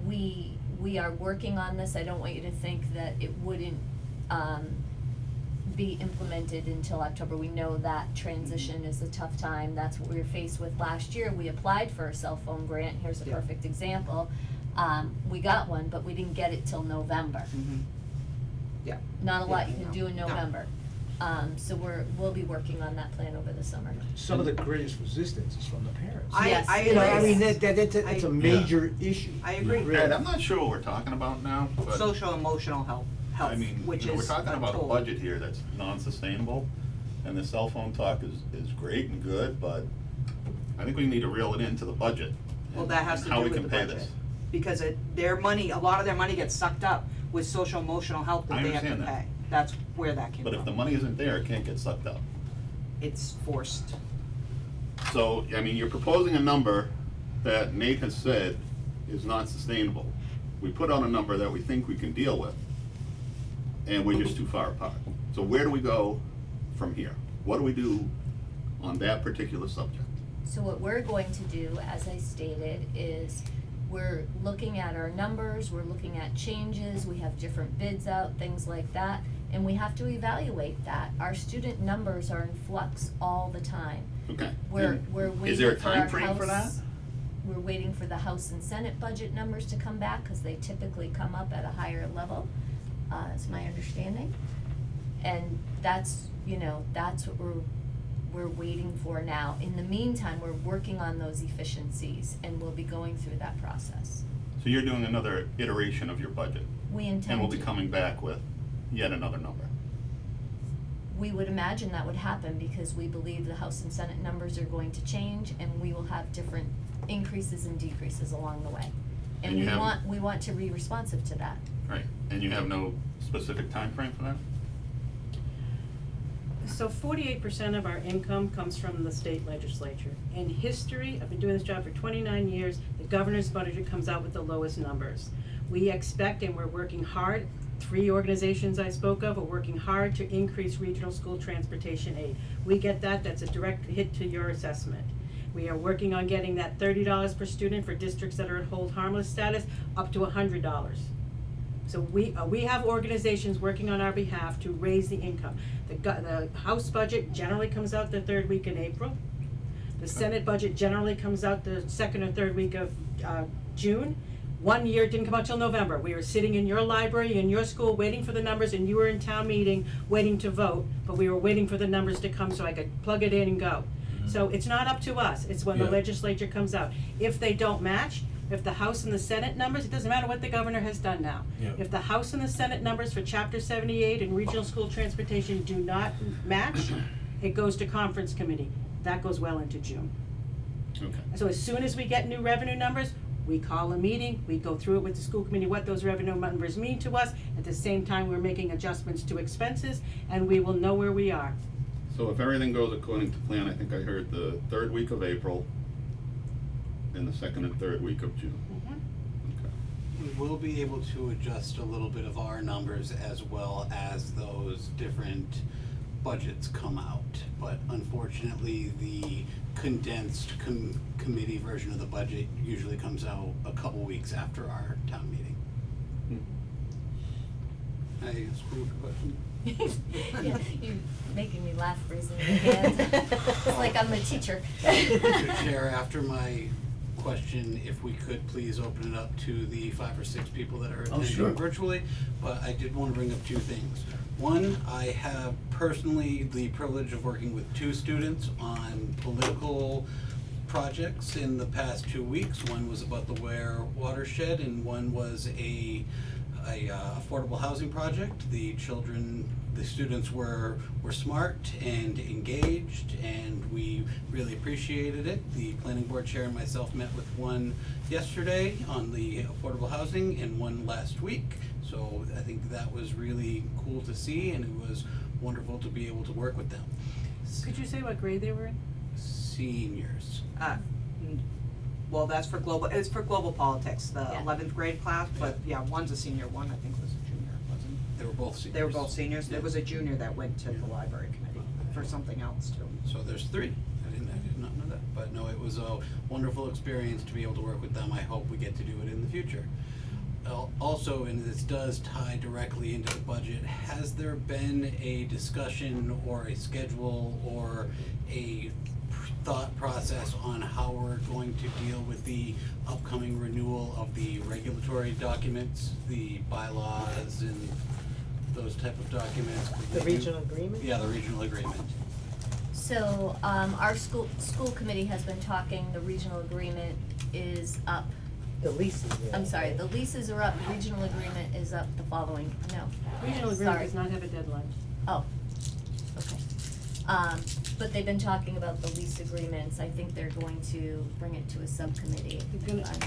we are working on this. I don't want you to think that it wouldn't be implemented until October. We know that transition is a tough time. That's what we were faced with last year. We applied for a cell phone grant. Here's a Yeah. perfect example. We got one, but we didn't get it till November. Yeah. Not a lot you Yeah, can no. do in No. November. So we'll be working on that plan over the summer. Some of the greatest resistance is from the parents. Yes. I You know, I agree. mean, that's a major issue. I agree. Ed, I'm not sure what we're talking about now, but. Social emotional help. I mean, which you know, we're is talking about a total. budget here that's non-sustainable, and the cell phone talk is great and good, but I think we need to reel it into the budget. Well, that has and to how do we with the can pay budget. this. Because their money, a lot of their money gets sucked up with social emotional help that I they have to understand that. pay. That's where that came from. But if the money isn't there, it can't get sucked up. It's forced. So, I mean, you're proposing a number that Nate has said is not sustainable. We put out a number that we think we can deal with, and we're just too far apart. So where do we go from here? What do we do on that particular subject? So what we're going to do, as I stated, is we're looking at our numbers, we're looking at changes, we have different bids out, things like that, and we have to evaluate that. Our student numbers are in flux all the time. Okay. We're And waiting is there a for our time frame for that? House, we're waiting for the House and Senate budget numbers to come back, cause they typically come up at a higher level, is my understanding. And that's, that's what we're waiting for now. In the meantime, we're working on those efficiencies, and we'll be going through that process. So you're doing another iteration of your budget? We intend And we'll be to. coming back with yet another number? We would imagine that would happen because we believe the House and Senate numbers are going to change, and we will have different increases and decreases along the way. And And you we want to be responsive to that. Right, and you have no specific time frame for that? So 48% of our income comes from the state legislature. In history, I've been doing this job for 29 years, the governor's budget comes out with the lowest numbers. We expect, and we're working hard, 3 organizations I spoke of are working hard to increase regional school transportation aid. We get that, that's a direct hit to your assessment. We are working on getting that $30 per student for districts that are at hold harmless status, up to $100. So we have organizations working on our behalf to raise the income. The House budget generally comes out the 3rd week in April. The Senate budget generally comes out the 2nd or 3rd week of June. One year it didn't come out till November. We were sitting in your library, in your school, waiting for the numbers, and you were in town meeting, waiting to vote, but we were waiting for the numbers to come so I could plug it in and go. So it's not up to us, it's when the Yeah. legislature comes out. If they don't match, if the House and the Senate numbers, it doesn't matter what the governor has done now. Yeah. If the House and the Senate numbers for Chapter 78 and regional school transportation do not match, it goes to conference committee. That goes well into June. Okay. So as soon as we get new revenue numbers, we call a meeting, we go through it with the school committee, what those revenue numbers mean to us. At the same time, we're making adjustments to expenses, and we will know where we are. So if everything goes according to plan, I think I heard the 3rd week of April and the 2nd and 3rd week of June. We will be able to adjust a little bit of our numbers as well as those different budgets come out. But unfortunately, the condensed committee version of the budget usually comes out a couple weeks after our town meeting. I ask you a question? Yeah, you're making me laugh, raising your hand. It's like I'm a teacher. Mr. Chair, after my question, if we could please open it up to the 5 or 6 people that are Oh, sure. attending virtually, but I did want to bring up 2 things. One, I have personally the privilege of working with 2 students on political projects in the past 2 weeks. One was about the Ware watershed, and one was a affordable housing project. The students were smart and engaged, and we really appreciated it. The planning board chair and myself met with one yesterday on the affordable housing and one last week. So I think that was really cool to see, and it was wonderful to be able to work with them. Could you say what grade they were in? Seniors. Well, it's for global politics, the Yeah. 11th grade class, but yeah, one's a senior, one I think was a junior, wasn't? They were both seniors. They were both seniors, Yeah. there was a junior that went to the library committee for something else too. So there's 3. I did not know that, but no, it was a wonderful experience to be able to work with them. I hope we get to do it in the future. Also, and this does tie directly into the budget, has there been a discussion or a schedule or a thought process on how we're going to deal with the upcoming renewal of the regulatory documents, the bylaws and those type of documents? The regional agreement? Yeah, the regional agreement. So, our school committee has been talking, the regional agreement is up The leases. I'm sorry, the leases are up, the regional agreement is up the following, no. Regional agreement Sorry. does not have a deadline. Oh, okay. But they've been talking about the lease agreements, I think they're going to bring it to a subcommittee.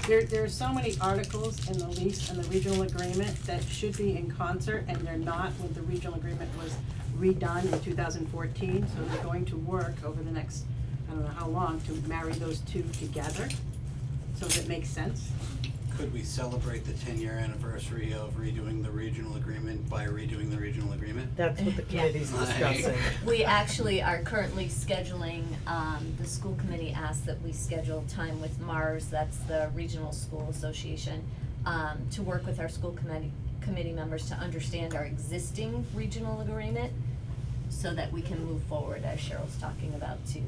There are so many articles in the lease and the regional agreement that should be in concert, and they're not. When the regional agreement was redone in 2014, so they're going to work over the next, I don't know how long, to marry those two together, so that makes sense. Could we celebrate the 10-year anniversary of redoing the regional agreement by redoing the regional agreement? That's what the committee's discussing. We actually are currently scheduling, the school committee asked that we schedule time with MARS, that's the Regional School Association, to work with our school committee members to understand our existing regional agreement so that we can move forward, as Cheryl's talking about, to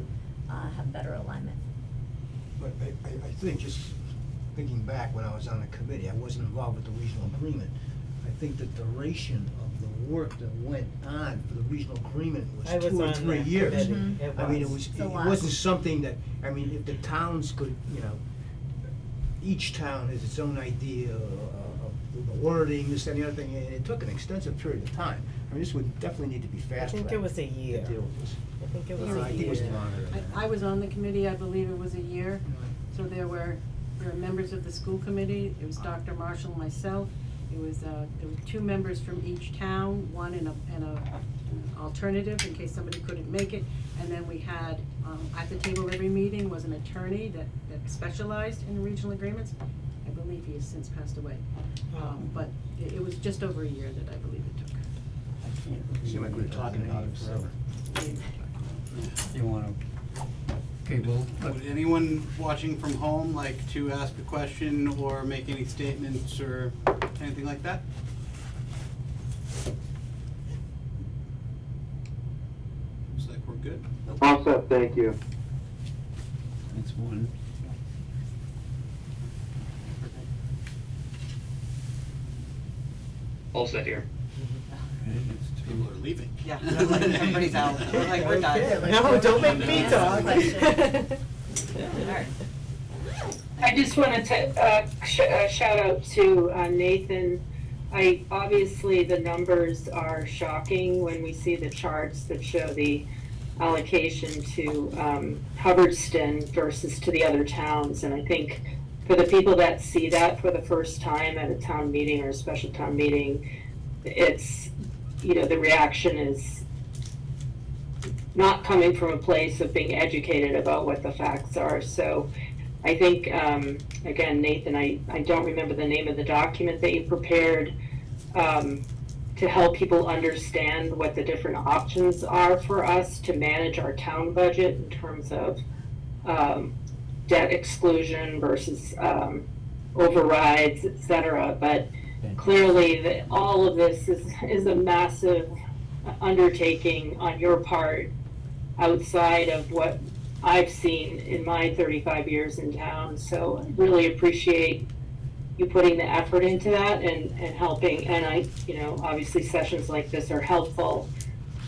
have better alignment. But I think, just thinking back when I was on the committee, I wasn't involved with the regional agreement. I think the duration of the work that went on for the regional agreement I was was 2 or on 3 that years. committee. It I mean, it was. was, It's a it lot. wasn't something that, I mean, if the towns could, you know, each town has its own idea of the wording, this and the other thing, and it took an extensive period of time. I mean, this would definitely need to be I fast-tracked. think it was a to year. deal with this. I think it was I a think it was year. longer than that. I was on the committee, I believe it was a year, so there were members of the school committee, it was Dr. Marshall and myself, there were 2 members from each town, one in an alternative in case somebody couldn't make it, and then we had, at the table every meeting was an attorney that specialized in regional agreements. I believe he has since passed away, but it was just over a year that I believe it took. It seemed like we were talking about it forever. You wanna, okay, well, Would anyone watching from home like to ask a question or make any statements or anything like that? Looks like we're good. All set, thank you. that's one. All set here. Okay, that's two. People are leaving. Yeah, they're like, everybody's out, they're like, we're done. Okay, no, don't make me May I ask a talk. Alright. I just wanted to shout out to Nathan. Obviously, the numbers are shocking when we see the charts that show the allocation to Hubbardston versus to the other towns. And I think for the people that see that for the first time at a town meeting or a special town meeting, it's, you know, the reaction is not coming from a place of being educated about what the facts are. So I think, again, Nathan, I don't remember the name of the document that you prepared to help people understand what the different options are for us to manage our town budget in terms of debt exclusion versus overrides, et cetera. But clearly, all of this is a massive undertaking on your part outside of what I've seen in my 35 years in town. So I really appreciate you putting the effort into that and helping. And I, you know, obviously sessions like this are helpful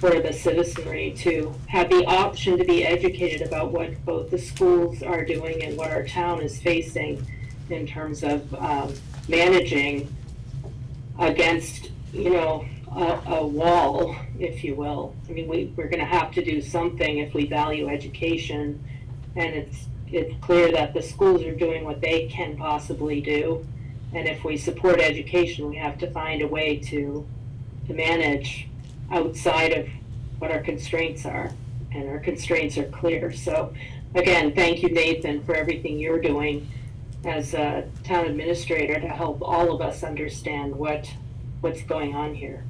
for the citizenry to have the option to be educated about what both the schools are doing and what our town is facing in terms of managing against, you know, a wall, if you will. I mean, we're gonna have to do something if we value education, and it's clear that the schools are doing what they can possibly do. And if we support education, we have to find a way to manage outside of what our constraints are, and our constraints are clear. So again, thank you, Nathan, for everything you're doing as a town administrator to help all of us understand what's going on here.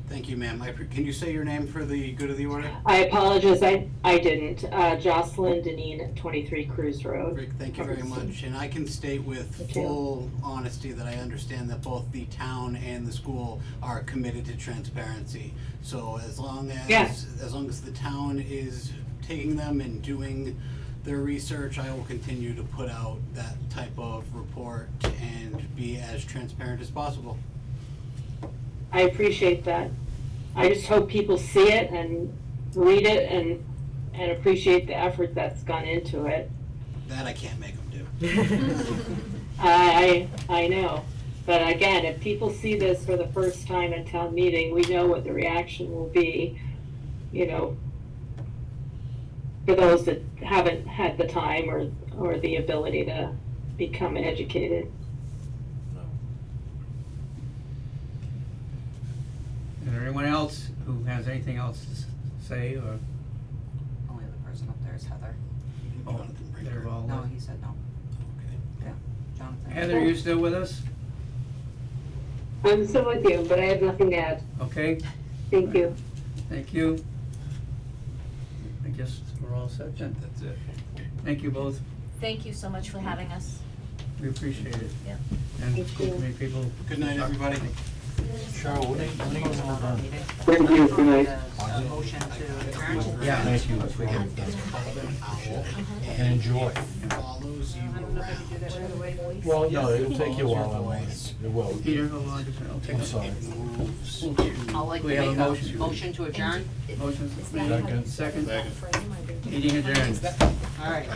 Thank you, ma'am. Can you say your name for the good of the order? I apologize, I didn't. Jocelyn Deneen, 23 Cruise Road. Rick, thank you very much. And I can state with full honesty that I understand that both the town and the school are committed to transparency. So as long as the town is taking them and doing their research, I will continue to put out that type of report and be as transparent as possible. I appreciate that. I just hope people see it and read it and appreciate the effort that's gone into it. That I can't make them do. I know. But again, if people see this for the first time at town meeting, we know what the reaction will be, you know, for those that haven't had the time or the ability to become educated. Is there anyone else who has anything else to say, or? Only other person up there is Heather. Oh, they're all. No, he said no. Yeah, Jonathan. Heather, are you still with us? I'm still with you, but I have nothing to add. Okay, Thank you. thank you. I guess we're all set then. That's it. Thank you both. Thank you so much for having us. We appreciate it. Yep. And Thank school you. committee people. Good night, everybody. Cheryl, when are you all done? Thank you. Good night. Motion to adjourn. Yeah. Thank you. And enjoy. Follows you I don't know if I can do that right away. Well, no, it'll take you a while, it will. Peter, hold on, I'll take I'm a sorry. I'll like to We have a make motion. a motion to adjourn. motion. Is that how Second. you frame or do- Meeting adjourned. All right.